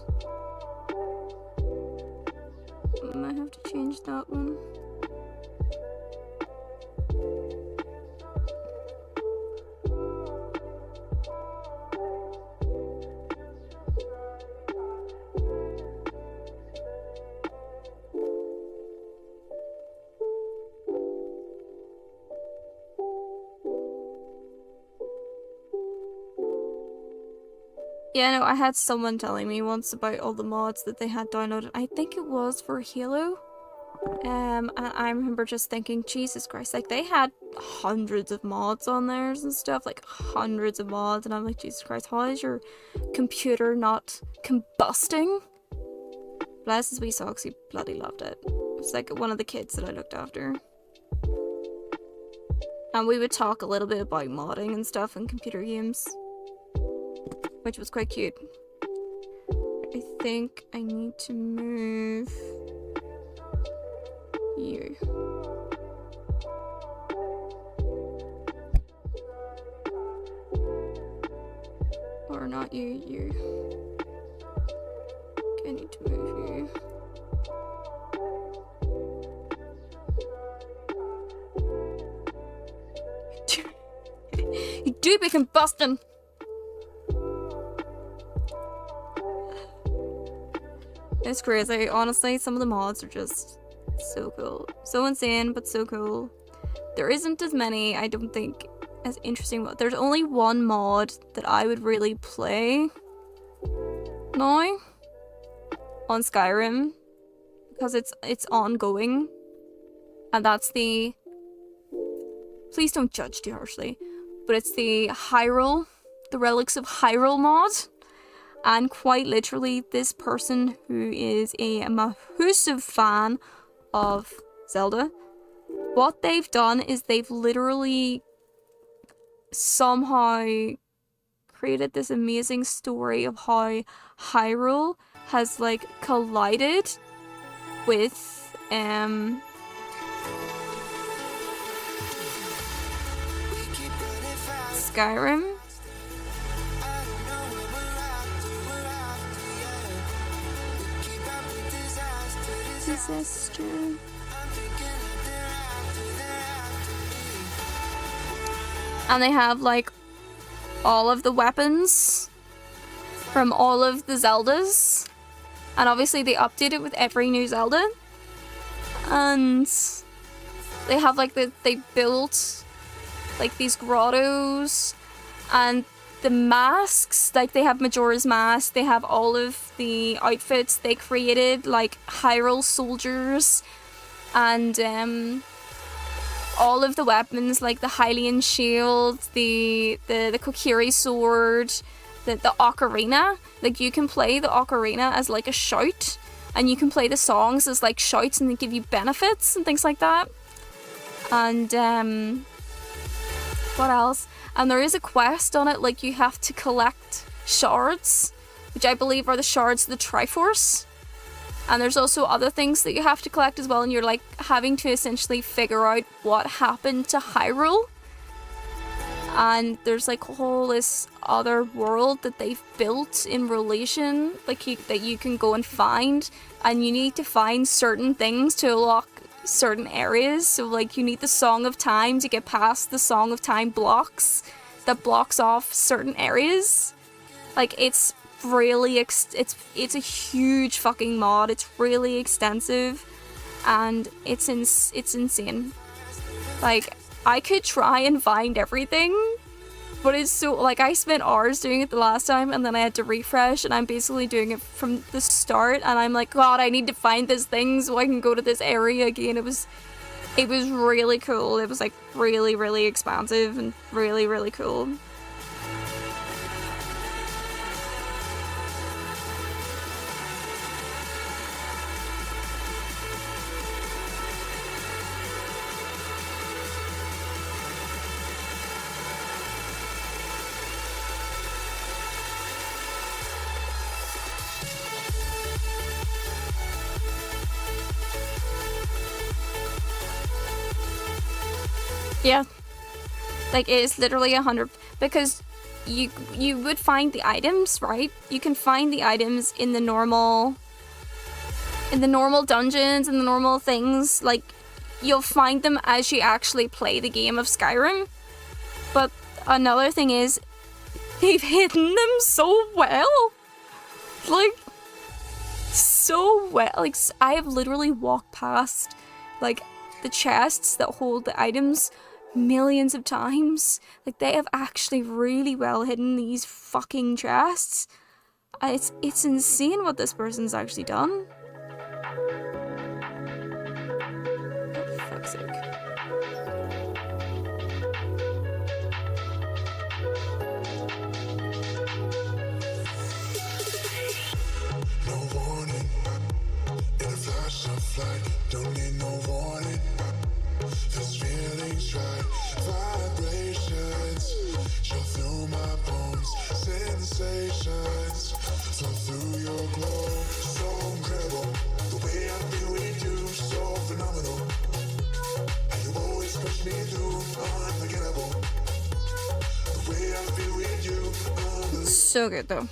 I might have to change that one. Yeah, no, I had someone telling me once about all the mods that they had downloaded. I think it was for Halo. And I remember just thinking, Jesus Christ, like they had hundreds of mods on theirs and stuff, like hundreds of mods, and I'm like, Jesus Christ, how is your computer not combusting? Bless his wee socks, he bloody loved it. It was like one of the kids that I looked after. And we would talk a little bit about modding and stuff in computer games, which was quite cute. I think I need to move you. Or not you, you. Okay, I need to move you. You do be combusting! It's crazy. Honestly, some of the mods are just so cool. So insane, but so cool. There isn't as many, I don't think, as interesting. There's only one mod that I would really play now on Skyrim, because it's ongoing, and that's the... Please don't judge too harshly, but it's the Hyrule, the Relics of Hyrule mod. And quite literally, this person who is a massive fan of Zelda, what they've done is they've literally somehow created this amazing story of how Hyrule has like collided with Skyrim. Disaster. and they have like all of the weapons from all of the Zeldas, and obviously they update it with every new Zelda, and they have like they built like these grottos, and the masks, like they have Majora's Mask, they have all of the outfits they created, like Hyrule soldiers, and all of the weapons, like the Hylian shield, the Kokiri sword, the ocarina. Like you can play the ocarina as like a shout, and you can play the songs as like shouts, and they give you benefits and things like that. And what else? And there is a quest on it, like you have to collect shards, which I believe are the shards of the Triforce. And there's also other things that you have to collect as well, and you're like having to essentially figure out what happened to Hyrule. And there's like a whole this other world that they've built in relation, like that you can go and find, and you need to find certain things to unlock certain areas. So like you need the Song of Time to get past the Song of Time blocks that blocks off certain areas. Like it's really it's a huge fucking mod. It's really extensive, and it's insane. Like I could try and find everything, but it's so, like, I spent hours doing it the last time, and then I had to refresh, and I'm basically doing it from the start, and I'm like, God, I need to find this thing so I can go to this area again. It was really cool. It was like really, really expansive and really, really cool. Yeah, like it is literally 100, because you would find the items, right? You can find the items in the normal dungeons and the normal things. Like you'll find them as you actually play the game of Skyrim. But another thing is, they've hidden them so well, like so well. Like I have literally walked past like the chests that hold the items millions of times. Like they have actually really well hidden these fucking chests. It's insane what this person's actually done. Oh, fuck's sake. No warning, in a flash of light, don't need no warning. This feeling's right, vibrations show through my bones, sensations flow through your glow. So incredible, the way I feel with you, so phenomenal. And you always push me through, unforgettable. The way I feel with you, unbelievable. So good though.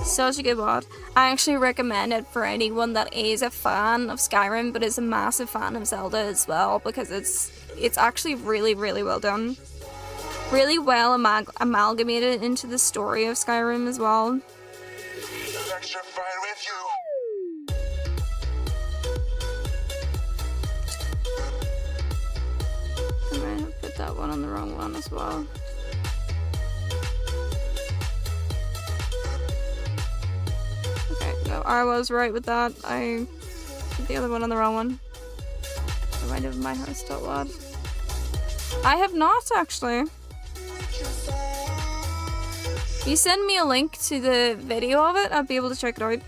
Such a good mod. I actually recommend it for anyone that is a fan of Skyrim but is a massive fan of Zelda as well, because it's actually really, really well done. Really well amalgamated into the story of Skyrim as well. Electrified with you. I might have put that one on the wrong one as well. Okay, no, I was right with that. I put the other one on the wrong one. Remind of my house.lad. I have not actually. If you send me a link to the video of it, I'll be able to check it out.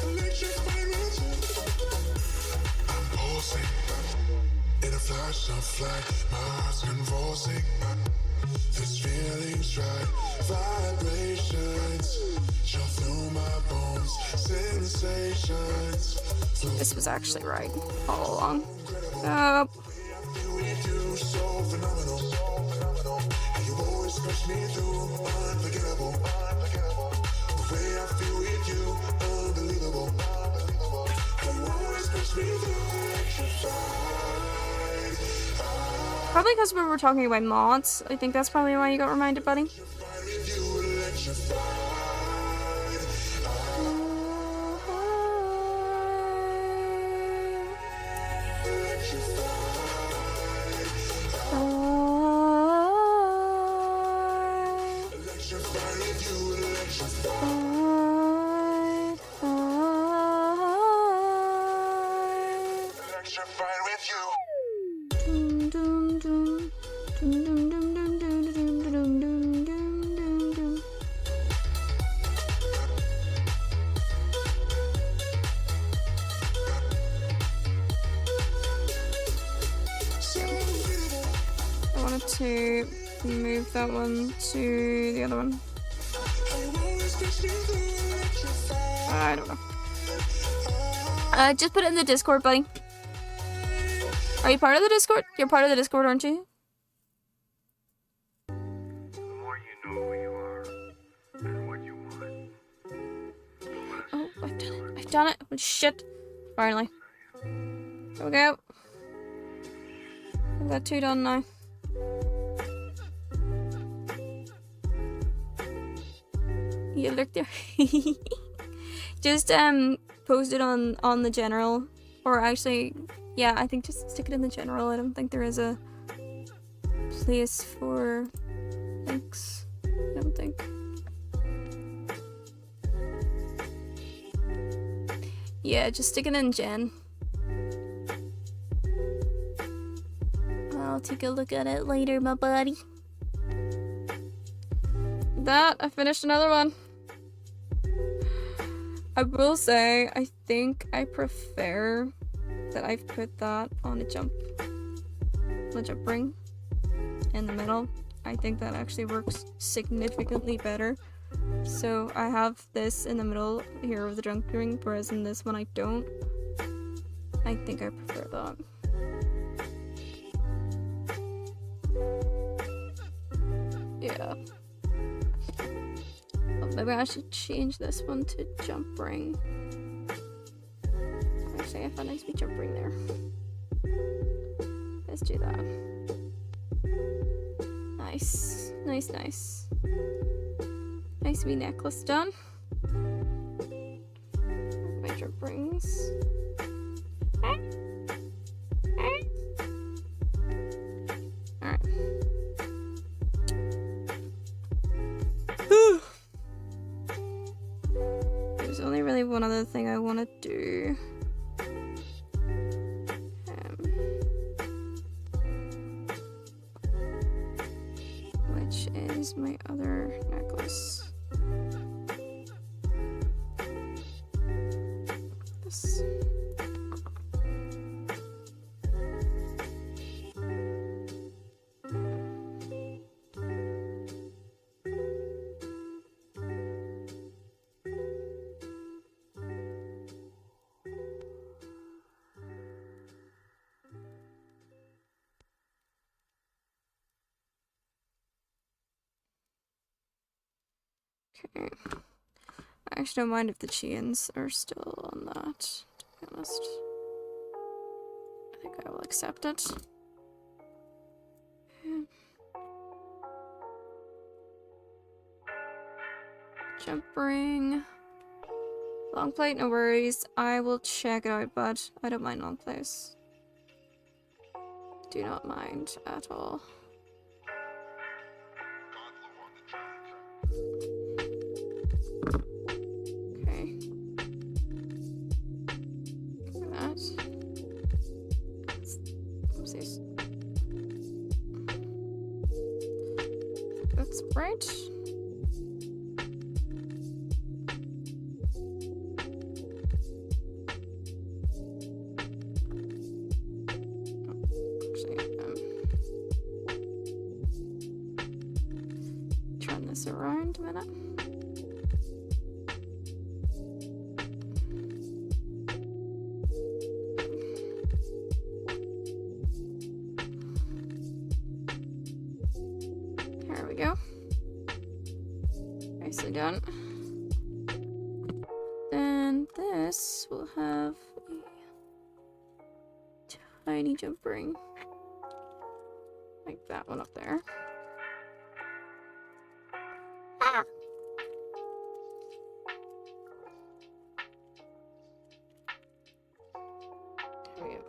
Electrified with you. I'm pulsing in a flash of light, my heart's convulsing. This feeling's right, vibrations show through my bones, sensations. This was actually right all along. With you, so phenomenal. And you always push me through, unforgettable. The way I feel with you, unbelievable. And you always push me through, electrified. Probably because we were talking about mods. I think that's probably why you got reminded, buddy. Electrified with you. Dum, dum, dum. Dum, dum, dum, dum, dum, dum, dum, dum, dum, dum. I wanted to move that one to the other one. I don't know. Just put it in the Discord, buddy. Are you part of the Discord? You're part of the Discord, aren't you? The more you know who you are and what you want, the less Oh, I've done it. I've done it. Oh, shit. Finally. There we go. I've got 2 done now. You look there. Just post it on the general, or actually, yeah, I think just stick it in the general. I don't think there is a place for links. I don't think. Yeah, just stick it in gen. I'll take a look at it later, my buddy. That, I finished another one. I will say, I think I prefer that I've put that on a jump ring in the middle. I think that actually works significantly better. So I have this in the middle here of the jump ring, whereas in this one I don't. I think I prefer that. Yeah. Maybe I should change this one to jump ring. Actually, I found a nice wee jump ring there. Let's do that. Nice. Nice, nice. Nice wee necklace done. My jump rings. Alright. There's only really one other thing I want to do. Which is my other necklace. This. Okay. I actually don't mind if the chains are still on that, to be honest. I think I will accept it. Yeah. Jump ring. Long plate, no worries. I will check it out, but I don't mind long plates. Do not mind at all. Okay. Look at that. Oopsies. That's right. Turn this around a minute. There we go. Nicely done. Then this will have a tiny jump ring. Like that one up there. Ah! There we go.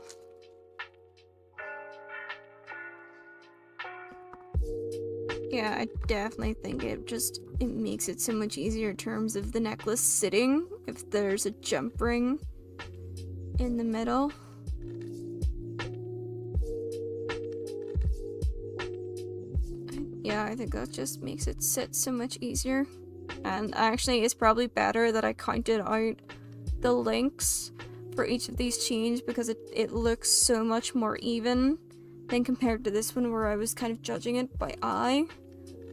Yeah, I definitely think it makes it so much easier in terms of the necklace sitting if there's a jump ring in the middle. Yeah, I think that just makes it sit so much easier. And actually, it's probably better that I counted out the links for each of these chains because it looks so much more even than compared to this one where I was kind of judging it by eye.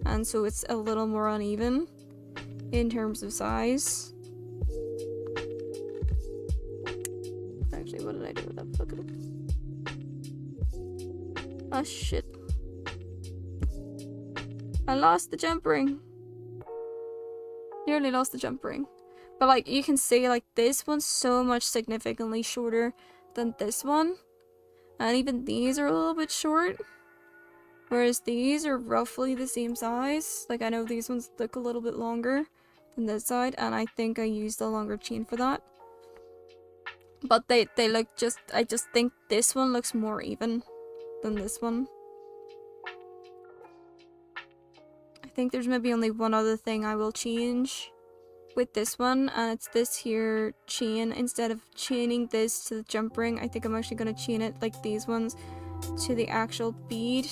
And so it's a little more uneven in terms of size. Actually, what did I do with that fucking... Oh shit. I lost the jump ring. Nearly lost the jump ring. But like, you can see like this one's so much significantly shorter than this one. And even these are a little bit short. Whereas these are roughly the same size. Like I know these ones look a little bit longer than this side. And I think I used a longer chain for that. But they look I just think this one looks more even than this one. I think there's maybe only one other thing I will change with this one, and it's this here chain. Instead of chaining this to the jump ring, I think I'm actually going to chain it like these ones to the actual bead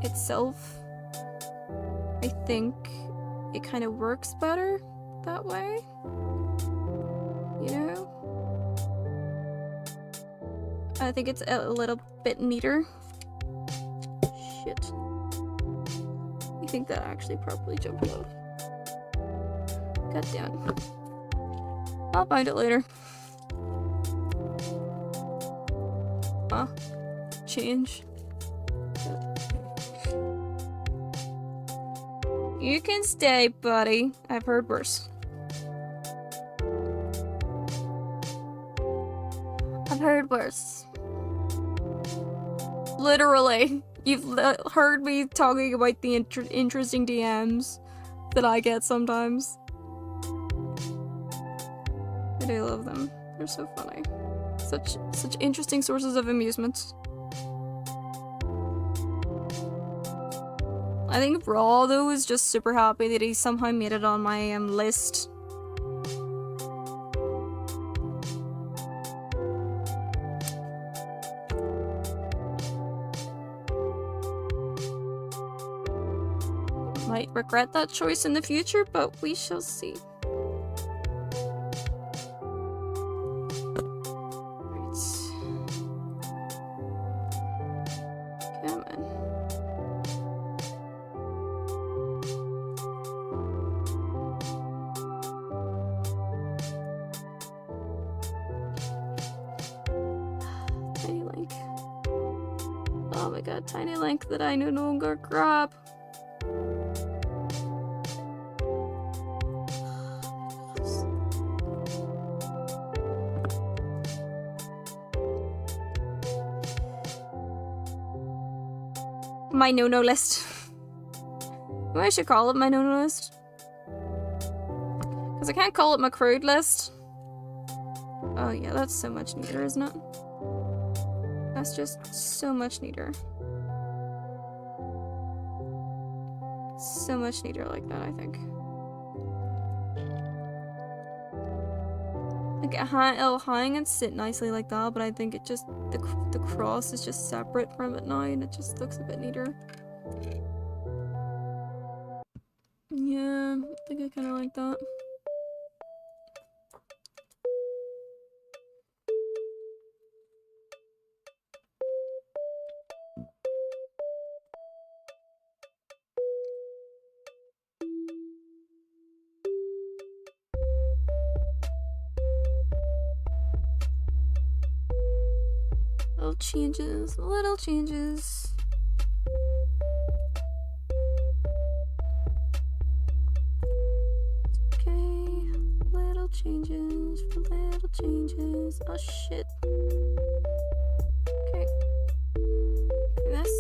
itself. I think it kind of works better that way, you know? I think it's a little bit neater. Shit. I think that actually properly jumped off. God damn it. I'll find it later. Huh? Change. You can stay, buddy. I've heard worse. I've heard worse. Literally. You've heard me talking about the interesting DMs that I get sometimes. I do love them. They're so funny. Such interesting sources of amusement. I think Raw though is just super happy that he somehow made it on my list. Might regret that choice in the future, but we shall see. Right. Come on. Tiny Link. Oh my god, Tiny Link that I no longer grab. My no-no list. Maybe I should call it my no-no list. Because I can't call it my crude list. Oh yeah, that's so much neater, isn't it? That's just so much neater. So much neater like that, I think. Like it'll hang and sit nicely like that, but I think it just the cross is just separate from it now, and it just looks a bit neater. Yeah, I think I kind of like that. Little changes. Okay, little changes. Oh shit. Okay. This.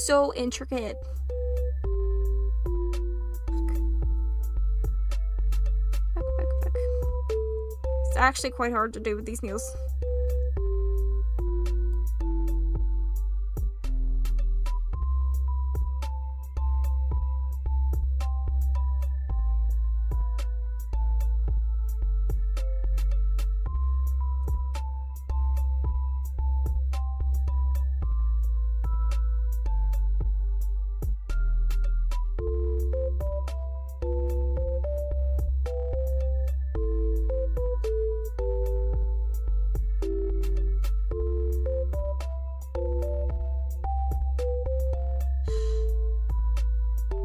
so intricate. Back. It's actually quite hard to do with these nails.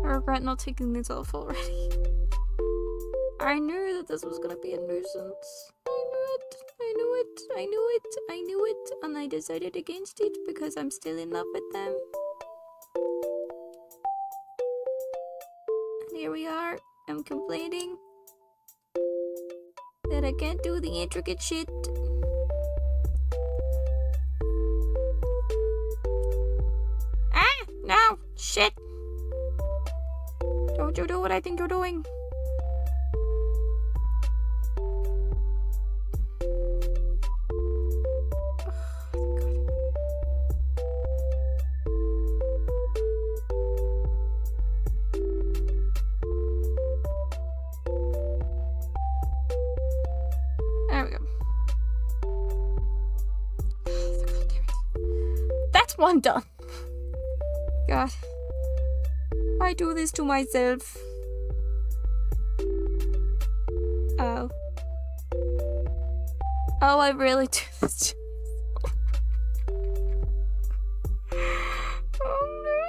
I regret not taking these off already. I knew that this was gonna be a nuisance. I knew it, and I decided against it because I'm still in love with them. And here we are, I'm complaining that I can't do the intricate shit. Ah, no, shit. Don't you do what I think you're doing. There we go. That's one done. God. I do this to myself. Oh. Oh, I really do this to oh no.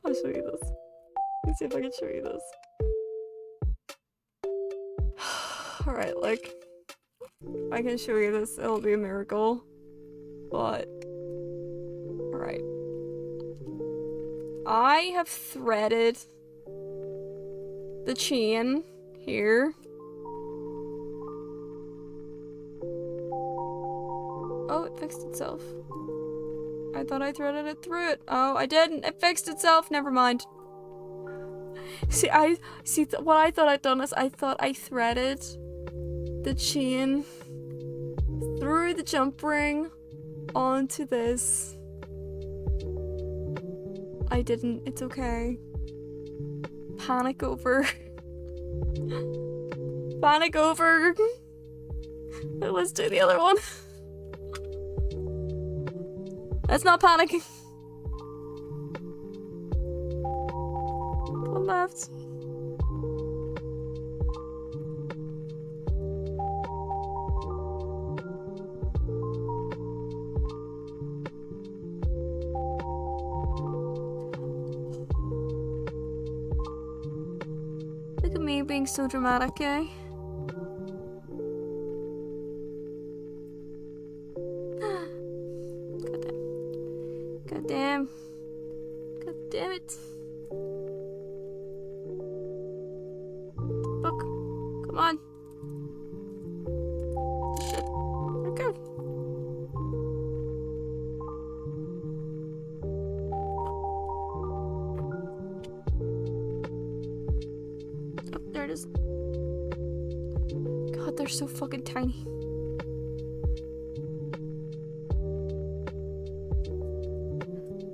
I'll show you this. Let's see if I can show you this. Alright, like, if I can show you this, it'll be a miracle. But, alright. I have threaded the chain here. Oh, it fixed itself. I thought I threaded it through it. Oh, I didn't. It fixed itself. Never mind. What I thought I'd done is I thought I threaded the chain through the jump ring onto this. I didn't. It's okay. Panic over. Panic over. Let's do the other one. Let's not panicking. One left. Look at me being so dramatic, eh? God damn. God damn it. Fuck. Come on. Shit. Okay. Oh, there it is. God, they're so fucking tiny.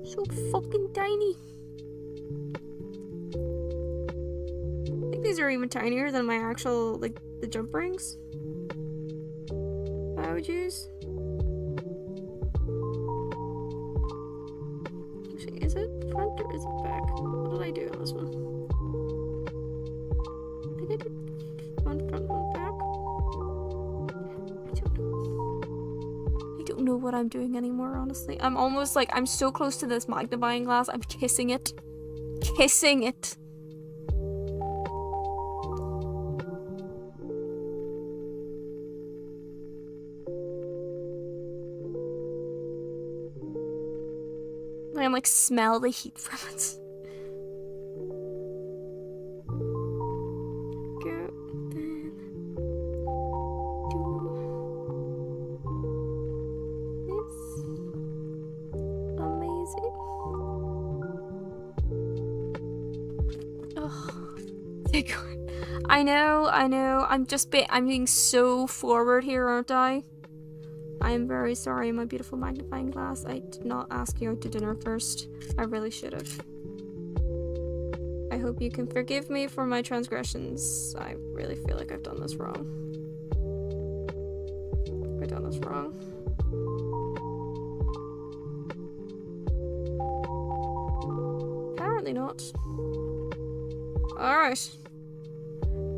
So fucking tiny. I think these are even tinier than my actual, like, the jump rings I would use. Actually, is it front or is it back? What did I do on this one? I think I did one front, one back. I don't know. I don't know what I'm doing anymore, honestly. I'm almost like, I'm so close to this magnifying glass, I'm kissing it. Kissing it. I can like smell the heat from it. Go then. I know. I'm being so forward here, aren't I? I'm very sorry, my beautiful magnifying glass. I did not ask you out to dinner first. I really should have. I hope you can forgive me for my transgressions. I really feel like I've done this wrong. I've done this wrong. Apparently not. Alright.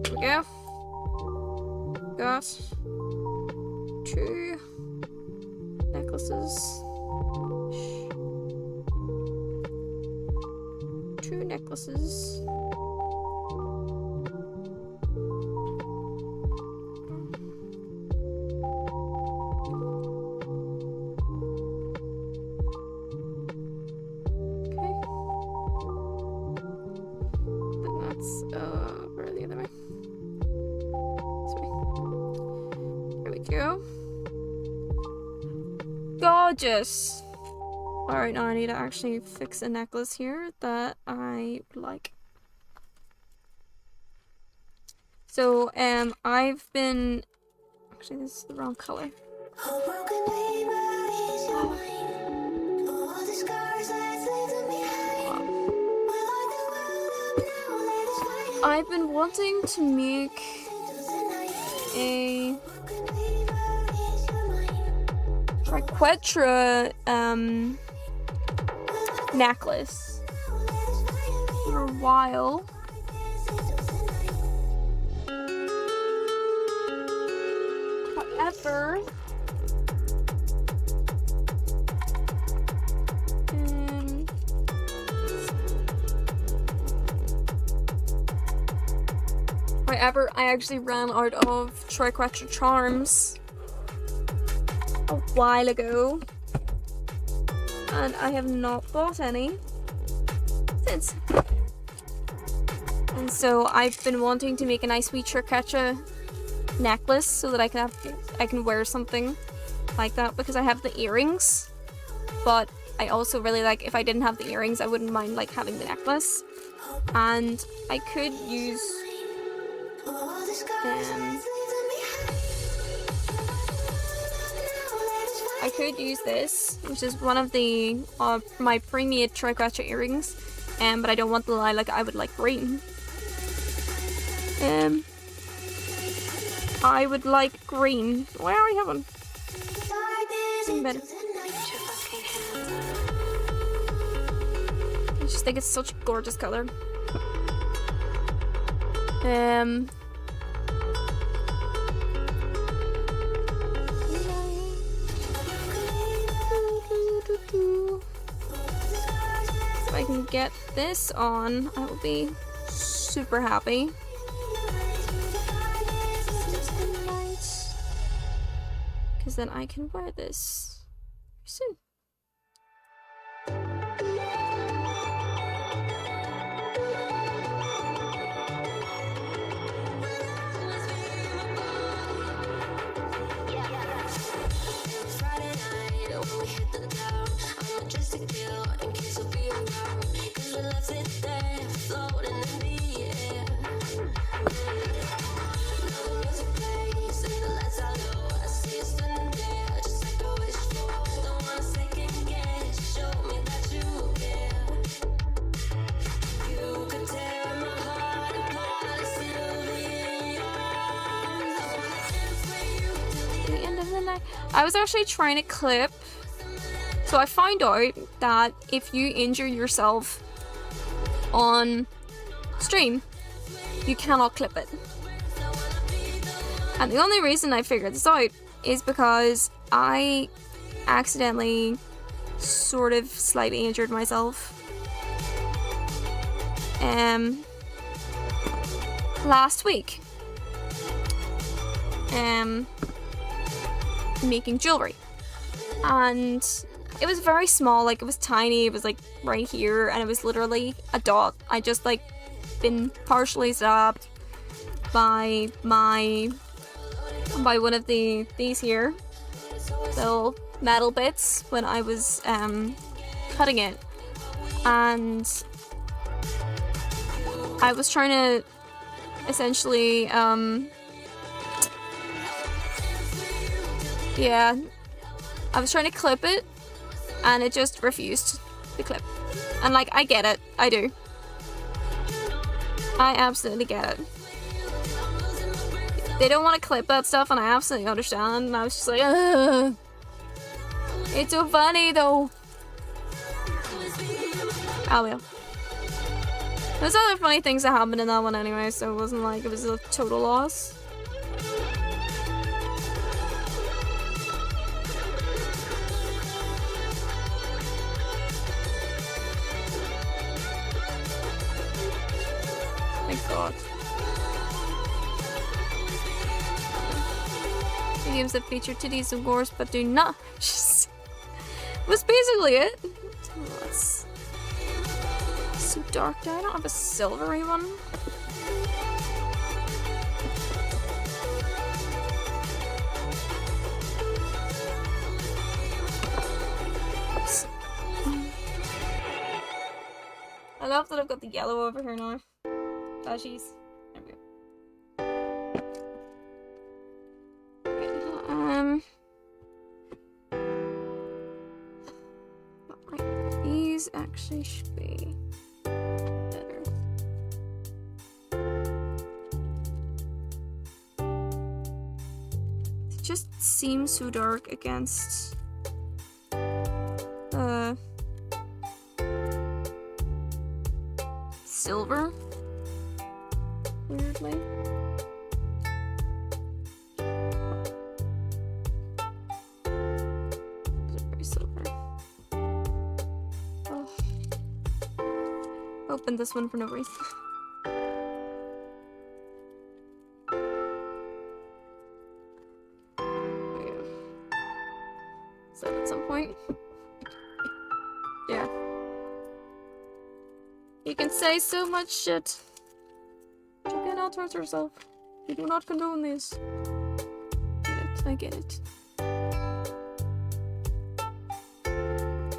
Here we go. Got 2 necklaces. 2 necklaces. Where the other way? This way. Here we go. Gorgeous! Alright, now I need to actually fix a necklace here that I like. So, I've been... Actually, this is the wrong color. I've been wanting to make a triquetra necklace for a while. However, I actually ran out of triquetra charms a while ago, and I have not bought any since. And so I've been wanting to make a nice wee triquetra necklace so that I can wear something like that, because I have the earrings, but I also really like, if I didn't have the earrings, I wouldn't mind like having the necklace. And I could use this, which is one of the my pre-made triquetra earrings, but I don't want the lilac. I would like green. I would like green. Where are we having? Better. I just think it's such a gorgeous color. If I can get this on, I will be super happy. Because then I can wear this soon. I was actually trying to clip, so I found out that if you injure yourself on stream, you cannot clip it. And the only reason I figured this out is because I accidentally sort of slightly injured myself last week making jewelry, and it was very small, like it was tiny, it was like right here, and it was literally a dot. I just like been partially stabbed by one of these here little metal bits when I was cutting it, and I was trying to essentially, yeah, I was trying to clip it, and it just refused to clip. And like, I get it, I do. I absolutely get it. They don't want to clip that stuff, and I absolutely understand. And I was just like, ugh. It's so funny though. Oh well. There's other funny things that happened in that one anyway, so it wasn't like it was a total loss. Thank God. The games that feature titties of course, but do not. Just was basically it. Oh, that's so dark. I don't have a silvery one. I love that I've got the yellow over here now. Flashies. There we go. Right. These actually should be better. It just seems so dark against silver. Weirdly. Very silver. Oh. Opened this one for no reason. So at some point. Yeah. You can say so much shit. You cannot hurt yourself. You do not condone this. I get it.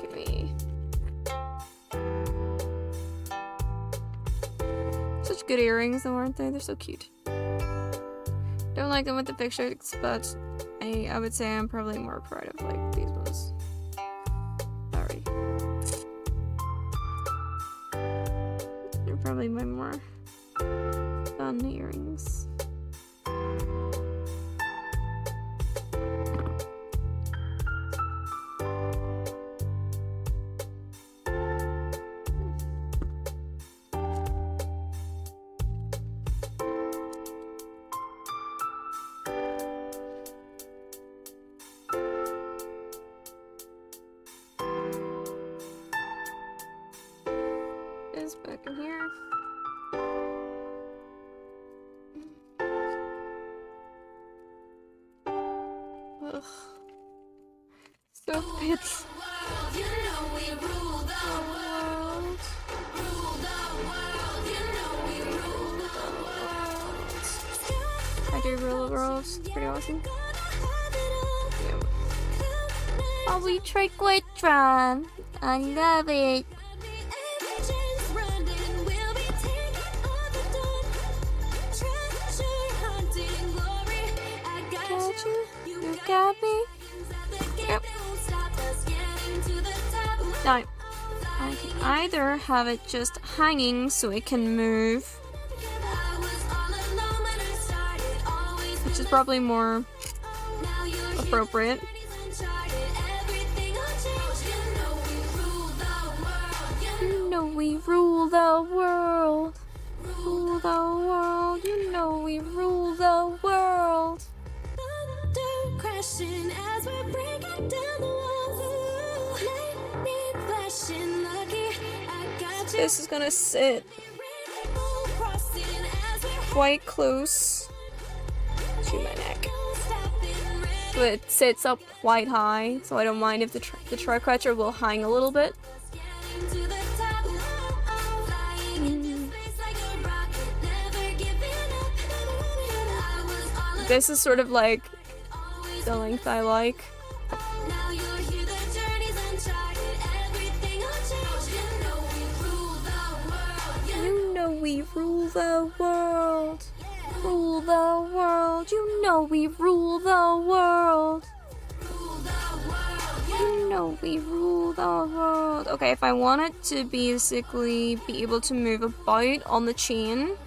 Give me. Such good earrings though, aren't they? They're so cute. Don't like them with the pictures, but I would say I'm probably more proud of like these ones. Alright. They're probably my more fun earrings. Is back in here. Ugh. So pitch. You know we rule the world. Rule the world. You know we rule the world. I do rule the world. It's pretty awesome. Oh, we trick with Tron. I love it. You got me. Yep. Now, I can either have it just hanging so it can move, which is probably more appropriate. You know we rule the world. Rule the world. You know we rule the world. Crashing as we're breaking down the walls. Lightning flashing, lucky I got you. This is gonna sit quite close to my neck, but it sits up quite high, so I don't mind if the tri-catcher will hang a little bit. This is sort of like the length I like. You know we rule the world. rule the world. You know we rule the world. You know we rule the world. Okay, if I want it to basically be able to move about on the chain,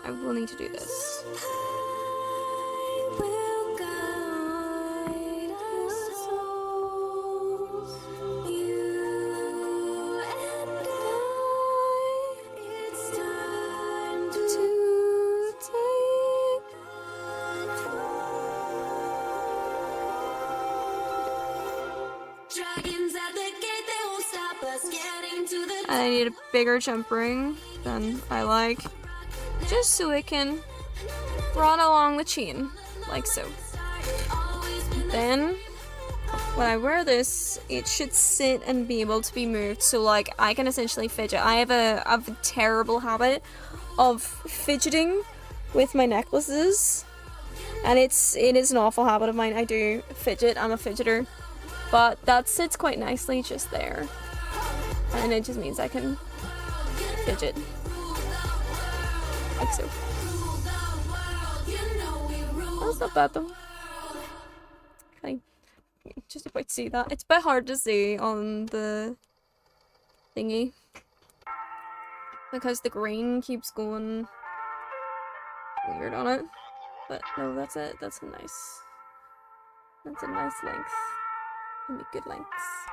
I will need to do this. I will guide our souls. You and I. It's time to take dragons at the gate, they won't stop us getting to the And I need a bigger jump ring than I like, just so it can run along the chain, like so. Then, when I wear this, it should sit and be able to be moved, so like I can essentially fidget. I have a terrible habit of fidgeting with my necklaces, and it is an awful habit of mine. I do fidget, I'm a fidgeter, but that sits quite nicely just there, and it just means I can fidget, like so. That's not bad though. Can I just about see that? It's a bit hard to see on the thingy because the green keeps going weird on it. But no, that's it. That's a nice length. Can be good lengths.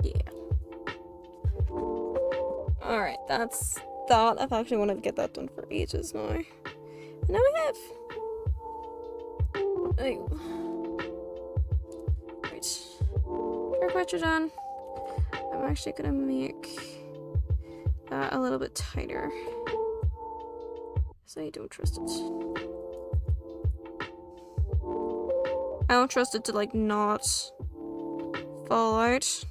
Yeah. Alright, that's that. I've actually wanted to get that done for ages now. And now we have. There you go. Right. Hair pressure done. I'm actually gonna make that a little bit tighter. So I don't trust it. I don't trust it to like not fall out.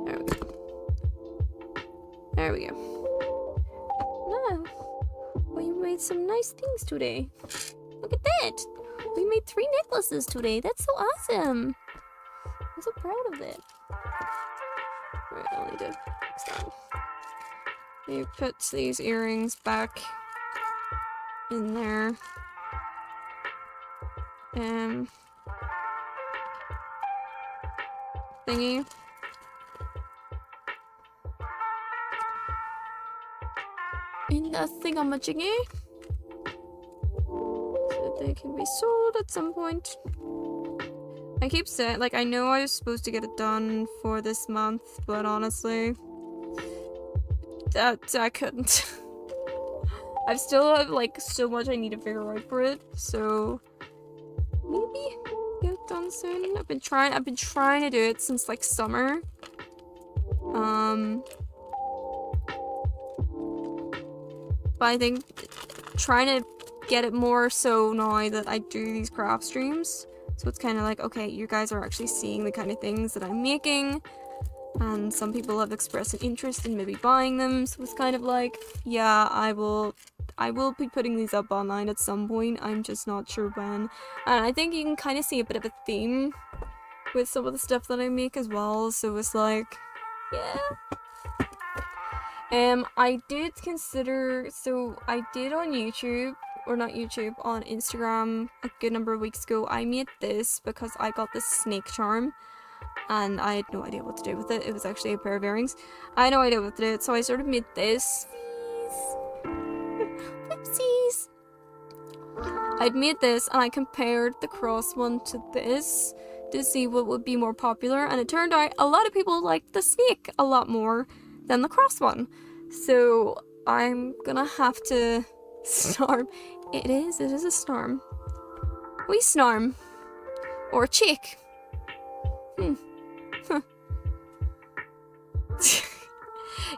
There we go. There we go. Now, we made some nice things today. Look at that! We made 3 necklaces today. That's so awesome! I'm so proud of it. Right, I'll need to stop. You put these earrings back in there. Thingy. In the thingamajiggy. So they can be sold at some point. I keep saying, like, I know I was supposed to get it done for this month, but honestly, I couldn't. I still have like so much I need to figure out for it, so maybe get it done soon. I've been trying to do it since like summer. But I think trying to get it more so now that I do these craft streams, so it's kind of like, okay, you guys are actually seeing the kind of things that I'm making. And some people have expressed an interest in maybe buying them, so it's kind of like, yeah, I will be putting these up online at some point. I'm just not sure when. And I think you can kind of see a bit of a theme with some of the stuff that I make as well, so it's like, yeah. I did consider, so I did on YouTube, or not YouTube, on Instagram a good number of weeks ago. I made this because I got this snake charm. And I had no idea what to do with it. It was actually a pair of earrings. I had no idea what to do with it, so I sort of made this. Whoopsies! I'd made this, and I compared the cross one to this to see what would be more popular, and it turned out a lot of people liked the snake a lot more than the cross one. So I'm gonna have to snarm. It is a snarm. We snarm. Or a chick.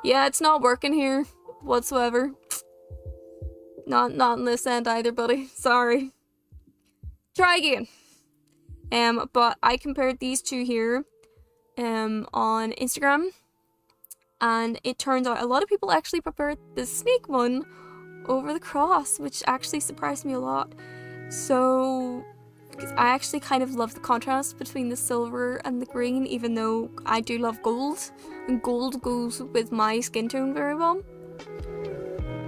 Yeah, it's not working here whatsoever. Not in this end either, buddy. Sorry. Try again. But I compared these two here on Instagram, and it turns out a lot of people actually preferred the snake one over the cross, which actually surprised me a lot. So because I actually kind of love the contrast between the silver and the green, even though I do love gold, and gold goes with my skin tone very well.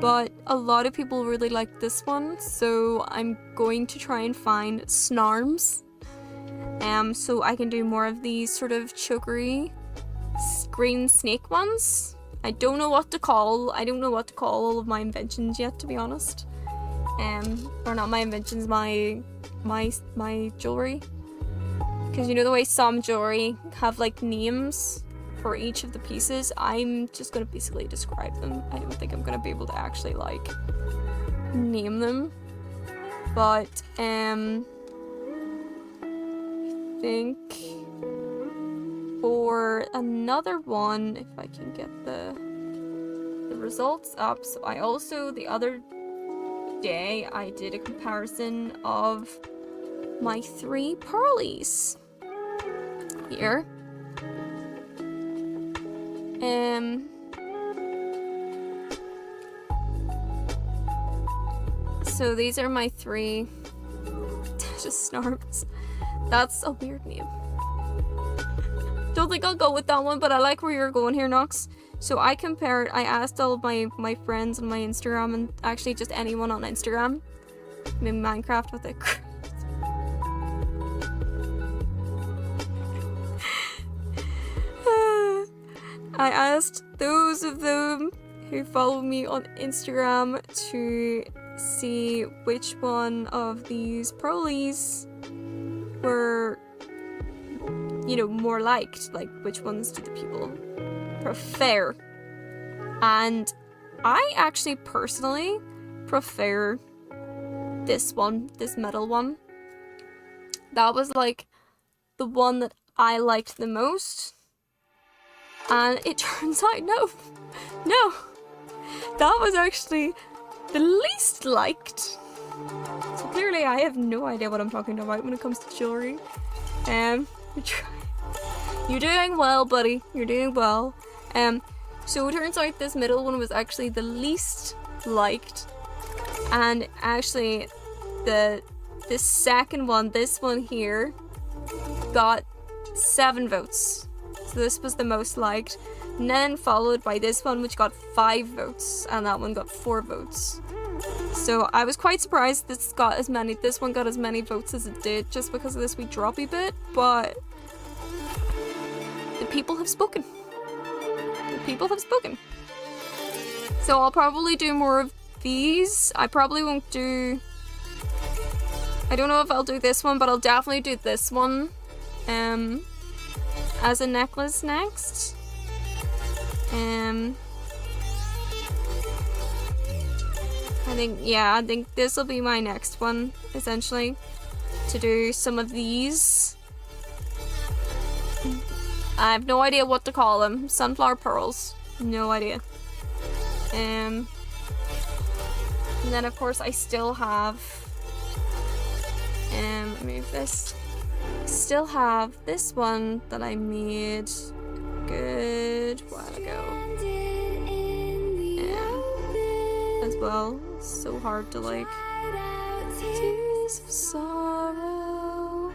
But a lot of people really like this one, so I'm going to try and find snarms, so I can do more of these sort of chokery green snake ones. I don't know what to call all of my inventions yet, to be honest. Or not my inventions, my jewelry. Because you know the way some jewelry have like names for each of the pieces, I'm just gonna basically describe them. I don't think I'm gonna be able to actually like name them. But I think for another one, if I can get the results up. So I also, the other day, I did a comparison of my 3 pearlies here. So these are my 3 just snarps. That's a weird name. Don't think I'll go with that one, but I like where you're going here, Nox. So I asked all of my friends on my Instagram, and actually just anyone on Instagram, in Minecraft with it. I asked those of them who follow me on Instagram to see which one of these pearlies were, you know, more liked. Like, which ones do the people prefer? And I actually personally prefer this one, this metal one. That was like the one that I liked the most. And it turns out, no, that was actually the least liked. So clearly I have no idea what I'm talking about when it comes to jewelry. You're doing well, buddy. You're doing well. So it turns out this middle one was actually the least liked. And actually the second one, this one here, got 7 votes. So this was the most liked, and then followed by this one, which got 5 votes, and that one got 4 votes. So I was quite surprised this one got as many votes as it did, just because of this wee droppy bit, but the people have spoken. The people have spoken. So I'll probably do more of these. I probably won't do... I don't know if I'll do this one, but I'll definitely do this one. As a necklace next. I think this will be my next one, essentially. To do some of these. I have no idea what to call them. Sunflower pearls. No idea. And then of course I still have... let me move this. Still have this one that I made a good while ago. As well. So hard to like. Tears of sorrow.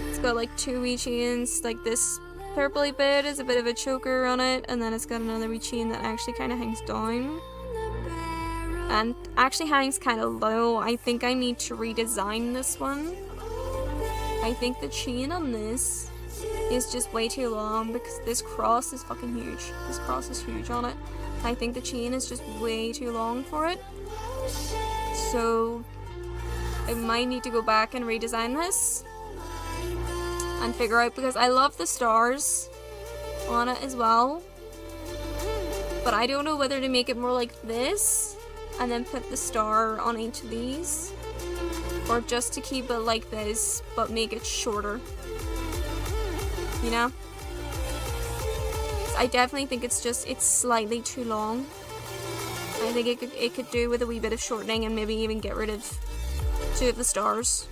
It's got like 2 wee chains. Like this purpley bit is a bit of a choker on it, and then it's got another wee chain that actually kind of hangs down. And actually hangs kind of low. I think I need to redesign this one. I think the chain on this is just way too long because this cross is fucking huge. This cross is huge on it. I think the chain is just way too long for it. So I might need to go back and redesign this and figure out, because I love the stars on it as well. But I don't know whether to make it more like this and then put the star on each of these, or just to keep it like this but make it shorter, you know? I definitely think it's slightly too long. I think it could do with a wee bit of shortening, and maybe even get rid of 2 of the stars.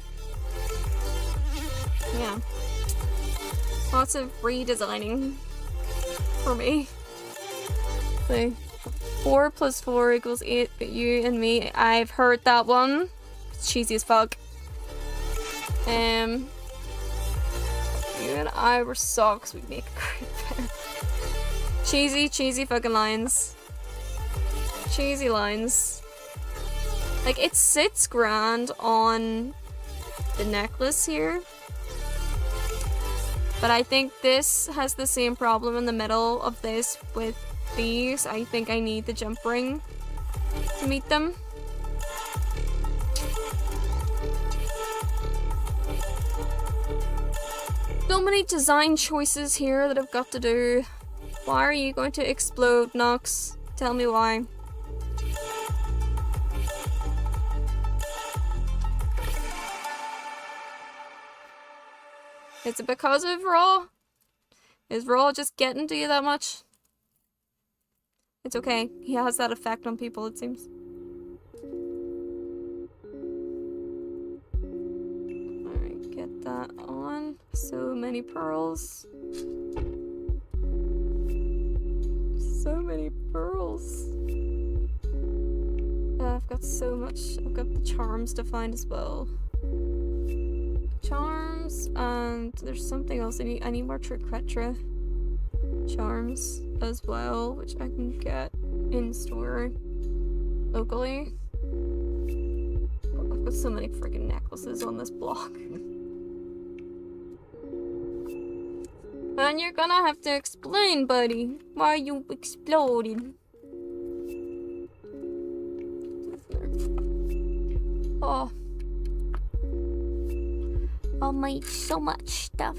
Yeah, lots of redesigning for me. So 4 + 4 = 8, but you and me, I've heard that one. It's cheesy as fuck. You and I were socks, we'd make a great pair. Cheesy fucking lines. Cheesy lines. Like, it sits grand on the necklace here. But I think this has the same problem in the middle of this with these. I think I need the jump ring to meet them. So many design choices here that I've got to do. Why are you going to explode, Nox? Tell me why. Is it because of Raw? Is Raw just getting to you that much? It's okay. He has that effect on people, it seems. Alright, get that on. So many pearls. So many pearls. I've got so much. I've got the charms to find as well. Charms, and there's something else I need. I need more Triquetra charms as well, which I can get in store locally. Oh, I've got so many freaking necklaces on this block. And you're gonna have to explain, buddy, why you exploded. Oh. I'll make so much stuff.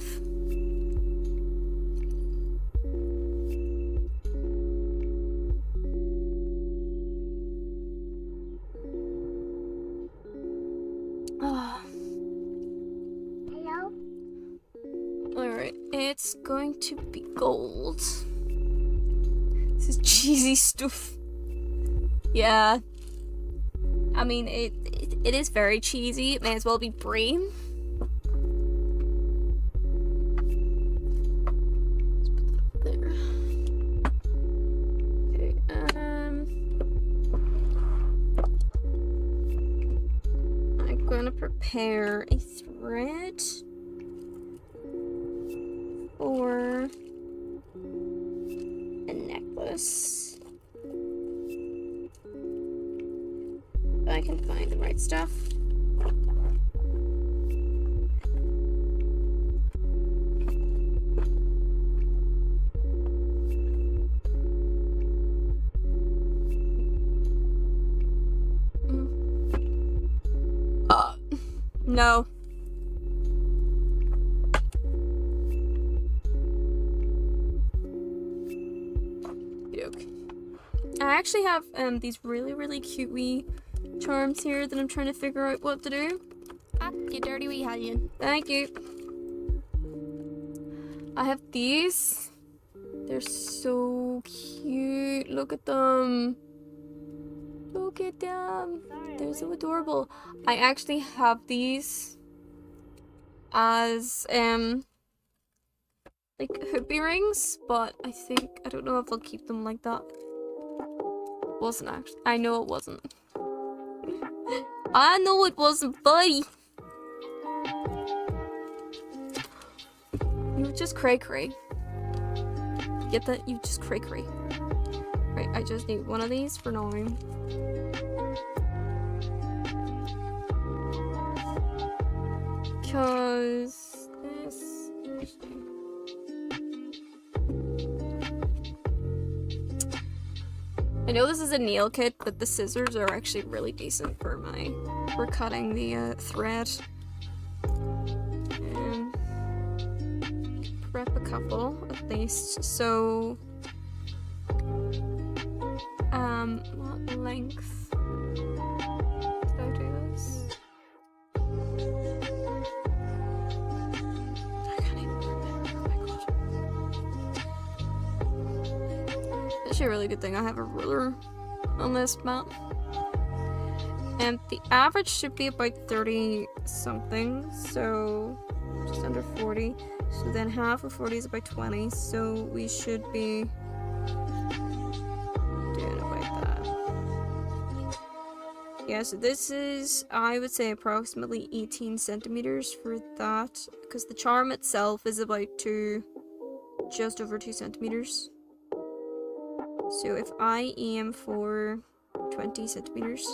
Oh. Hello? Alright, it's going to be gold. This is cheesy stuff. Yeah. I mean, it is very cheesy. It may as well be brie. Prepare a thread for a necklace. I can find the right stuff. No. Okay. I actually have these really cute wee charms here that I'm trying to figure out what to do. Ah, you dirty wee hellion. Thank you. I have these. They're so cute. Look at them. Look at them. They're so adorable. I actually have these as like hoopy rings, but I don't know if I'll keep them like that. Wasn't actually. I know it wasn't. I know it wasn't, buddy. You just cray. Get that? You just cray. Right, I just need one of these for now. Because this. I know this is a nail kit, but the scissors are actually really decent for cutting the thread. And prep a couple at least. So, what length did I do this? Actually a really good thing I have a ruler on this map. And the average should be about 30 something, so just under 40. So then half of 40 is about 20, so we should be doing about that. Yeah, so this is, I would say, approximately 18 centimeters for that, because the charm itself is about just over 2 centimeters. So if I aim for 20 centimeters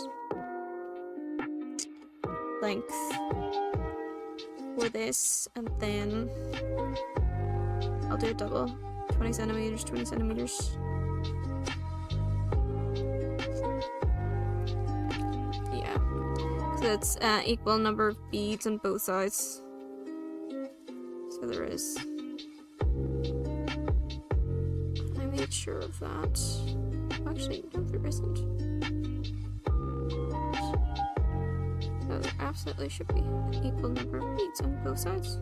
length for this, and then I'll do a double, 20 centimeters, 20 centimeters. Yeah, so it's equal number of beads on both sides. So there is. I made sure of that. Actually, no, there isn't. No, there absolutely should be an equal number of beads on both sides.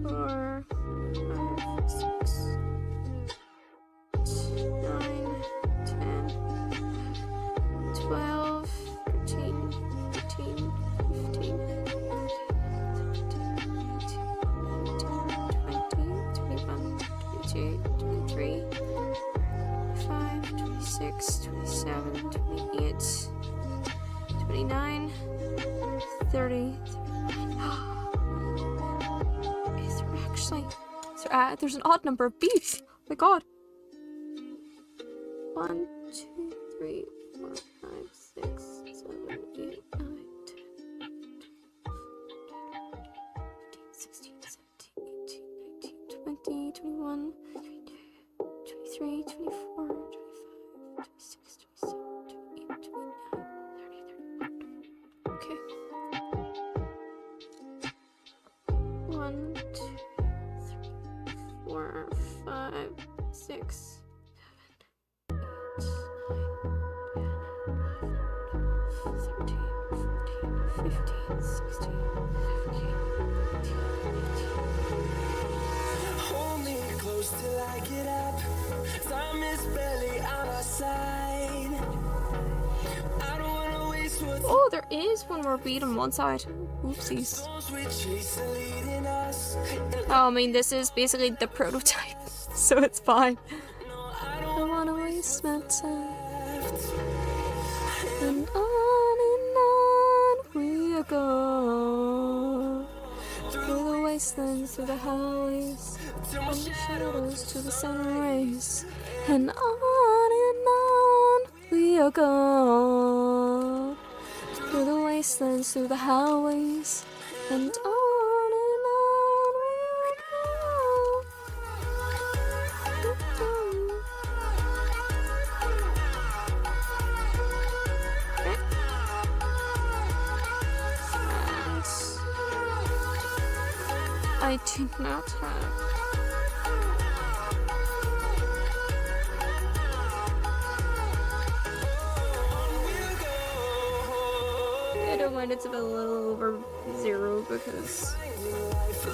Four, 5, 6, 9, 10, 12, 13, 14, 15, 20, 21, 22, 23, 25, 26, 27, 28, 29, 30, there's an odd number of beads. Oh my god. 1, 2, 3, 4, 5, 6, 7, 8, 9, 10, 16, 17, 18, 19, 20, 21, 23, 24, 25, 26, 27, 28, 29, 30, 31. Okay. 1, 2, 4, 5, 6, 7, 8, 9, 10, 11, 12, 13, 14, 15, 16, 17, 18, 19. Hold me close till I get up. Time is barely on our side. I don't wanna waste what's Oh, there is one more bead on one side. Oopsies. we chase are leading us. Oh, I mean, this is basically the prototype, so it's fine. I don't wanna waste my time. And on we'll go. Through the wastelands, through the highways, from the shadows to the sun rays. And on we'll go. Through the wastelands, through the highways, and on we'll go. I do not have. I don't mind it's a little over 0 because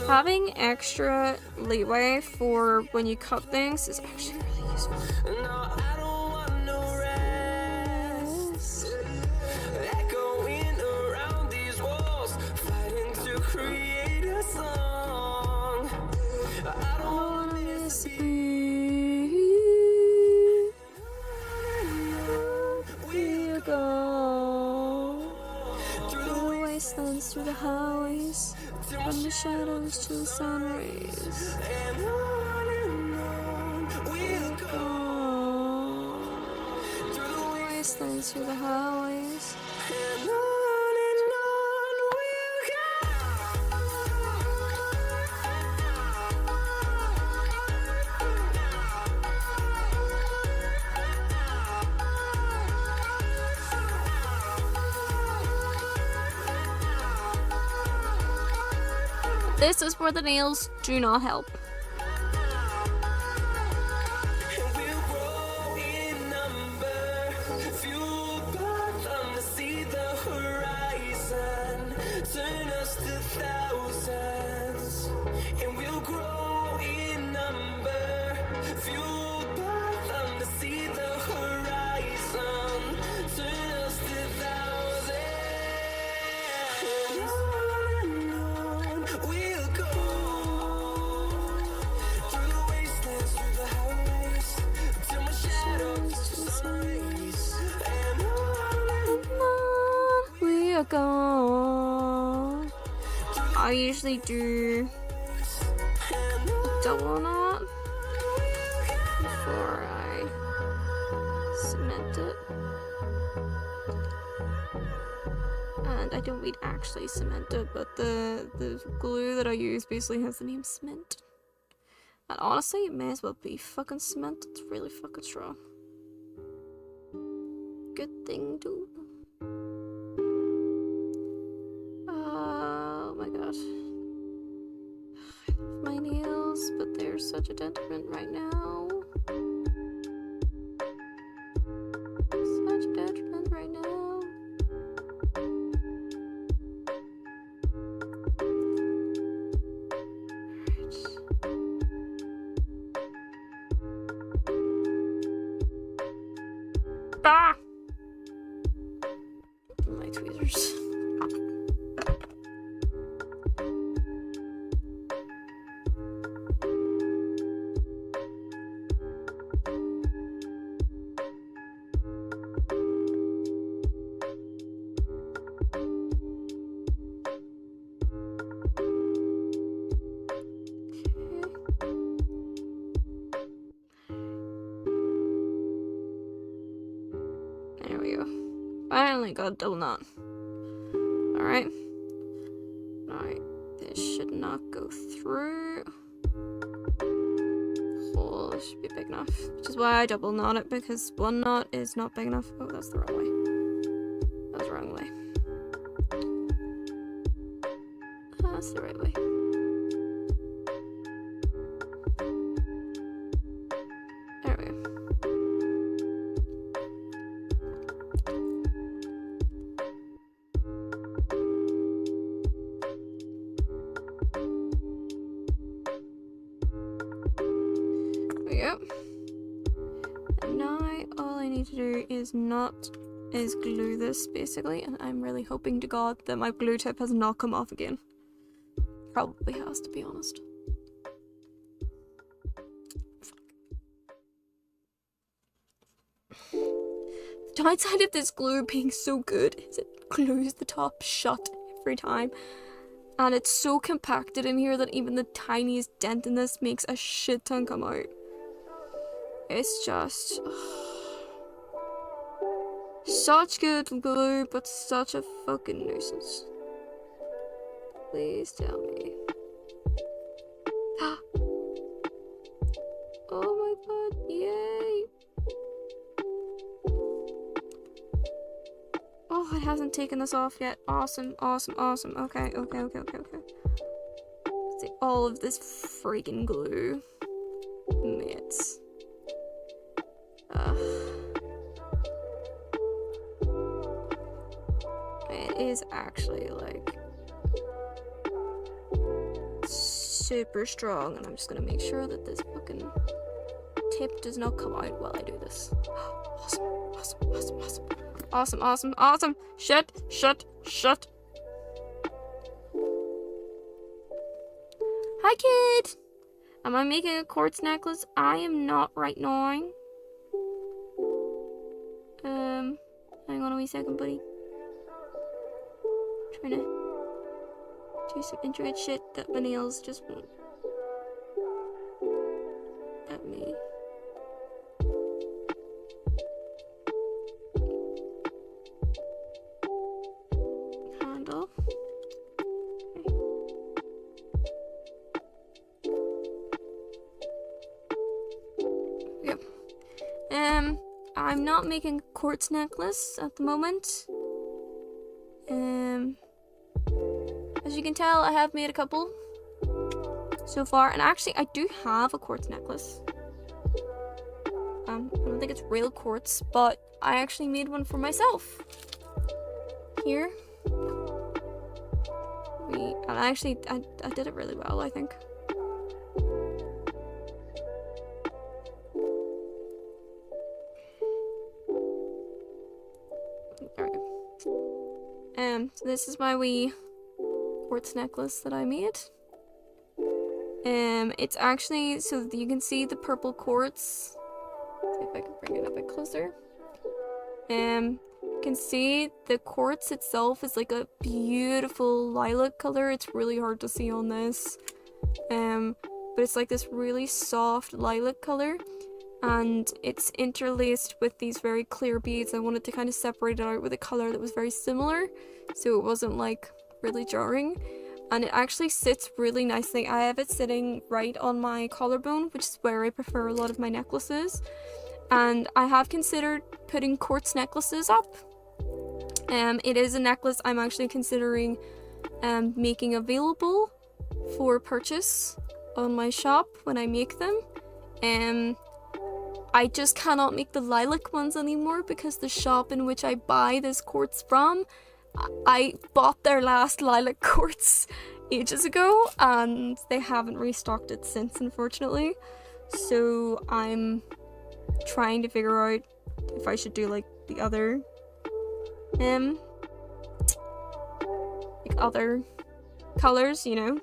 having extra leeway for when you cut things is actually really useful. No, I don't want no rest. Echoing around these walls, fighting to create a song. I don't want this to be. We'll go through the wastelands, through the highways, from the shadows to the sun rays. And on we'll go. Go through the wastelands, through the highways. And on we'll This is where the nails do not help. And we'll grow in number, fueled by them to see the horizon, turn us to thousands. And we'll grow in number, fueled by them to see the horizon, turn us to thousands. And on we'll go. god. I usually do a double knot before I cement it. And I don't mean actually cement it, but the glue that I use basically has the name cement. And honestly, it may as well be fucking cement. It's really fucking strong. Good thing, dude. Oh my god. I love my nails, but they're such a detriment right now. Such a detriment right now. Ah! My tweezers. There we go. Finally got a double knot. Alright. Alright. This should not go through. Oh, this should be big enough. Which is why I double knot it, because one knot is not big enough. Oh, that's the wrong way. That's the wrong way. That's the right way. There we go. Yep. And now all I need to do is glue this basically, and I'm really hoping to God that my glue tip has not come off again. Probably has, to be honest. Fuck. The downside of this glue being so good is it glues the top shut every time. And it's so compacted in here that even the tiniest dent in this makes a shit ton come out. It's just such good glue, but such a fucking nuisance. Please tell me. Oh my god, yay! Oh, it hasn't taken this off yet. Awesome, awesome, awesome. Okay. See all of this freaking glue. Mates. It is actually like super strong, and I'm just gonna make sure that this fucking tip does not come out while I do this. Awesome. Shut. Hi, kid. Am I making a quartz necklace? I am not right now. Hang on a wee second, buddy. Trying to do some intricate shit that my nails just won't let me. Handle. Okay. I'm not making a quartz necklace at the moment. As you can tell, I have made a couple so far, and actually I do have a quartz necklace. I don't think it's real quartz, but I actually made one for myself. Here. And actually, I did it really well, I think. There we go. So this is my wee quartz necklace that I made. It's actually, so you can see the purple quartz. See if I can bring it a bit closer. You can see the quartz itself is like a beautiful lilac color. It's really hard to see on this. But it's like this really soft lilac color, and it's interlaced with these very clear beads. I wanted to kind of separate it out with a color that was very similar, so it wasn't like really jarring. And it actually sits really nicely. I have it sitting right on my collarbone, which is where I prefer a lot of my necklaces. And I have considered putting quartz necklaces up. It is a necklace I'm actually considering making available for purchase on my shop when I make them. I just cannot make the lilac ones anymore because the shop in which I buy this quartz from, I bought their last lilac quartz ages ago and they haven't restocked it since, unfortunately. So I'm trying to figure out if I should do like the other like other colors, you know.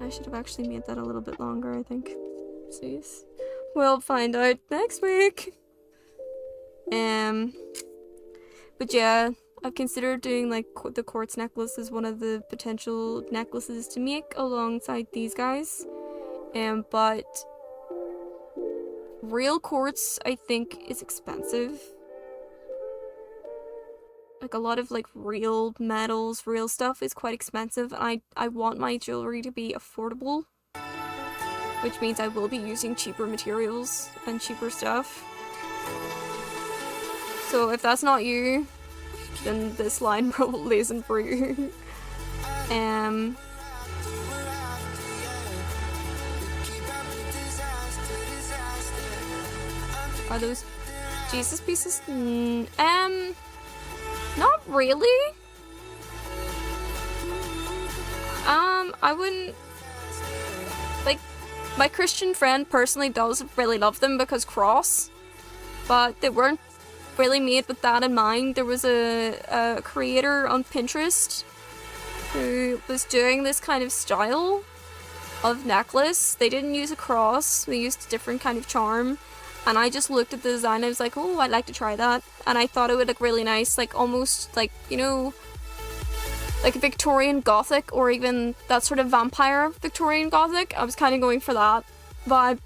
I should have actually made that a little bit longer, I think. Jeez. We'll find out next week. But yeah, I've considered doing like the quartz necklace as one of the potential necklaces to make alongside these guys. But real quartz, I think, is expensive. Like a lot of like real metals, real stuff is quite expensive, and I want my jewelry to be affordable, which means I will be using cheaper materials and cheaper stuff. So if that's not you, then this line probably isn't for you. Are those Jesus pieces? Not really. I wouldn't, like, my Christian friend personally does really love them because cross, but they weren't really made with that in mind. There was a creator on Pinterest who was doing this kind of style of necklace. They didn't use a cross, they used a different kind of charm. And I just looked at the design and I was like, oh, I'd like to try that. And I thought it would look really nice, like almost like, you know, like a Victorian Gothic or even that sort of vampire Victorian Gothic. I was kind of going for that vibe.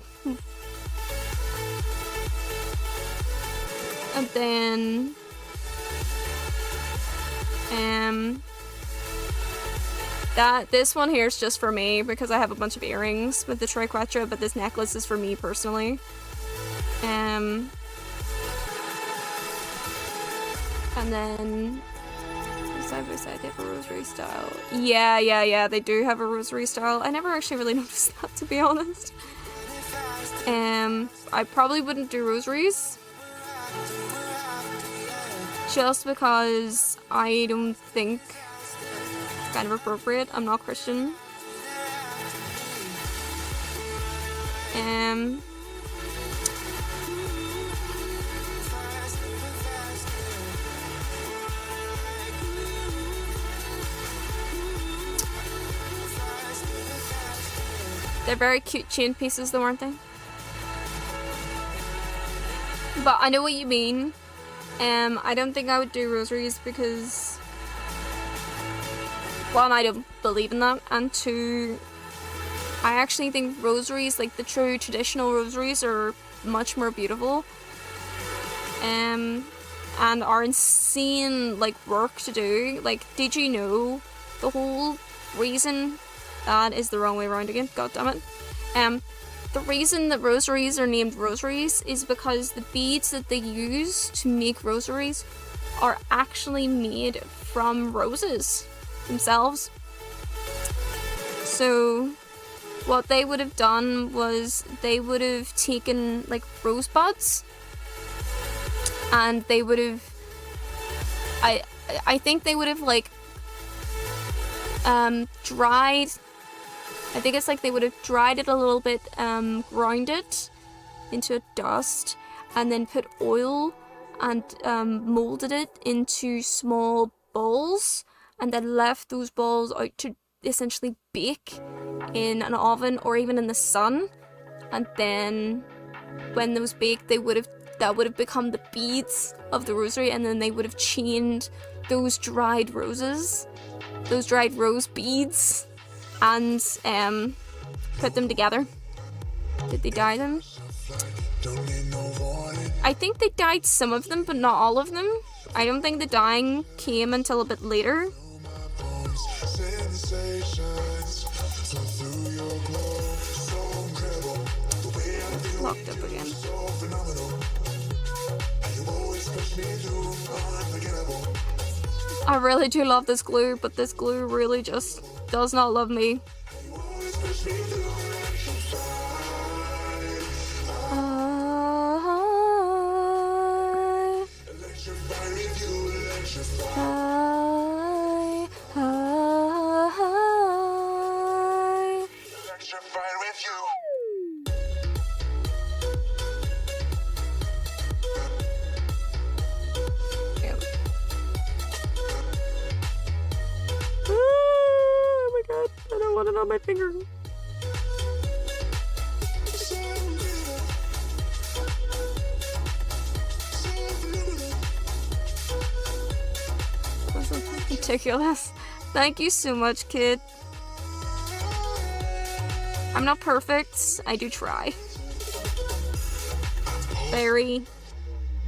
And then, this one here is just for me because I have a bunch of earrings with the triquetra, but this necklace is for me personally. And then side by side they have a rosary style. Yeah, they do have a rosary style. I never actually really noticed that, to be honest. I probably wouldn't do rosaries just because I don't think it's kind of appropriate. I'm not Christian. They're very cute chain pieces though, aren't they? But I know what you mean. I don't think I would do rosaries because, one, I don't believe in that, and two, I actually think rosaries, like the true traditional rosaries, are much more beautiful. And are insane like work to do. Like, did you know the whole reason that is the wrong way around again, god damn it. The reason that rosaries are named rosaries is because the beads that they use to make rosaries are actually made from roses themselves. So what they would have done was they would have taken like rosebuds and they would have, I think they would have like dried, I think it's like they would have dried it a little bit, ground it into a dust, and then put oil and molded it into small balls, and then left those balls out to essentially bake in an oven or even in the sun. And then when those baked, they would have that would have become the beads of the rosary, and then they would have chained those dried roses, those dried rose beads, and put them together. Did they dye them? Don't need no warning. I think they dyed some of them, but not all of them. I don't think the dyeing came until a bit later. Sensations flow through your glow. So incredible. The way I feel Locked up again. so phenomenal. And you always push me through unforgettable. I really do love this glue, but this glue really just does not love me. You always push me through electrify with you, electrify. Electrify with you. Oh my god, I don't want it on my finger. This is ridiculous. Thank you so much, kid. I'm not perfect. I do try. Very,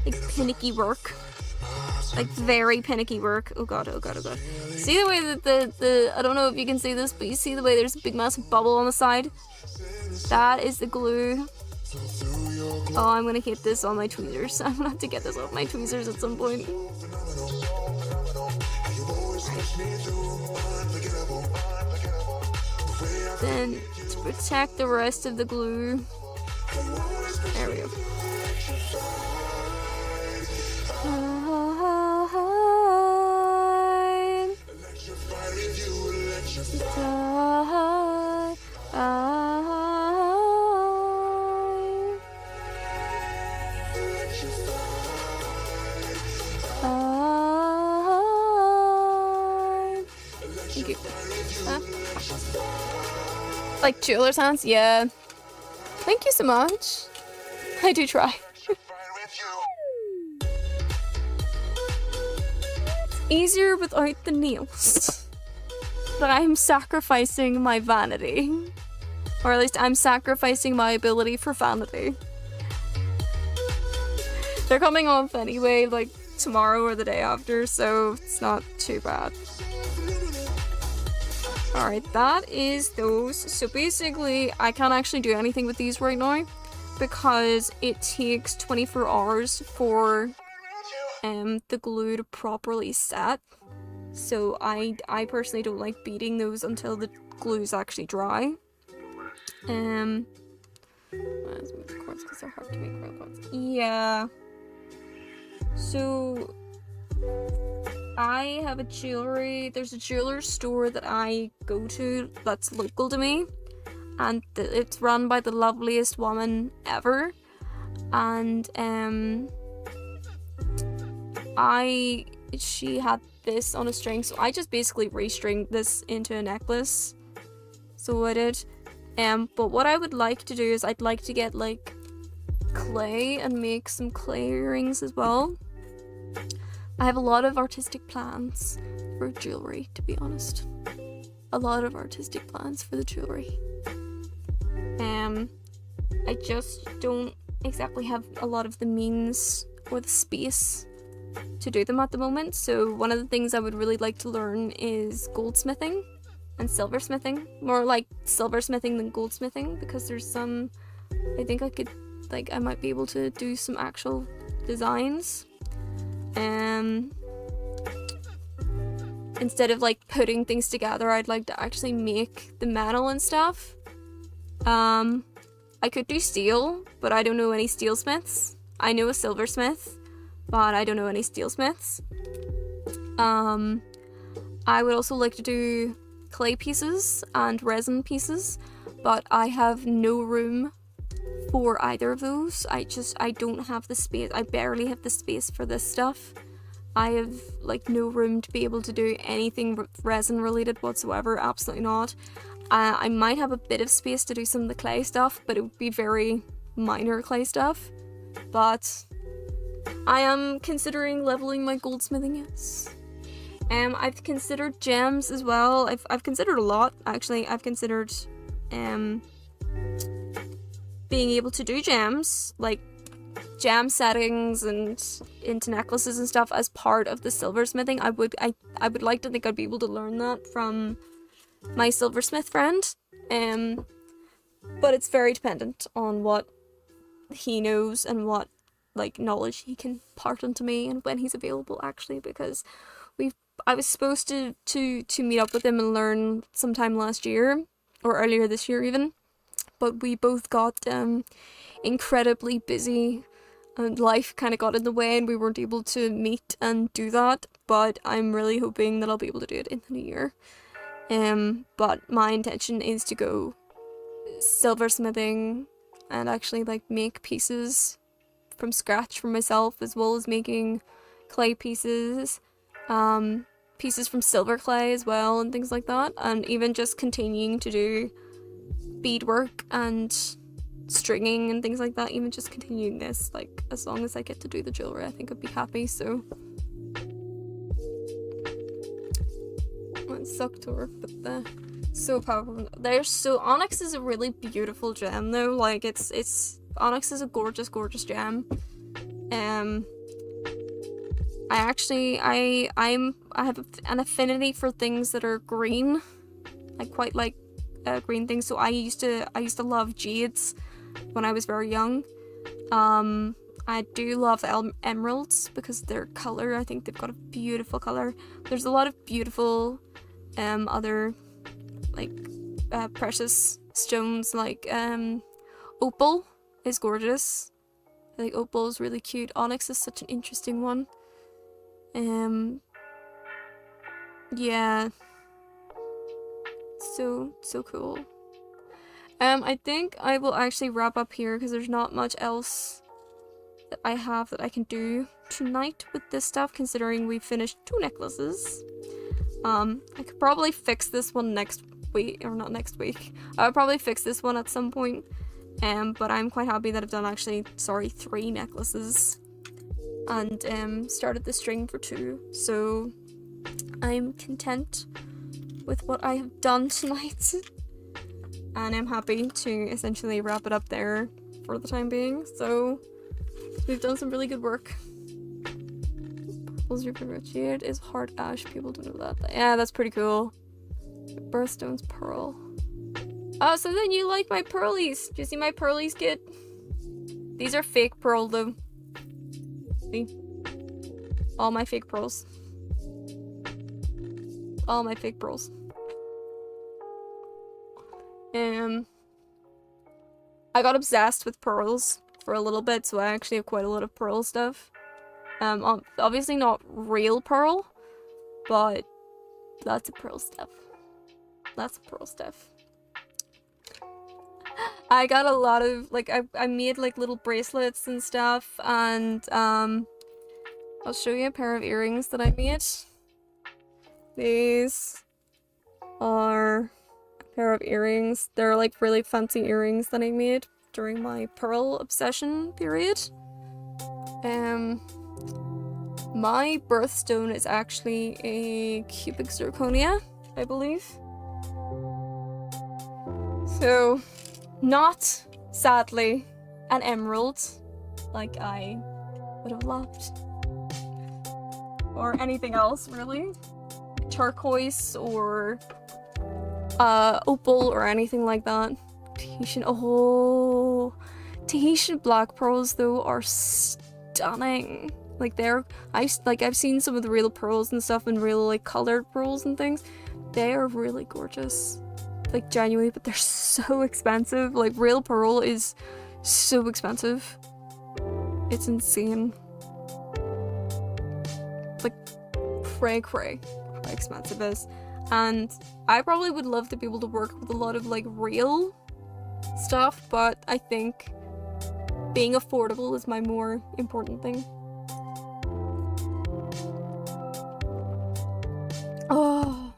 like, pinicky work. Like, very pinicky work. Oh god, oh god, oh god. See the way that the I don't know if you can see this, but you see the way there's a big massive bubble on the side? That is the glue. Oh, I'm gonna hit this on my tweezers. I'm gonna have to get this off my tweezers at some point. Then, to protect the rest of the glue, there we go. Thank you. Like jeweler's hands? Yeah. Thank you so much. I do try. Easier without the nails. But I'm sacrificing my vanity. Or at least I'm sacrificing my ability for vanity. They're coming off anyway, like tomorrow or the day after, so it's not too bad. Alright, that is those. So basically, I can't actually do anything with these right now because it takes 24 hours for the glue to properly set. So I personally don't like beating those until the glue's actually dry. Let's make the cords because they're hard to make real cords. Yeah. So I have a there's a jeweler store that I go to that's local to me, and it's run by the loveliest woman ever, and she had this on a string, so I just basically restringed this into a necklace. So I did. But what I would like to do is I'd like to get like clay and make some clay earrings as well. I have a lot of artistic plans for jewelry, to be honest. A lot of artistic plans for the jewelry. I just don't exactly have a lot of the means or the space to do them at the moment. So one of the things I would really like to learn is goldsmithing and silversmithing. More like silversmithing than goldsmithing, because there's some, I think I could, like, I might be able to do some actual designs. Instead of like putting things together, I'd like to actually make the metal and stuff. I could do steel, but I don't know any steelsmiths. I know a silversmith, but I don't know any steelsmiths. I would also like to do clay pieces and resin pieces, but I have no room for either of those. I don't have the space. I barely have the space for this stuff. I have like no room to be able to do anything resin related whatsoever. Absolutely not. I might have a bit of space to do some of the clay stuff, but it would be very minor clay stuff. But I am considering leveling my goldsmithing, yes. I've considered gems as well. I've considered a lot, actually. I've considered being able to do gems, like gem settings and into necklaces and stuff as part of the silversmithing. I would like to think I'd be able to learn that from my silversmith friend. But it's very dependent on what he knows and what like knowledge he can part onto me and when he's available, actually, because I was supposed to meet up with him and learn sometime last year or earlier this year even, but we both got incredibly busy and life kind of got in the way and we weren't able to meet and do that. But I'm really hoping that I'll be able to do it in the new year. But my intention is to go silversmithing and actually like make pieces from scratch for myself, as well as making clay pieces, pieces from silver clay as well and things like that, and even just continuing to do beadwork and stringing and things like that, even just continuing this, like as long as I get to do the jewelry, I think I'd be happy. So it sucked to work, but so powerful. Onyx is a really beautiful gem though, like Onyx is a gorgeous gem. I have an affinity for things that are green. I quite like green things, so I used to love jades when I was very young. I do love emeralds because their color, I think they've got a beautiful color. There's a lot of beautiful other like precious stones, like opal is gorgeous. I think opal is really cute. Onyx is such an interesting one. Yeah. So cool. I think I will actually wrap up here because there's not much else that I have that I can do tonight with this stuff, considering we finished 2 necklaces. I could probably fix this one next week, or not next week. I'll probably fix this one at some point. But I'm quite happy that I've done 3 necklaces and started the string for 2. So I'm content with what I have done tonight. And I'm happy to essentially wrap it up there for the time being. So we've done some really good work. Purple's your favorite shade is hard ash. People don't know that. Yeah, that's pretty cool. Birthstone's pearl. Oh, so then you like my pearlies. Do you see my pearlies, kid? These are fake pearl, though. See? All my fake pearls. All my fake pearls. I got obsessed with pearls for a little bit, so I actually have quite a lot of pearl stuff. Obviously not real pearl, but lots of pearl stuff. Lots of pearl stuff. I got a lot of, like, I made, like, little bracelets and stuff, and, I'll show you a pair of earrings that I made. These are a pair of earrings. They're, like, really fancy earrings that I made during my pearl obsession period. My birthstone is actually a cubic zirconia, I believe. So, not, sadly, an emerald, like I would have loved. Or anything else, really. Turquoise or opal or anything like that. Tahitian black pearls though are stunning. Like I've seen some of the real pearls and stuff and real like colored pearls and things. They are really gorgeous. Like genuinely, but they're so expensive. Like real pearl is so expensive. It's insane. Like cray how expensive it is. And I probably would love to be able to work with a lot of like real stuff, but I think being affordable is my more important thing. Oh,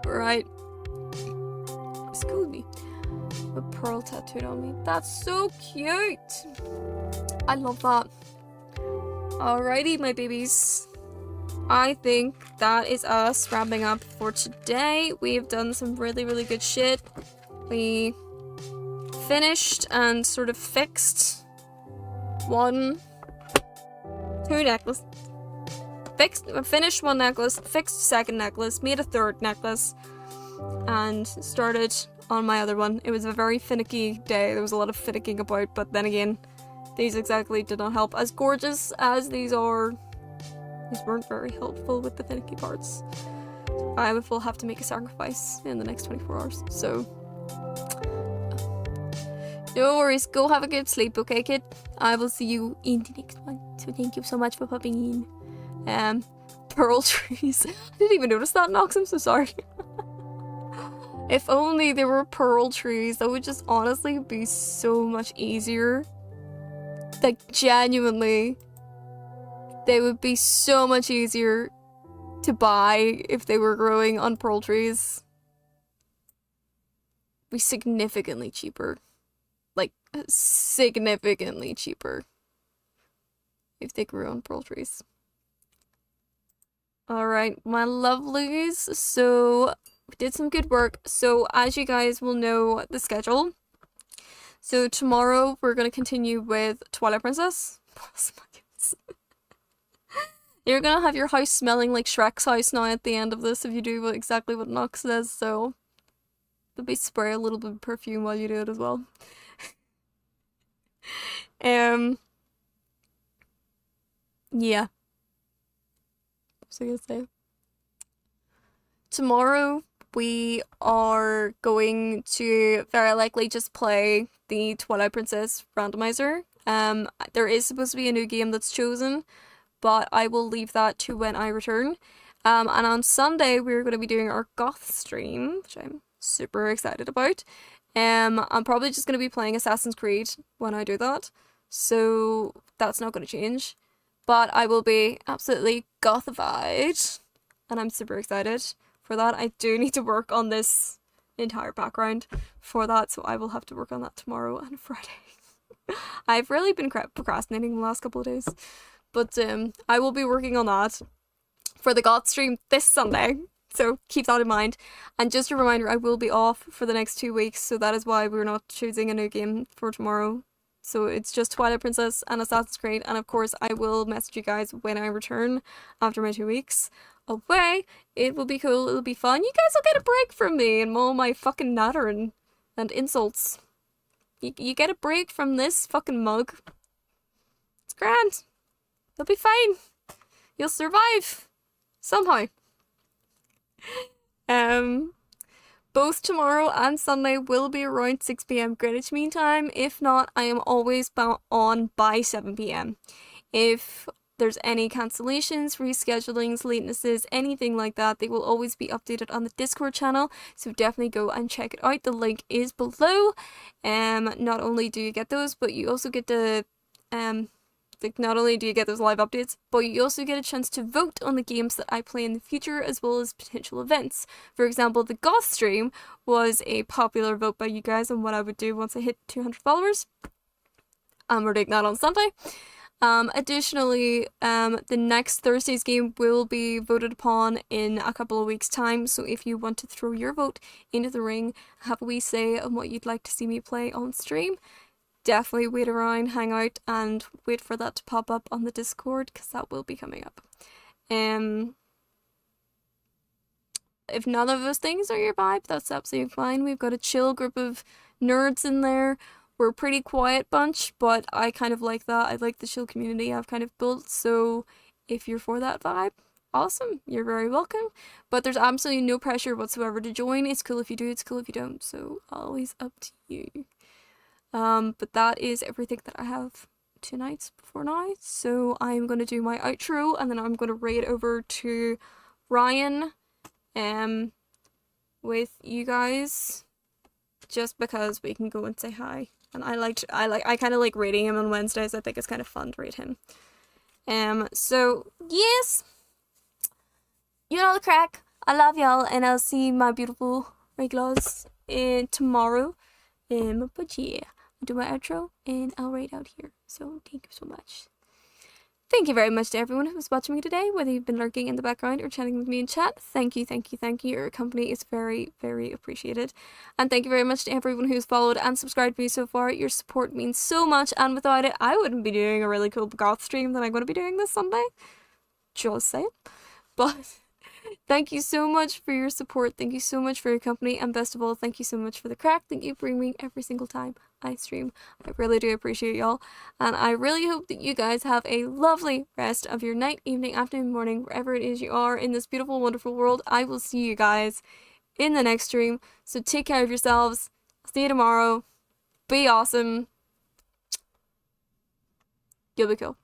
right. Excuse me. A pearl tattooed on me. That's so cute. I love that. Alrighty, my babies. I think that is us wrapping up for today. We've done some really, really good shit. We finished and sort of fixed 2 necklaces. Finished 1 necklace, fixed 2nd necklace, made a 3rd necklace, and started on my other one. It was a very finicky day. There was a lot of finicking about, but then again, these exactly did not help. As gorgeous as these are, these weren't very helpful with the finicky parts. I will have to make a sacrifice in the next 24 hours, so no worries. Go have a good sleep, okay, kid? I will see you in the next one. So thank you so much for popping in. Pearl trees. I didn't even notice that, Nox. I'm so sorry. If only there were pearl trees, that would just honestly be so much easier. Like, genuinely, they would be so much easier to buy if they were growing on pearl trees. Be significantly cheaper. Like, significantly cheaper if they grew on pearl trees. Alright, my lovelies, so we did some good work. So as you guys will know the schedule, so tomorrow we're going to continue with Twilight Princess. You're going to have your house smelling like Shrek's house now at the end of this if you do exactly what Nox says, so maybe spray a little bit of perfume while you do it as well. Yeah. What was I gonna say? Tomorrow we are going to very likely just play the Twilight Princess randomizer. There is supposed to be a new game that's chosen, but I will leave that to when I return. And on Sunday we're going to be doing our goth stream, which I'm super excited about. I'm probably just going to be playing Assassin's Creed when I do that, so that's not going to change. But I will be absolutely gothified, and I'm super excited for that. I do need to work on this entire background for that, so I will have to work on that tomorrow and Friday. I've really been procrastinating the last couple of days, but I will be working on that for the goth stream this Sunday. So keep that in mind. And just a reminder, I will be off for the next 2 weeks, so that is why we're not choosing a new game for tomorrow. So it's just Twilight Princess and Assassin's Creed, and of course I will message you guys when I return after my 2 weeks away. It will be cool, it'll be fun. You guys will get a break from me and all my fucking natter and insults. You get a break from this fucking mug. It's grand. You'll be fine. You'll survive. Somehow. Both tomorrow and Sunday will be around 6 PM Greenwich Mean Time. If not, I am always on by 7 PM. If there's any cancellations, reschedulings, latenesses, anything like that, they will always be updated on the Discord channel, so definitely go and check it out. The link is below. Not only do you get those, but you also get to not only do you get those live updates, but you also get a chance to vote on the games that I play in the future, as well as potential events. For example, the Goth stream was a popular vote by you guys on what I would do once I hit 200 followers. We're doing that on Sunday. Additionally, the next Thursday's game will be voted upon in a couple of weeks' time, so if you want to throw your vote into the ring, have a wee say on what you'd like to see me play on stream, definitely wait around, hang out, and wait for that to pop up on the Discord, because that will be coming up. If none of those things are your vibe, that's absolutely fine. We've got a chill group of nerds in there. We're a pretty quiet bunch, but I kind of like that. I like the chill community I've kind of built, so if you're for that vibe, awesome, you're very welcome. But there's absolutely no pressure whatsoever to join. It's cool if you do, it's cool if you don't, so always up to you. But that is everything that I have tonight before now. So I'm going to do my outro, and then I'm going to raid over to Ryan with you guys, just because we can go and say hi. And I kind of like raiding him on Wednesdays. I think it's kind of fun to raid him. So yes, you know the crack. I love y'all, and I'll see my beautiful regulars tomorrow. But yeah. I'll do my outro, and I'll rate out here. So thank you so much. Thank you very much to everyone who's watching me today, whether you've been lurking in the background or chatting with me in chat. Thank you, thank you, thank you. Your company is very, very appreciated. And thank you very much to everyone who's followed and subscribed to me so far. Your support means so much, and without it, I wouldn't be doing a really cool goth stream that I'm going to be doing this Sunday. Just saying. But thank you so much for your support. Thank you so much for your company. And best of all, thank you so much for the crack that you bring me every single time I stream. I really do appreciate y'all. And I really hope that you guys have a lovely rest of your night, evening, afternoon, morning, wherever it is you are in this beautiful, wonderful world. I will see you guys in the next stream. So take care of yourselves. I'll see you tomorrow. Be awesome. You'll be cool.